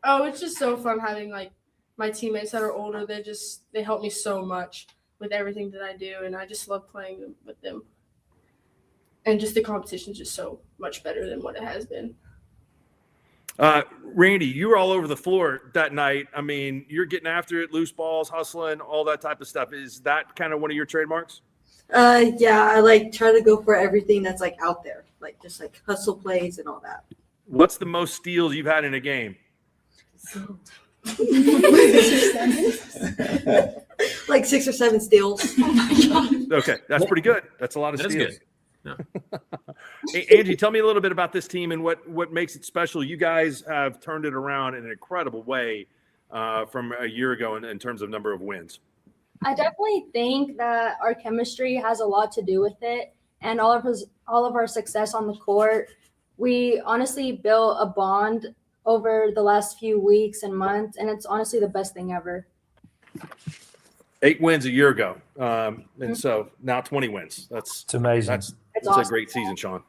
Oh, it's just so fun having like my teammates that are older. They help me so much with everything that I do, and I just love playing with them. And just the competition is just so much better than what it has been. Randy, you were all over the floor that night. I mean, you're getting after it, loose balls, hustling, all that type of stuff. Is that kind of one of your trademarks? Yeah, I like try to go for everything that's like out there, like just like hustle plays and all that. What's the most steals you've had in a game? Like 6 or 7 steals. Oh my God. Okay, that's pretty good. That's a lot of That's steals. good. No. Angie, tell me a little bit about this team and what makes it special. You guys have turned it around in an incredible way from a year ago in terms of number of wins. I definitely think that our chemistry has a lot to do with it, and all of our success on the court. We honestly built a bond over the last few weeks and months, and it's honestly the best thing ever. 8 wins a year ago, and so now 20 wins. That's amazing. That's awesome. a great season, Shawn.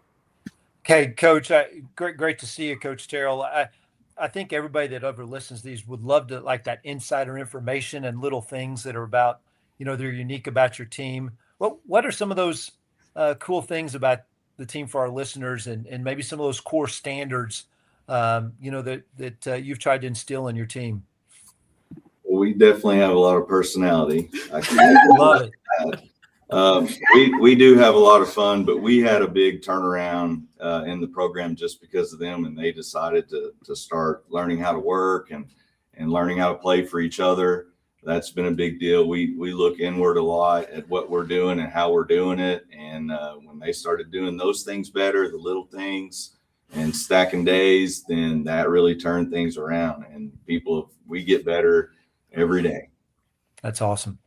Okay, Coach. Great to see you, Coach Terrell. I think everybody that ever listens to these would love to like that insider information and little things that are about, they're unique about your team. What are some of those cool things about the team for our listeners, and maybe some of those core standards, that you've tried to instill in your team? Well, we definitely have a lot of personality. I love it. We do have a lot of fun, but we had a big turnaround in the program just because of them, and they decided to start learning how to work and learning how to play for each other. That's been a big deal. We look inward a lot at what we're doing and how we're doing it, and when they started doing those things better, the little things and stacking days, then that really turned things around, and we get better every day. That's awesome.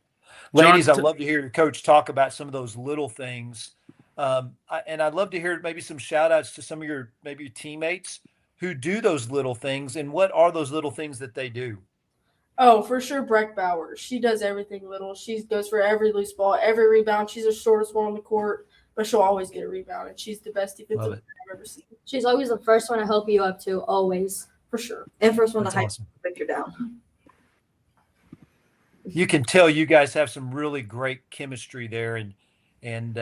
Ladies, John, I'd love to hear your coach talk about some of those little things. And I'd love to hear maybe some shout outs to some of your teammates who do those little things. And what are those little things that they do? Oh, for sure, Breck Bowers. She does everything little. She goes for every loose ball, every rebound. She's the shortest one on the court, but she'll always get a rebound, and she's the best defensive player I've ever seen. She's always the first one to help you up too, always. For sure. And first one That's to hide awesome. Victor down. You can tell you guys have some really great chemistry there, and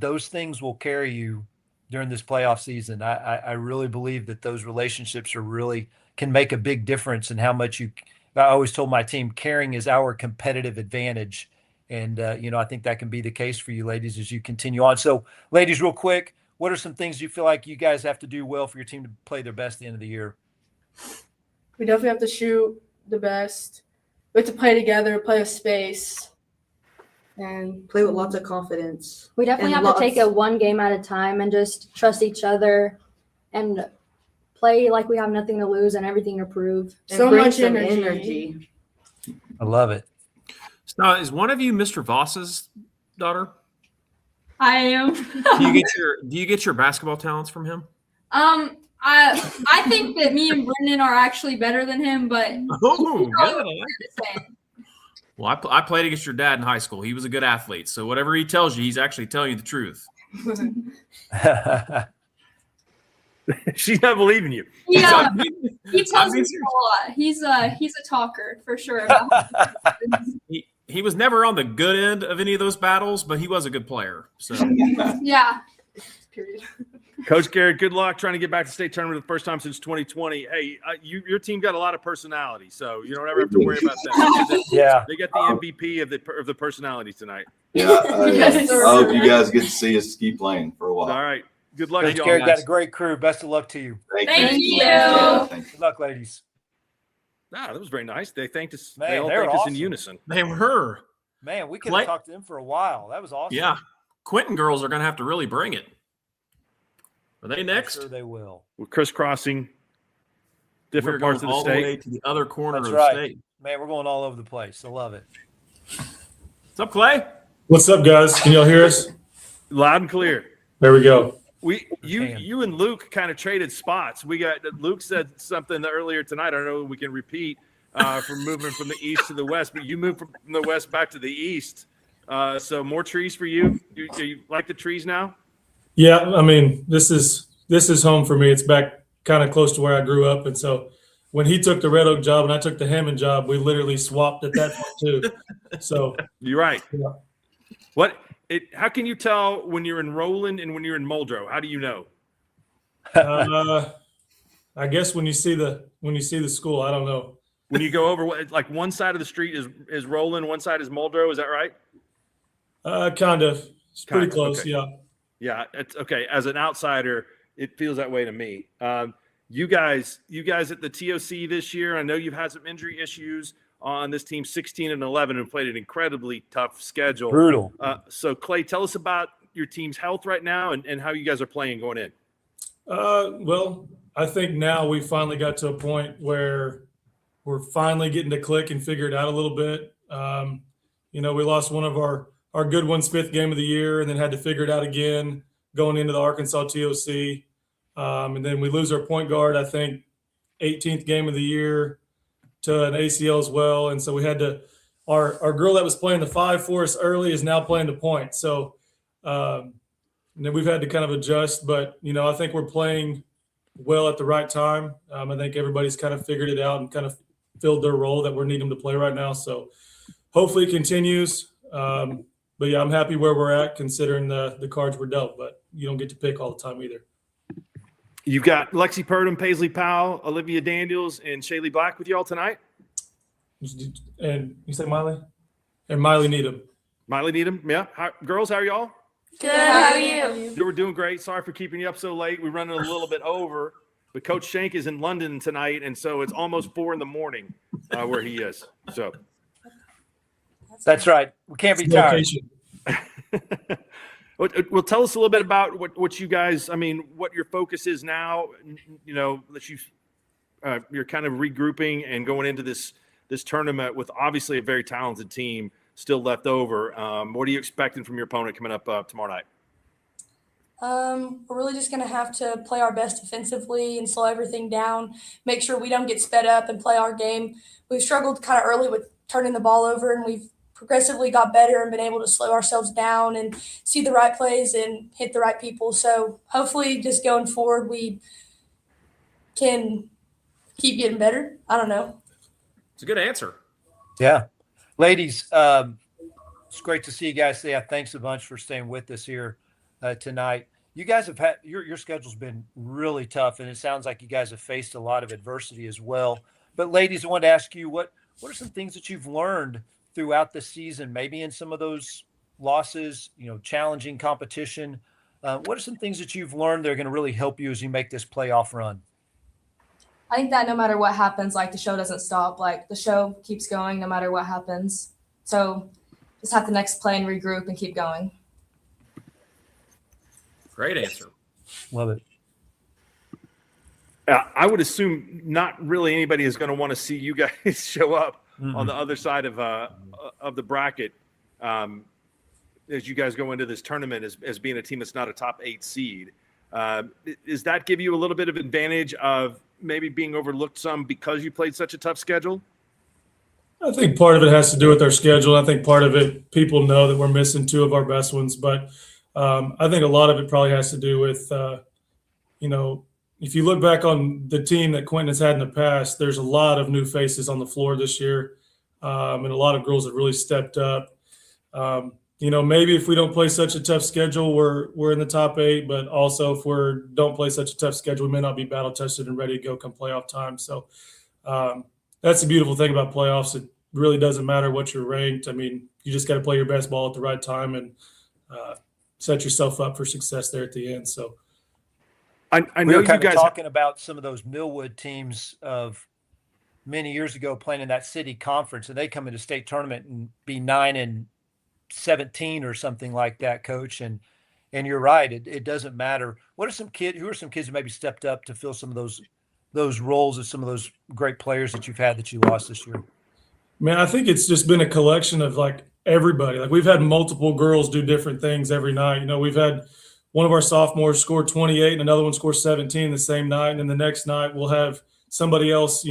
those things will carry you during this playoff season. I really believe that those relationships can make a big difference in how much I always told my team, caring is our competitive advantage. And, I think that can be the case for you ladies as you continue on. So ladies, real quick, what are some things you feel like you guys have to do well for your team to play their best at the end of the year? We definitely have to shoot the best. We have to play together, play with space, and play with lots of confidence. We definitely have to take it one game at a time and just trust each other and play like we have nothing to lose and everything to prove. So much energy. I love it. Now, is one of you Mr. Voss's daughter? I am. Do you get your basketball talents from him? I think that me and Brendan are actually better than him, but good. Well, I played against your dad in high school. He was a good athlete, so whatever he tells you, he's actually telling you the truth. She's not believing you. Yeah, he tells me a lot. He's a talker for sure. he was never on the good end of any of those battles, but he was a good player. So Yeah. Coach Garrett, good luck trying to get back to state tournament for the first time since 2020. Hey, your team got a lot of personality, so you don't ever have to worry about that. Yeah. They got the MVP of the personalities tonight. Yeah, I hope you guys get to see us keep playing for a while. All right. Good luck, Coach y'all. Garrett got a great crew. Best of luck to you. Thank you. Good luck, ladies. Ah, that was very nice. They thanked us. Man, they all they're thanked us awesome. in unison. they were. Man, we could Clay- have talked to them for a while. That was awesome. Yeah. Quentin girls are going to have to really bring it. Are they next? I'm sure they will. We're crisscrossing different We're parts of going the all state. the way to the other corner That's of right. the state. Man, we're going all over the place. I love it. What's up, Clay? What's up, guys? Can y'all hear us? Loud and clear. There we go. You and Luke kind of traded spots. Luke said something earlier tonight. I don't know if we can repeat from moving from the east to the west, but you moved from the west back to the east. So more trees for you. You like the trees now? Yeah, I mean, this is home for me. It's back kind of close to where I grew up, and so when he took the Red Oak job and I took the Hammond job, we literally swapped at that point too. So you're right. Yeah. How can you tell when you're in Roland and when you're in Muldrow? How do you know? I guess when you see the school, I don't know. When you go over, like one side of the street is Roland, one side is Muldrow. Is that right? Kind of. It's pretty Kind of, close. okay. Yeah. Yeah, it's okay. As an outsider, it feels that way to me. You guys at the TOC this year, I know you've had some injury issues on this team, 16-11, and played an incredibly tough schedule. Brutal. So, Clay, tell us about your team's health right now and how you guys are playing going in. Well, I think now we finally got to a point where we're finally getting to click and figure it out a little bit. We lost one of our good ones, 5th game of the year, and then had to figure it out again going into the Arkansas TOC. And then we lose our point guard, I think, 18th game of the year to an ACL as well. And so we had to our girl that was playing the 5 for us early is now playing the point. So and then we've had to kind of adjust, but I think we're playing well at the right time. I think everybody's kind of figured it out and kind of filled their role that we're needing to play right now. So hopefully it continues. But yeah, I'm happy where we're at considering the cards were dealt, but you don't get to pick all the time either. You've got Lexi Purdom, Paisley Powell, Olivia Daniels, and Shaylee Black with y'all tonight. And you say Miley? And Miley Needham. Miley Needham, yeah. Girls, how are y'all? Good. How are you? We're doing great. Sorry for keeping you up so late. We're running a little bit over, but Coach Shenk is in London tonight, and so it's almost 4 a.m. Where he is. So that's right. We can't be tired. Well, tell us a little bit about what you guys. I mean, what your focus is now. That you're kind of regrouping and going into this tournament with obviously a very talented team still left over. What are you expecting from your opponent coming up tomorrow night? We're really just going to have to play our best defensively and slow everything down, make sure we don't get sped up and play our game. We've struggled kind of early with turning the ball over, and we've progressively got better and been able to slow ourselves down and see the right plays and hit the right people. So hopefully just going forward, we can keep getting better. I don't know. It's a good answer. Yeah. Ladies, it's great to see you guys. Thanks a bunch for staying with us here tonight. You guys have had your schedule's been really tough, and it sounds like you guys have faced a lot of adversity as well. But ladies, I wanted to ask you what are some things that you've learned throughout the season, maybe in some of those losses, challenging competition. What are some things that you've learned that are going to really help you as you make this playoff run? I think that no matter what happens, the show doesn't stop. The show keeps going no matter what happens. So just have the next play and regroup and keep going. Great answer. Love it. I would assume not really anybody is going to want to see you guys show up on the other side of the bracket as you guys go into this tournament as being a team that's not a top 8 seed. Does that give you a little bit of advantage of maybe being overlooked some because you played such a tough schedule? I think part of it has to do with our schedule. I think part of it, people know that we're missing 2 of our best ones, but I think a lot of it probably has to do with, if you look back on the team that Quentin has had in the past, there's a lot of new faces on the floor this year. and a lot of girls have really stepped up. Maybe if we don't play such a tough schedule, we're in the top 8. But also, if we don't play such a tough schedule, we may not be battle tested and ready to go come playoff time. So that's the beautiful thing about playoffs. It really doesn't matter what you're ranked. I mean, you just got to play your best ball at the right time and set yourself up for success there at the end. So I we know were kind you of guys talking about some of those Millwood teams of many years ago playing in that city conference, and they come into state tournament and be 9-17 or something like that, Coach. And you're right, it doesn't matter. Who are some kids who maybe stepped up to fill some of those roles of some of those great players that you've had that you lost this year? Man, I think it's just been a collection of like everybody. Like we've had multiple girls do different things every night. We've had one of our sophomores score 28 and another one score 17 the same night. And then the next night we'll have somebody else,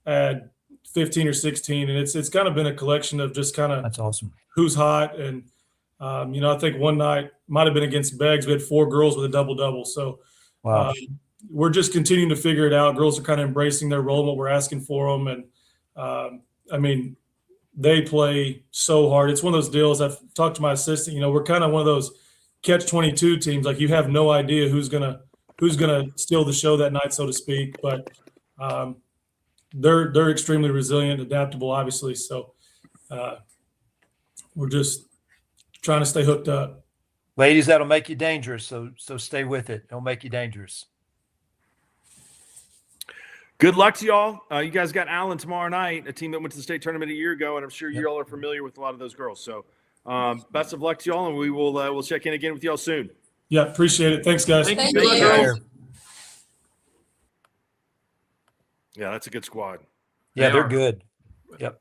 add 15 or 16. And it's kind of been a collection of just kind of that's awesome. Who's hot. And, I think one night might have been against Beggs. We had 4 girls with a double-double. So wow. We're just continuing to figure it out. Girls are kind of embracing their role and what we're asking for them. And, they play so hard. It's one of those deals. I've talked to my assistant, we're kind of one of those catch-22 teams. Like you have no idea who's gonna steal the show that night, so to speak. But they're extremely resilient, adaptable, obviously. So we're just trying to stay hooked up. Ladies, that'll make you dangerous. So stay with it. It'll make you dangerous. Good luck to y'all. You guys got Allen tomorrow night, a team that went to the state tournament a year ago, and I'm sure you all are familiar with a lot of those girls. So best of luck to y'all, and we will we'll check in again with y'all soon. Yeah, appreciate it. Thanks, guys. Thank you. Yeah, that's a good squad. Yeah, they're good. Yep.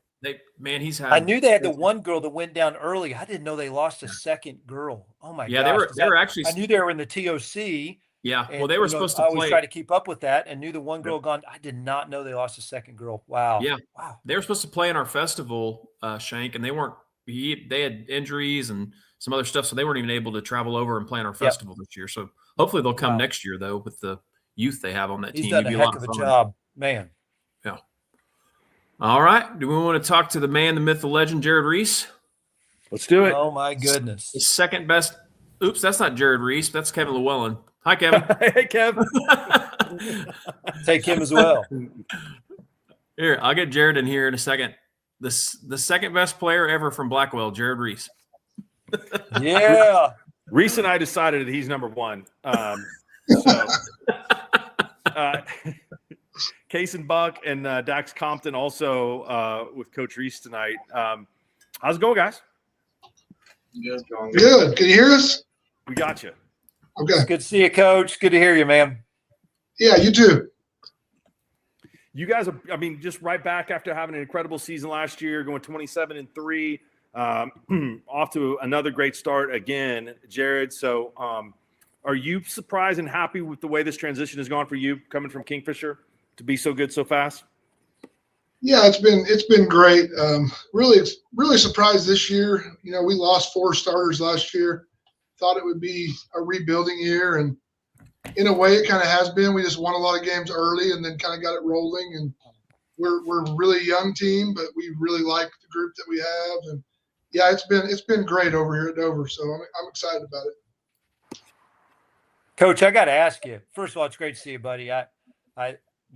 He's had. I knew they had the one girl that went down early. I didn't know they lost a second girl. Oh my gosh. They were actually. I knew they were in the TOC. Yeah, and, well, they were supposed to I always play. try to keep up with that, and knew the one girl gone. I did not know they lost a second girl. Wow. Yeah, wow. They were supposed to play in our festival, Shenk, and they weren't. They had injuries and some other stuff, so they weren't even able to travel over and play in our festival this year. So hopefully they'll come next year, though, with the youth they have on that team. He's done a heck of a job, man. Yeah. All right. Do we want to talk to the man, the myth, the legend, Jared Reese? Let's do it. Oh my goodness. The second best. Oops, that's not Jared Reese. That's Kevin Llewellyn. Hi, Kevin. Hey, Kevin. Take him as well. Here, I'll get Jared in here in a second. The second best player ever from Blackwell, Jared Reese. Yeah. Reese and I decided that he's number 1. Case and Buck and Dax Compton also with Coach Reese tonight. How's it going, guys? Good. Can you hear us? We got you. Okay. It's good to see you, Coach. Good to hear you, man. Yeah, you too. You guys are, just right back after having an incredible season last year, going 27-3, off to another great start again, Jared. So are you surprised and happy with the way this transition has gone for you coming from Kingfisher to be so good so fast? Yeah, it's been great. Really surprised this year. We lost 4 starters last year. Thought it would be a rebuilding year, and in a way it kind of has been. We just won a lot of games early and then kind of got it rolling, and we're a really young team, but we really like the group that we have. And yeah, it's been great over here at Dover, so I'm excited about it. Coach, I got to ask you, first of all, it's great to see you, buddy.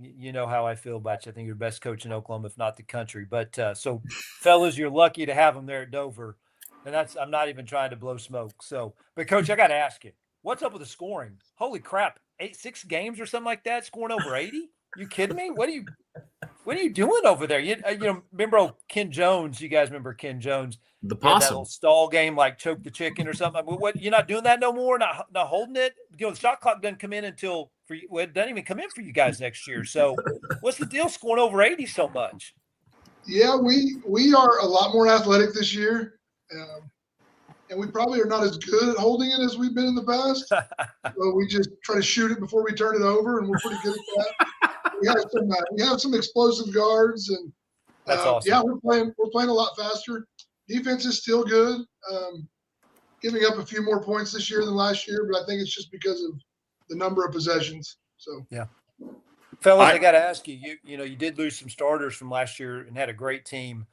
You know how I feel about you. I think you're the best coach in Oklahoma, if not the country. But so fellas, you're lucky to have him there at Dover. And I'm not even trying to blow smoke. So, but Coach, I got to ask you, what's up with the scoring? Holy crap. 6 games or something like that, scoring over 80? You kidding me? What are you doing over there? Remember Ken Jones? You guys remember Ken Jones? The That possum. little stall game, like choke the chicken or something. What, you're not doing that no more? Not holding it? The shot clock doesn't come in until it doesn't even come in for you guys next year. So what's the deal scoring over 80 so much? Yeah, we are a lot more athletic this year. And we probably are not as good at holding it as we've been in the past. So we just try to shoot it before we turn it over, and we're pretty good at that. We have some explosive guards, and that's awesome. yeah, we're playing a lot faster. Defense is still good. Giving up a few more points this year than last year, but I think it's just because of the number of possessions. So yeah, fellas, I got to ask you. You did lose some starters from last year and had a great team.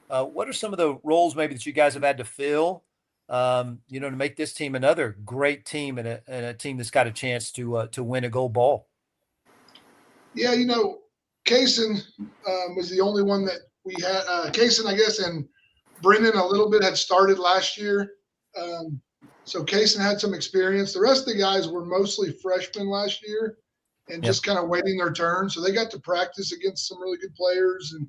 What are some of the roles maybe that you guys have had to fill, to make this team another great team and a team that's got a chance to win a gold ball? Yeah, Kaysen was the only one that we had. Kaysen, I guess, and Brennan a little bit had started last year. So Kaysen had some experience. The rest of the guys were mostly freshmen last year and just kind of waiting their turn. So they got to practice against some really good players and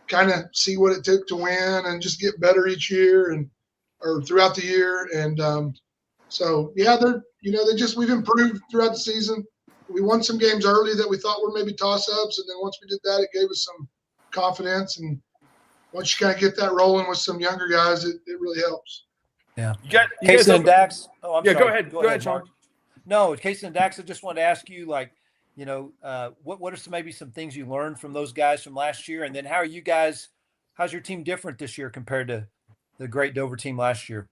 kind of see what it took to win and just get better each year or throughout the year. And so, yeah, we've improved throughout the season. We won some games early that we thought were maybe toss-ups, and then once we did that, it gave us some confidence. And once you kind of get that rolling with some younger guys, it really helps. Yeah. You Kaysen guys and Dax. Oh, I'm sorry. Go ahead. Go ahead, Sean. Mark. No, Kaysen and Dax, I just wanted to ask you, what are some things you learned from those guys from last year? And then how's your team different this year compared to the great Dover team last year?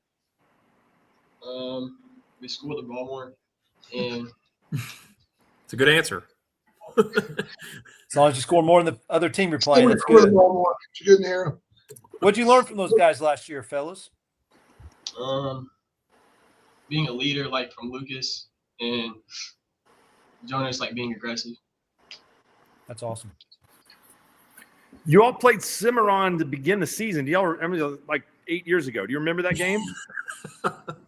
We scored the ball more, and it's a good answer. As long as you score more than the other team you're playing, that's good. good. It's good in here. What'd you learn from those guys last year, fellas? Being a leader, like from Lucas, and Jonas, like being aggressive. That's awesome. You all played Cimarron to begin the season. Do y'all remember, like 8 years ago? Do you remember that game?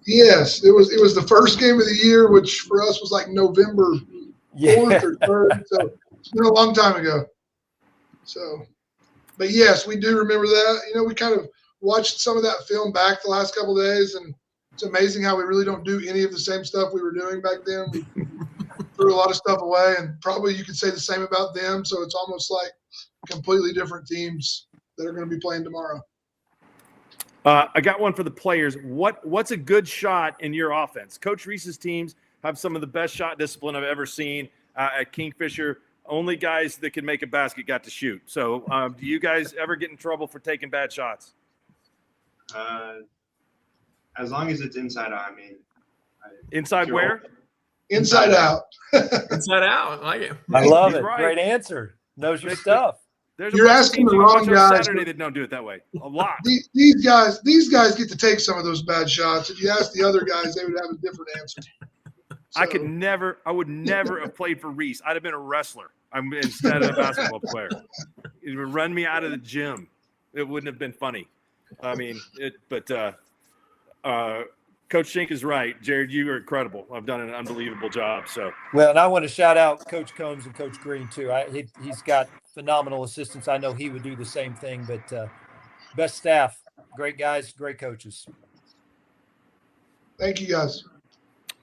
Yes, it was the first game of the year, which for us was like November 4th or 3rd. So it's been a long time ago. So, but yes, we do remember that. We kind of watched some of that film back the last couple of days, and it's amazing how we really don't do any of the same stuff we were doing back then. We threw a lot of stuff away, and probably you could say the same about them. So it's almost like completely different teams that are going to be playing tomorrow. I got one for the players. What's a good shot in your offense? Coach Reese's teams have some of the best shot discipline I've ever seen at Kingfisher. Only guys that can make a basket got to shoot. So do you guys ever get in trouble for taking bad shots? As long as it's inside out, Inside where? Inside out. Inside out. I like it. I love it. Right. Great answer. Knows your stuff. You're asking the wrong guys. Saturday that don't do it that way. A lot. These guys get to take some of those bad shots. If you ask the other guys, they would have a different answer. So. I would never have played for Reese. I'd have been a wrestler instead of a basketball player. It would run me out of the gym. It wouldn't have been funny. Coach Shenk is right. Jared, you are incredible. I've done an unbelievable job. So well, and I want to shout out Coach Combs and Coach Green too. He's got phenomenal assistants. I know he would do the same thing, but best staff, great guys, great coaches. Thank you, guys.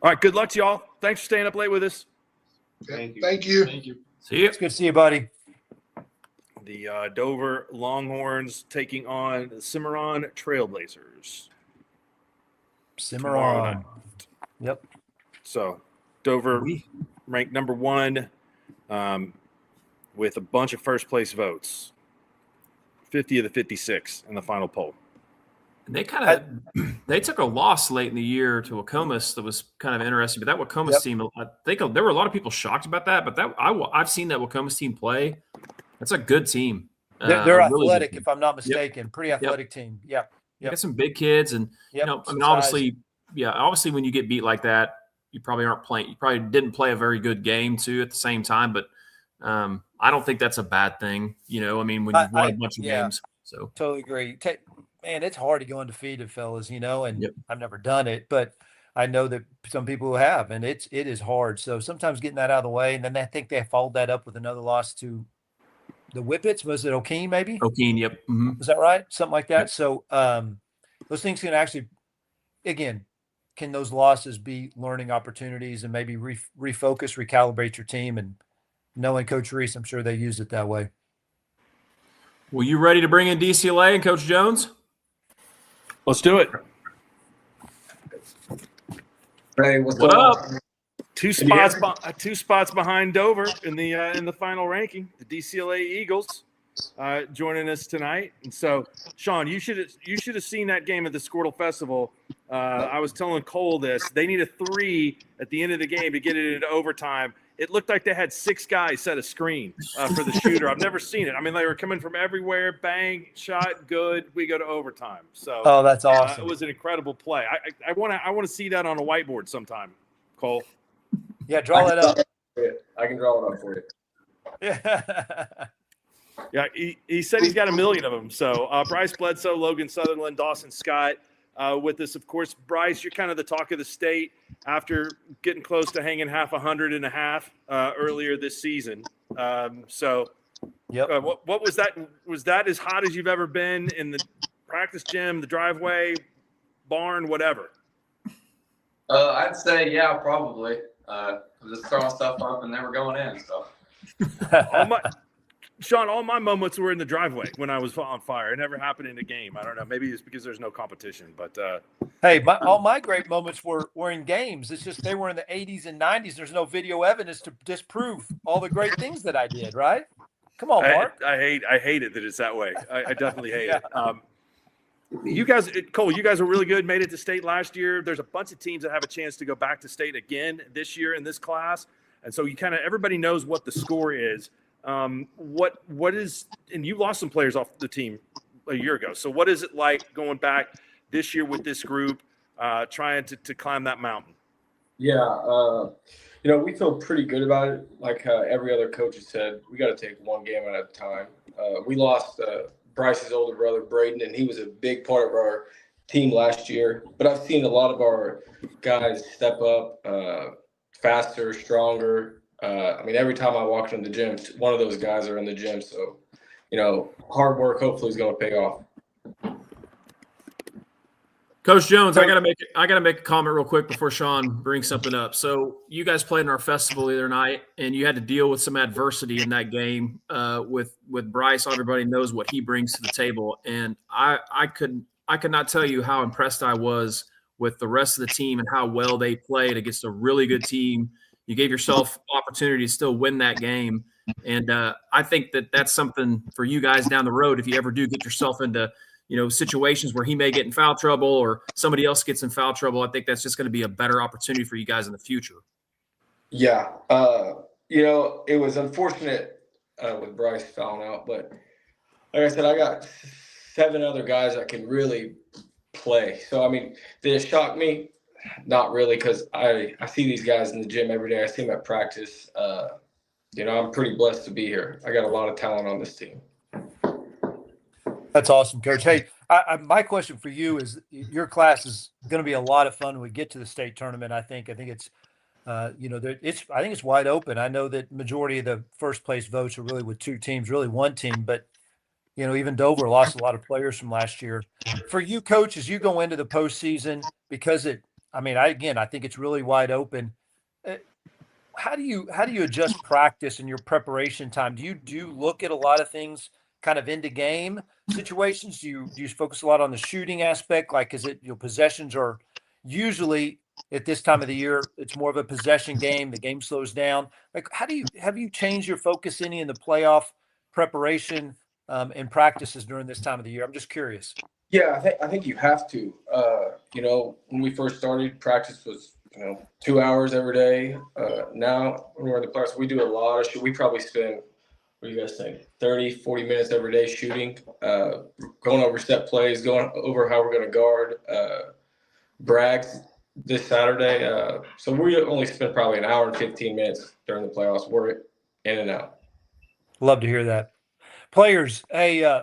All right, good luck to y'all. Thanks for staying up late with us. Thank you. See you. It's good to see you, buddy. The Dover Longhorns taking on the Cimarron Trailblazers. Cimarron. Yep. So Dover ranked number 1 with a bunch of first place votes. 50 of the 56 in the final poll. And they took a loss late in the year to Wacomas that was kind of interesting. But that Wacomas team, I think there were a lot of people shocked about that. But I've seen that Wacomas team play. That's a good team. They're athletic, team. If I'm not mistaken. Pretty athletic team. Yeah. You got some big kids, and obviously when you get beat like that, you probably aren't playing. You probably didn't play a very good game too at the same time. But I don't think that's a bad thing. When you've won a bunch of games. So totally agree. Man, it's hard to go undefeated, fellas. And I've never done it, but I know that some people have, and it is hard. So sometimes getting that out of the way, and then I think they followed that up with another loss to the Whippets. Was it O'Keene, maybe? O'Keene, yep. Mm-hmm. Is that right? Something like that. Yep. So those things can actually, again, can those losses be learning opportunities and maybe refocus, recalibrate your team? And knowing Coach Reese, I'm sure they used it that way. Well, you ready to bring in DCLA and Coach Jones? Let's do it. Hey, what up? Two spots behind Dover in the final ranking. The DCLA Eagles joining us tonight, and so Shawn, you should have seen that game at the Skordle Festival. I was telling Cole this. They need a 3 at the end of the game to get it into overtime, it looked like they had 6 guys set a screen for the shooter. I've never seen it. I mean, they were coming from everywhere. Bang, shot, good. We go to overtime. So Oh, that's awesome. it was an incredible play. I want to see that on a whiteboard sometime, Cole. Yeah, draw that up. I can draw it up for you. Yeah. Yeah, he said he's got 1 million of them. So Bryce Bledsoe, Logan Sutherland, Dawson Scott with us. Of course, Bryce, you're kind of the talk of the state after getting close to hanging 150 earlier this season. Yep. What was that? Was that as hot as you've ever been in the practice gym, the driveway, barn, whatever? I'd say, yeah, probably. Just throwing stuff up and they were going in. So, Shawn, all my moments were in the driveway when I was on fire. It never happened in a game. I don't know. Maybe it's because there's no competition. But hey, all my great moments were in games. It's just they were in the 80s and 90s. There's no video evidence to disprove all the great things that I did, right? Come on, Mark. I hate it that it's that way. I definitely hate it. You guys, Cole, you guys were really good. Made it to state last year. There's a bunch of teams that have a chance to go back to state again this year in this class, and so everybody knows what the score is. What is, and you lost some players off the team a year ago. So what is it like going back this year with this group, trying to climb that mountain? Yeah, we feel pretty good about it. Like every other coach has said, we got to take one game at a time. We lost Bryce's older brother, Braden, and he was a big part of our team last year. But I've seen a lot of our guys step up faster, stronger. Every time I walk in the gym, one of those guys are in the gym. So, hard work hopefully is going to pay off. Coach Jones, I gotta make a comment real quick before Shawn brings something up. So you guys played in our festival the other night, and you had to deal with some adversity in that game with Bryce. Everybody knows what he brings to the table, and I could not tell you how impressed I was with the rest of the team and how well they played against a really good team. You gave yourself opportunity to still win that game, and I think that's something for you guys down the road if you ever do get yourself into situations where he may get in foul trouble or somebody else gets in foul trouble. I think that's just going to be a better opportunity for you guys in the future. Yeah. It was unfortunate with Bryce fouling out, but like I said, I got 7 other guys that can really play. So, did it shock me? Not really, because I see these guys in the gym every day. I see them at practice. I'm pretty blessed to be here. I got a lot of talent on this team. That's awesome, Coach. Hey, my question for you is: your class is going to be a lot of fun when we get to the state tournament. I think it's, I think it's wide open. I know that majority of the first place votes are really with 2 teams, really 1 team. But even Dover lost a lot of players from last year. For you, Coach, as you go into the postseason, because I think it's really wide open. How do you adjust practice and your preparation time? Do you look at a lot of things kind of into game situations? Do you focus a lot on the shooting aspect? Like, is it possessions are usually at this time of the year, it's more of a possession game. The game slows down. Like, have you changed your focus any in the playoff preparation and practices during this time of the year? I'm just curious. Yeah, I think you have to. When we first started, practice was 2 hours every day. Now when we're in the playoffs, we do a lot of we probably spend, what do you guys think, 30, 40 minutes every day shooting, going over set plays, going over how we're going to guard, brags this Saturday. So we only spend probably an hour and 15 minutes during the playoffs. We're in and out. Love to hear that. Players, hey,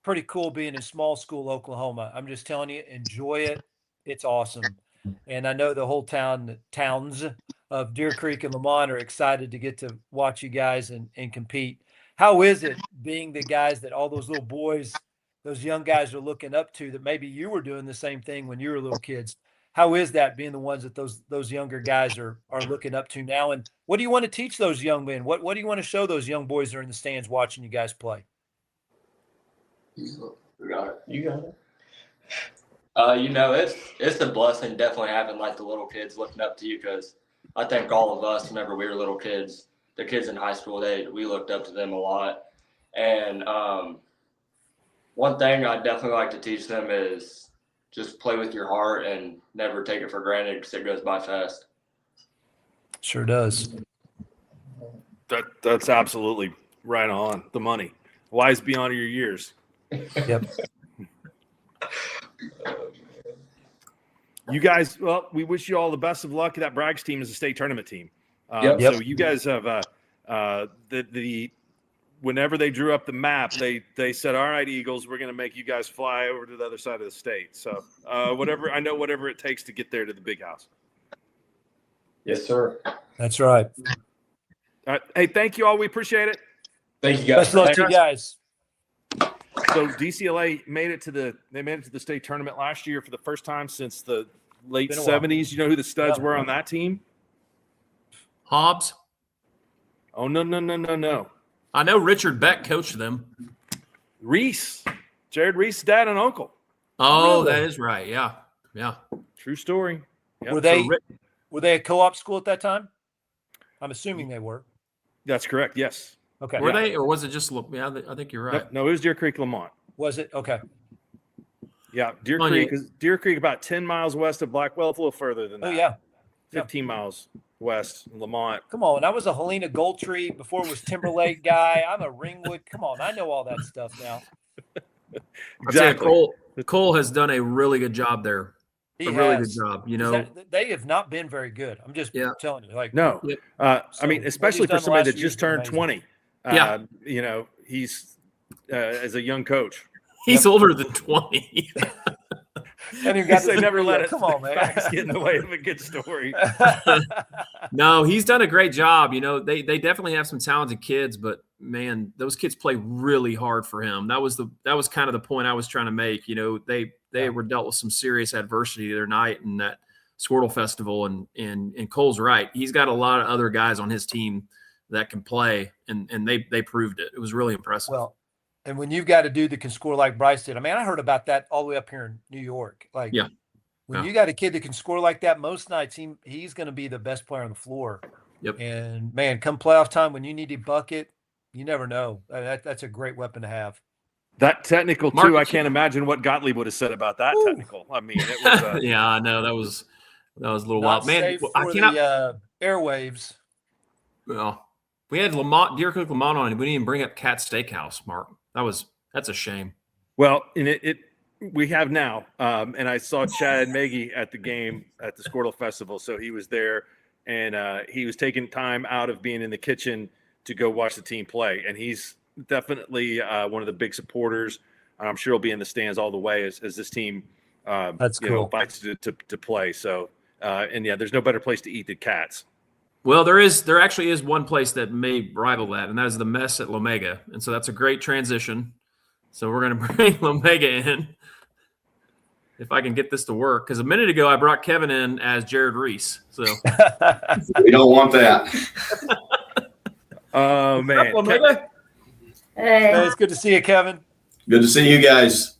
pretty cool being in small school Oklahoma. I'm just telling you, enjoy it. It's awesome. And I know the whole towns of Deer Creek and Lamont are excited to get to watch you guys and compete. How is it being the guys that all those little boys, those young guys are looking up to, that maybe you were doing the same thing when you were little kids? How is that being the ones that those younger guys are looking up to now? And what do you want to teach those young men? What do you want to show those young boys that are in the stands watching you guys play? You got it. It's a blessing definitely having like the little kids looking up to you, because I think all of us, whenever we were little kids, the kids in high school, we looked up to them a lot. And one thing I definitely like to teach them is just play with your heart and never take it for granted, because it goes by fast. Sure does. That's absolutely right on the money. Wise beyond your years. Yep. You guys, well, we wish you all the best of luck. That Braggs team is a state tournament team. Yep. So you guys have whenever they drew up the map, they said, "All right, Eagles, we're going to make you guys fly over to the other side of the state." So whatever it takes to get there to the big house. Yes, sir. That's right. All right. Hey, thank you all. We appreciate it. Thank you, guys. Best of luck to you guys. So DCLA made it to the state tournament last year for the first time since the late Been a while. 70s. You know who the studs were on that team? Hobbs. Oh, no. I know Richard Beck coached them. Reese. Jared Reese's dad and uncle. Oh, Really? that is right. Yeah. True story. Yep. Were they a co-op school at that time? I'm assuming they were. That's correct. Yes. Okay. Were they, or was it just? Yeah, I think you're right. No, it was Deer Creek, Lamont. Was it? Okay. Yeah, Deer Oh, Creek yeah. is Deer Creek about 10 miles west of Blackwell. It's a little further than that. Oh, yeah. 15 miles west, Lamont. Come on. I was a Helena Goldtree before it was Timberlake guy. I'm a Ringwood. Come on. I know all that stuff now. Exactly. Cole has done a really good job there. He really has. good job. You know, They have not been very good. I'm just telling you. Like No. Yep. I So mean, what especially he's for done somebody last that year's just been turned amazing. 20. Yeah. You know, he's as a young coach. he's older than 20. And he got They the never let degree. it Come on, man. facts get in the way of a good story. No, he's done a great job. You know, they definitely have some talented kids, but man, those kids play really hard for him. That was kind of the point I was trying to make. You know, they were dealt with some serious adversity the other night in that Skordle festival, and Cole's right. He's got a lot of other guys on his team that can play, and they proved it. It was really impressive. Well, and when you've got a dude that can score like Bryce did, I mean, I heard about that all the way up here in New York. Like, Yeah. when Yeah. you got a kid that can score like that, most nights he's going to be the best player on the floor. Yep. And man, come playoff time when you need a bucket, you never know. That's a great weapon to have. That technical Mark, too. I can't imagine what Gottlieb would have said about that technical. I mean, it was yeah, I know that was a little Not wild. Man, safe I for cannot. the airwaves. Well, we had Deer Creek Lamont on, and we didn't even bring up Cat Steakhouse, Mark. That's a shame. well, and we have now. And I saw Chad Maggie at the game at the Skordle Festival, so he was there, and he was taking time out of being in the kitchen to go watch the team play, and he's definitely one of the big supporters. I'm sure he'll be in the stands all the way as this team That's cool. fights to play. So and yeah, there's no better place to eat than Cats. Well, there actually is one place that may rival that, and that is the Mess at Lomega, and so that's a great transition. So we're going to bring Lomega in if I can get this to work, because a minute ago I brought Kevin in as Jared Reese. So We don't want that. Oh man, Lomega. Hey, it's good to see you, Kevin. Good to see you guys.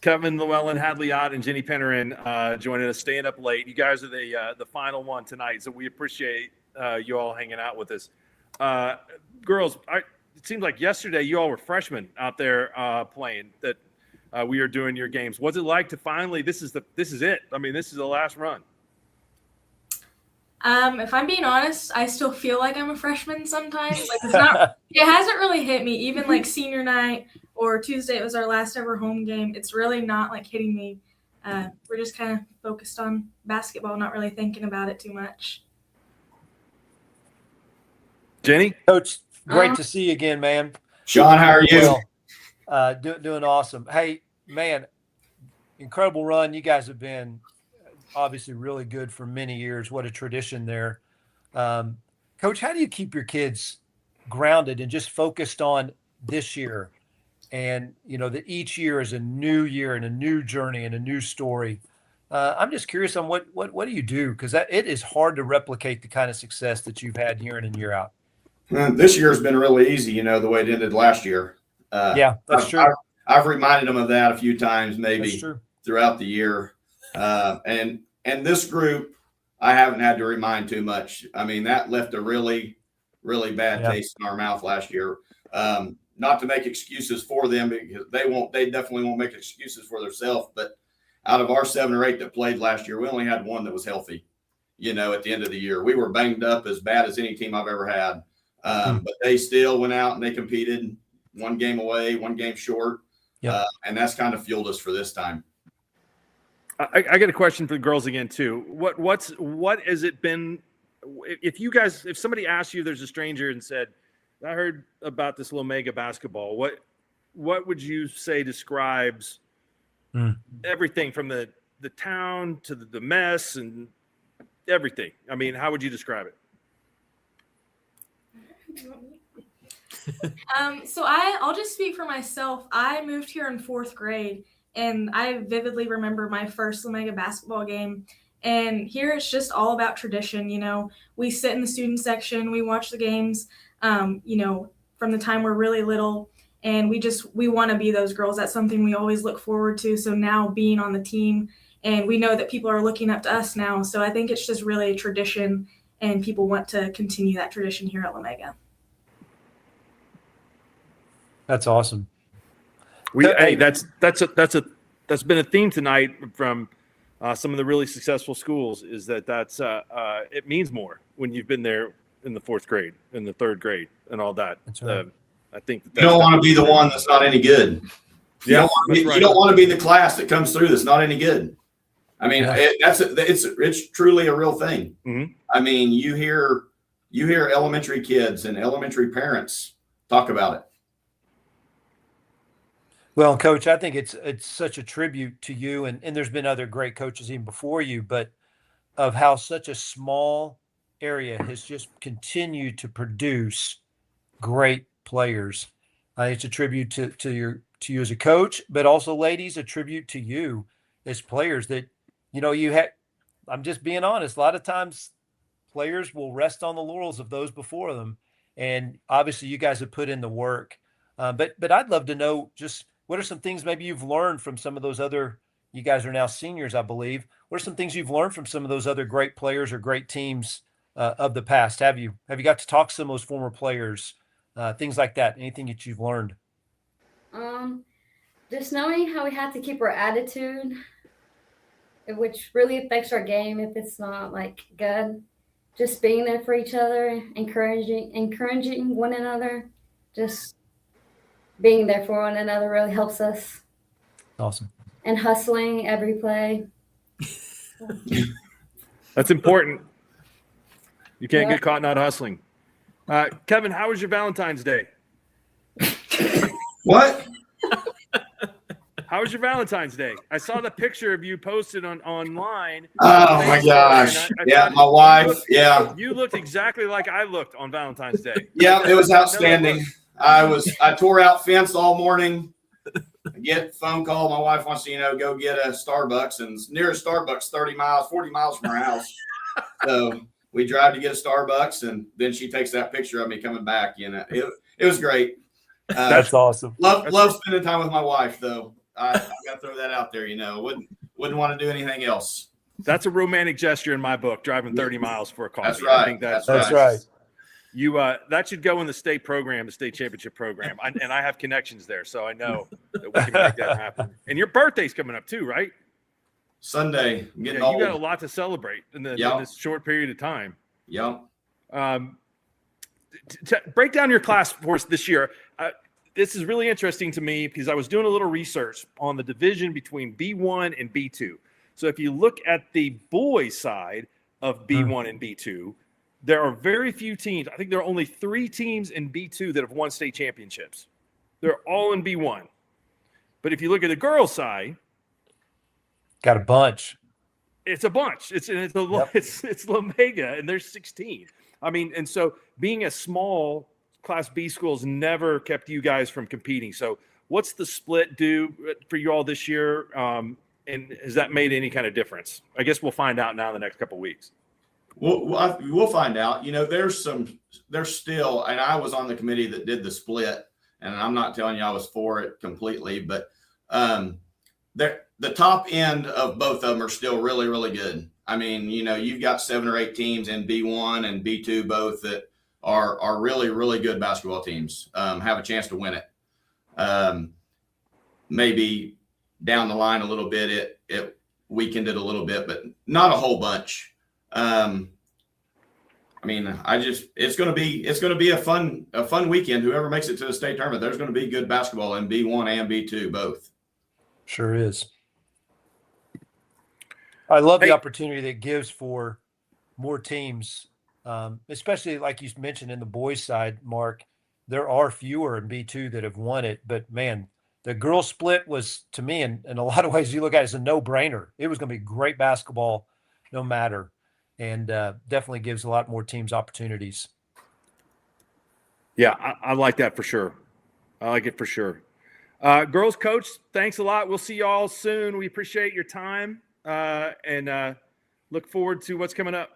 Kevin Llewellyn, Hadley Ott, and Jenny Pennerin joining us, staying up late. You guys are the final one tonight, so we appreciate you all hanging out with us. Girls, it seemed like yesterday you all were freshmen out there playing. That we are doing your games. What's it like to finally? This is it. I mean, this is the last run. If I'm being honest, I still feel like I'm a freshman sometimes. Like it's not. It hasn't really hit me. Even like senior night or Tuesday, it was our last ever home game. It's really not like hitting me. We're just kind of focused on basketball, not really thinking about it too much. Jenny, Coach, great to see you again, man. Shawn, how are you? Doing awesome. Hey, man, incredible run. You guys have been obviously really good for many years. What a tradition there. Coach, how do you keep your kids grounded and just focused on this year? And, you know, that each year is a new year and a new journey and a new story. I'm just curious on what do you do? Because it is hard to replicate the kind of success that you've had year in and year out. This year's been really easy, you know, the way it ended last year. Yeah, that's true. I've reminded them of that a few times, maybe That's true. throughout the year. And this group, I haven't had to remind too much. I mean, that left a really, really bad taste in our mouth last year. Not to make excuses for them, because they definitely won't make excuses for themselves. But out of our 7 or 8 that played last year, we only had 1 that was healthy, you know, at the end of the year. We were banged up as bad as any team I've ever had. But they still went out and they competed, one game away, one game short. Yep. And that's kind of fueled us for this time. I got a question for the girls again too. What has it been? If somebody asked you, there's a stranger and said, "I heard about this Lomega basketball." What would you say describes everything from the town to the mess and everything? I mean, how would you describe it? So I'll just speak for myself. I moved here in 4th grade, and I vividly remember my first Lomega basketball game. And here it's just all about tradition. You know, we sit in the student section, we watch the games, you know, from the time we're really little, and we want to be those girls. That's something we always look forward to. So now being on the team, and we know that people are looking up to us now. So I think it's just really a tradition, and people want to continue that tradition here at Lomega. That's awesome. That's been a theme tonight from some of the really successful schools, is that's it means more when you've been there in the 4th grade, in the 3rd grade, and all that. That's right. I think You don't want to be the one that's not any good. You don't want to be the class that comes through that's not any good. I mean, it's truly a real thing. Mm-hmm. I mean, you hear elementary kids and elementary parents talk about it. Well, Coach, I think it's such a tribute to you, and there's been other great coaches even before you, but of how such a small area has just continued to produce great players. It's a tribute to you as a coach, but also, ladies, a tribute to you as players that, you know, I'm just being honest. A lot of times players will rest on the laurels of those before them. And obviously you guys have put in the work. But I'd love to know just what are some things maybe you've learned from some of those other, you guys are now seniors, I believe. What are some things you've learned from some of those other great players or great teams of the past? Have you got to talk to some of those former players, things like that? Anything that you've learned? Just knowing how we have to keep our attitude, which really affects our game if it's not like good. Just being there for each other, encouraging one another, just being there for one another really helps us. Awesome. And hustling every play. That's important. You can't get caught not hustling. Kevin, how was your Valentine's Day? What? How was your Valentine's Day? I saw the picture of you posted online. Oh my gosh. My wife. You looked exactly like I looked on Valentine's Day. Yeah, it was outstanding. I tore out fence all morning. I get a phone call. My wife wants to, go get a Starbucks, and nearest Starbucks 40 miles from her house. So we drive to get a Starbucks, and then she takes that picture of me coming back. It was great. That's awesome. Love spending time with my wife, though. I got to throw that out there. Wouldn't want to do anything else. That's a romantic gesture in my book, driving 30 miles for a coffee. That's right. I think that's right. You that should go in the state program, the state championship program. And I have connections there, so I know that we can make that happen. And your birthday's coming up too, right? Sunday. I'm getting old. old. You got a lot to celebrate in this short period of time. Yep. Break down your class for us this year. This is really interesting to me because I was doing a little research on the division between B1 and B2. So if you look at the boys side of B1 and B2, there are very few teams. I think there are only 3 teams in B2 that have won state championships. They're all in B1. But if you look at the girls' side, got a bunch. It's a bunch. It's Lomega, and there's 16. I mean, and so being a small Class B school has never kept you guys from competing. So what's the split do for you all this year? And has that made any kind of difference? I guess we'll find out now in the next couple of weeks. We'll find out. There's still, and I was on the committee that did the split, and I'm not telling you I was for it completely, but the top end of both of them are still really, really good. I mean, you've got 7 or 8 teams in B1 and B2 both that are really, really good basketball teams, have a chance to win it. Maybe down the line a little bit, it weakened it a little bit, but not a whole bunch. I mean, it's going to be a fun weekend. Whoever makes it to the state tournament, there's going to be good basketball in B1 and B2 both. Sure is. I love the opportunity that it gives for more teams, especially like you mentioned in the boys' side, Mark. There are fewer in B2 that have won it, but man, the girls' split was, to me, in a lot of ways, you look at it as a no-brainer. It was going to be great basketball, no matter, and definitely gives a lot more teams opportunities. Yeah, I like that for sure. I like it for sure. Girls coach, thanks a lot. We'll see you all soon. We appreciate your time and look forward to what's coming up.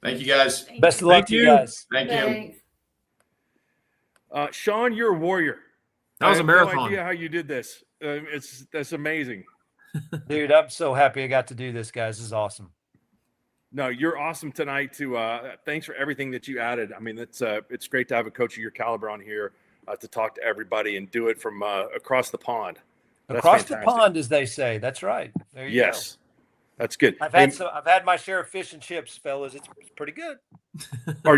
Thank you, guys. Best of luck to you guys. Thank you. Shawn, you're a warrior. That was a marathon. No idea how you did this. That's amazing. Dude, I'm so happy I got to do this, guys. This is awesome. No, you're awesome tonight too. Thanks for everything that you added. I mean, it's great to have a coach of your caliber on here to talk to everybody and do it from across the pond. That's across fantastic. the pond, as they say. That's right. There you go. That's good. I've had my share of fish and chips, fellas. It's pretty good. Are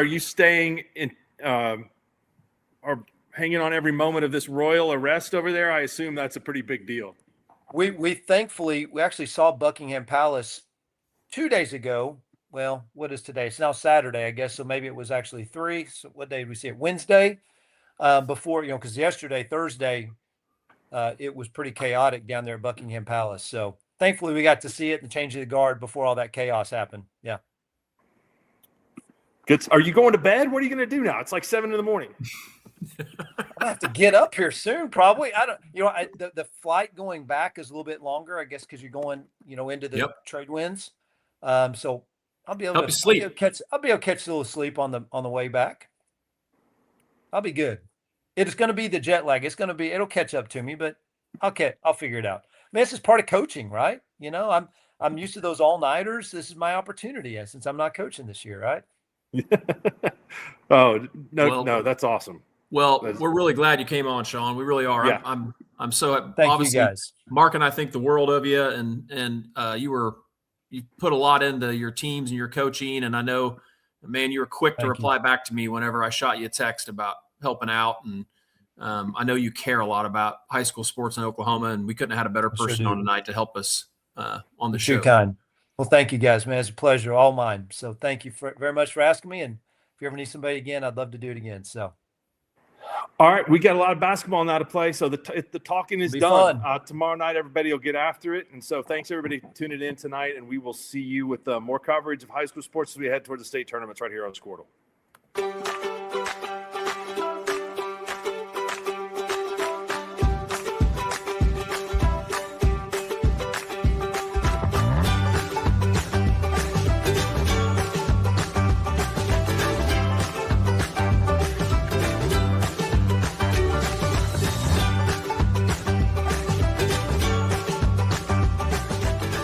you staying in or hanging on every moment of this royal arrest over there? I assume that's a pretty big deal. We thankfully actually saw Buckingham Palace 2 days ago. Well, what is today? It's now Saturday, I guess. So maybe it was actually 3. So what day did we see it? Wednesday. Before, because yesterday, Thursday, it was pretty chaotic down there at Buckingham Palace. So thankfully we got to see it and change the guard before all that chaos happened. Yeah. Good. Are you going to bed? What are you going to do now? It's like 7 a.m. I'll have to get up here soon, probably. I don't, the flight going back is a little bit longer, I guess, because you're going, into the trade winds. So I'll be able to sleep. I'll be able to catch a little sleep on the way back. I'll be good. It's going to be the jet lag. It'll catch up to me, but I'll figure it out. I mean, this is part of coaching, right? I'm used to those all-nighters. This is my opportunity since I'm not coaching this year, right? Oh, no, that's awesome. Well, we're really glad you came on, Shawn. We really are. Yeah. I'm so Thank you guys. Mark and I think the world of you, and you put a lot into your teams and your coaching, and I know, man, you were quick to reply back to me whenever I shot you a text about helping out, and I know you care a lot about high school sports in Oklahoma, and we couldn't have had a better person on tonight to help us on the show. Too kind. Well, thank you guys, man. It's a pleasure, all mine. So thank you very much for asking me. And if you ever need somebody again, I'd love to do it again. So, all right, we got a lot of basketball now to play. So the talking is done. Tomorrow night, everybody will get after it. And so thanks, everybody, tuning in tonight. And we will see you with more coverage of high school sports as we head towards the state tournaments right here on Skordle.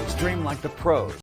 Stream like the pros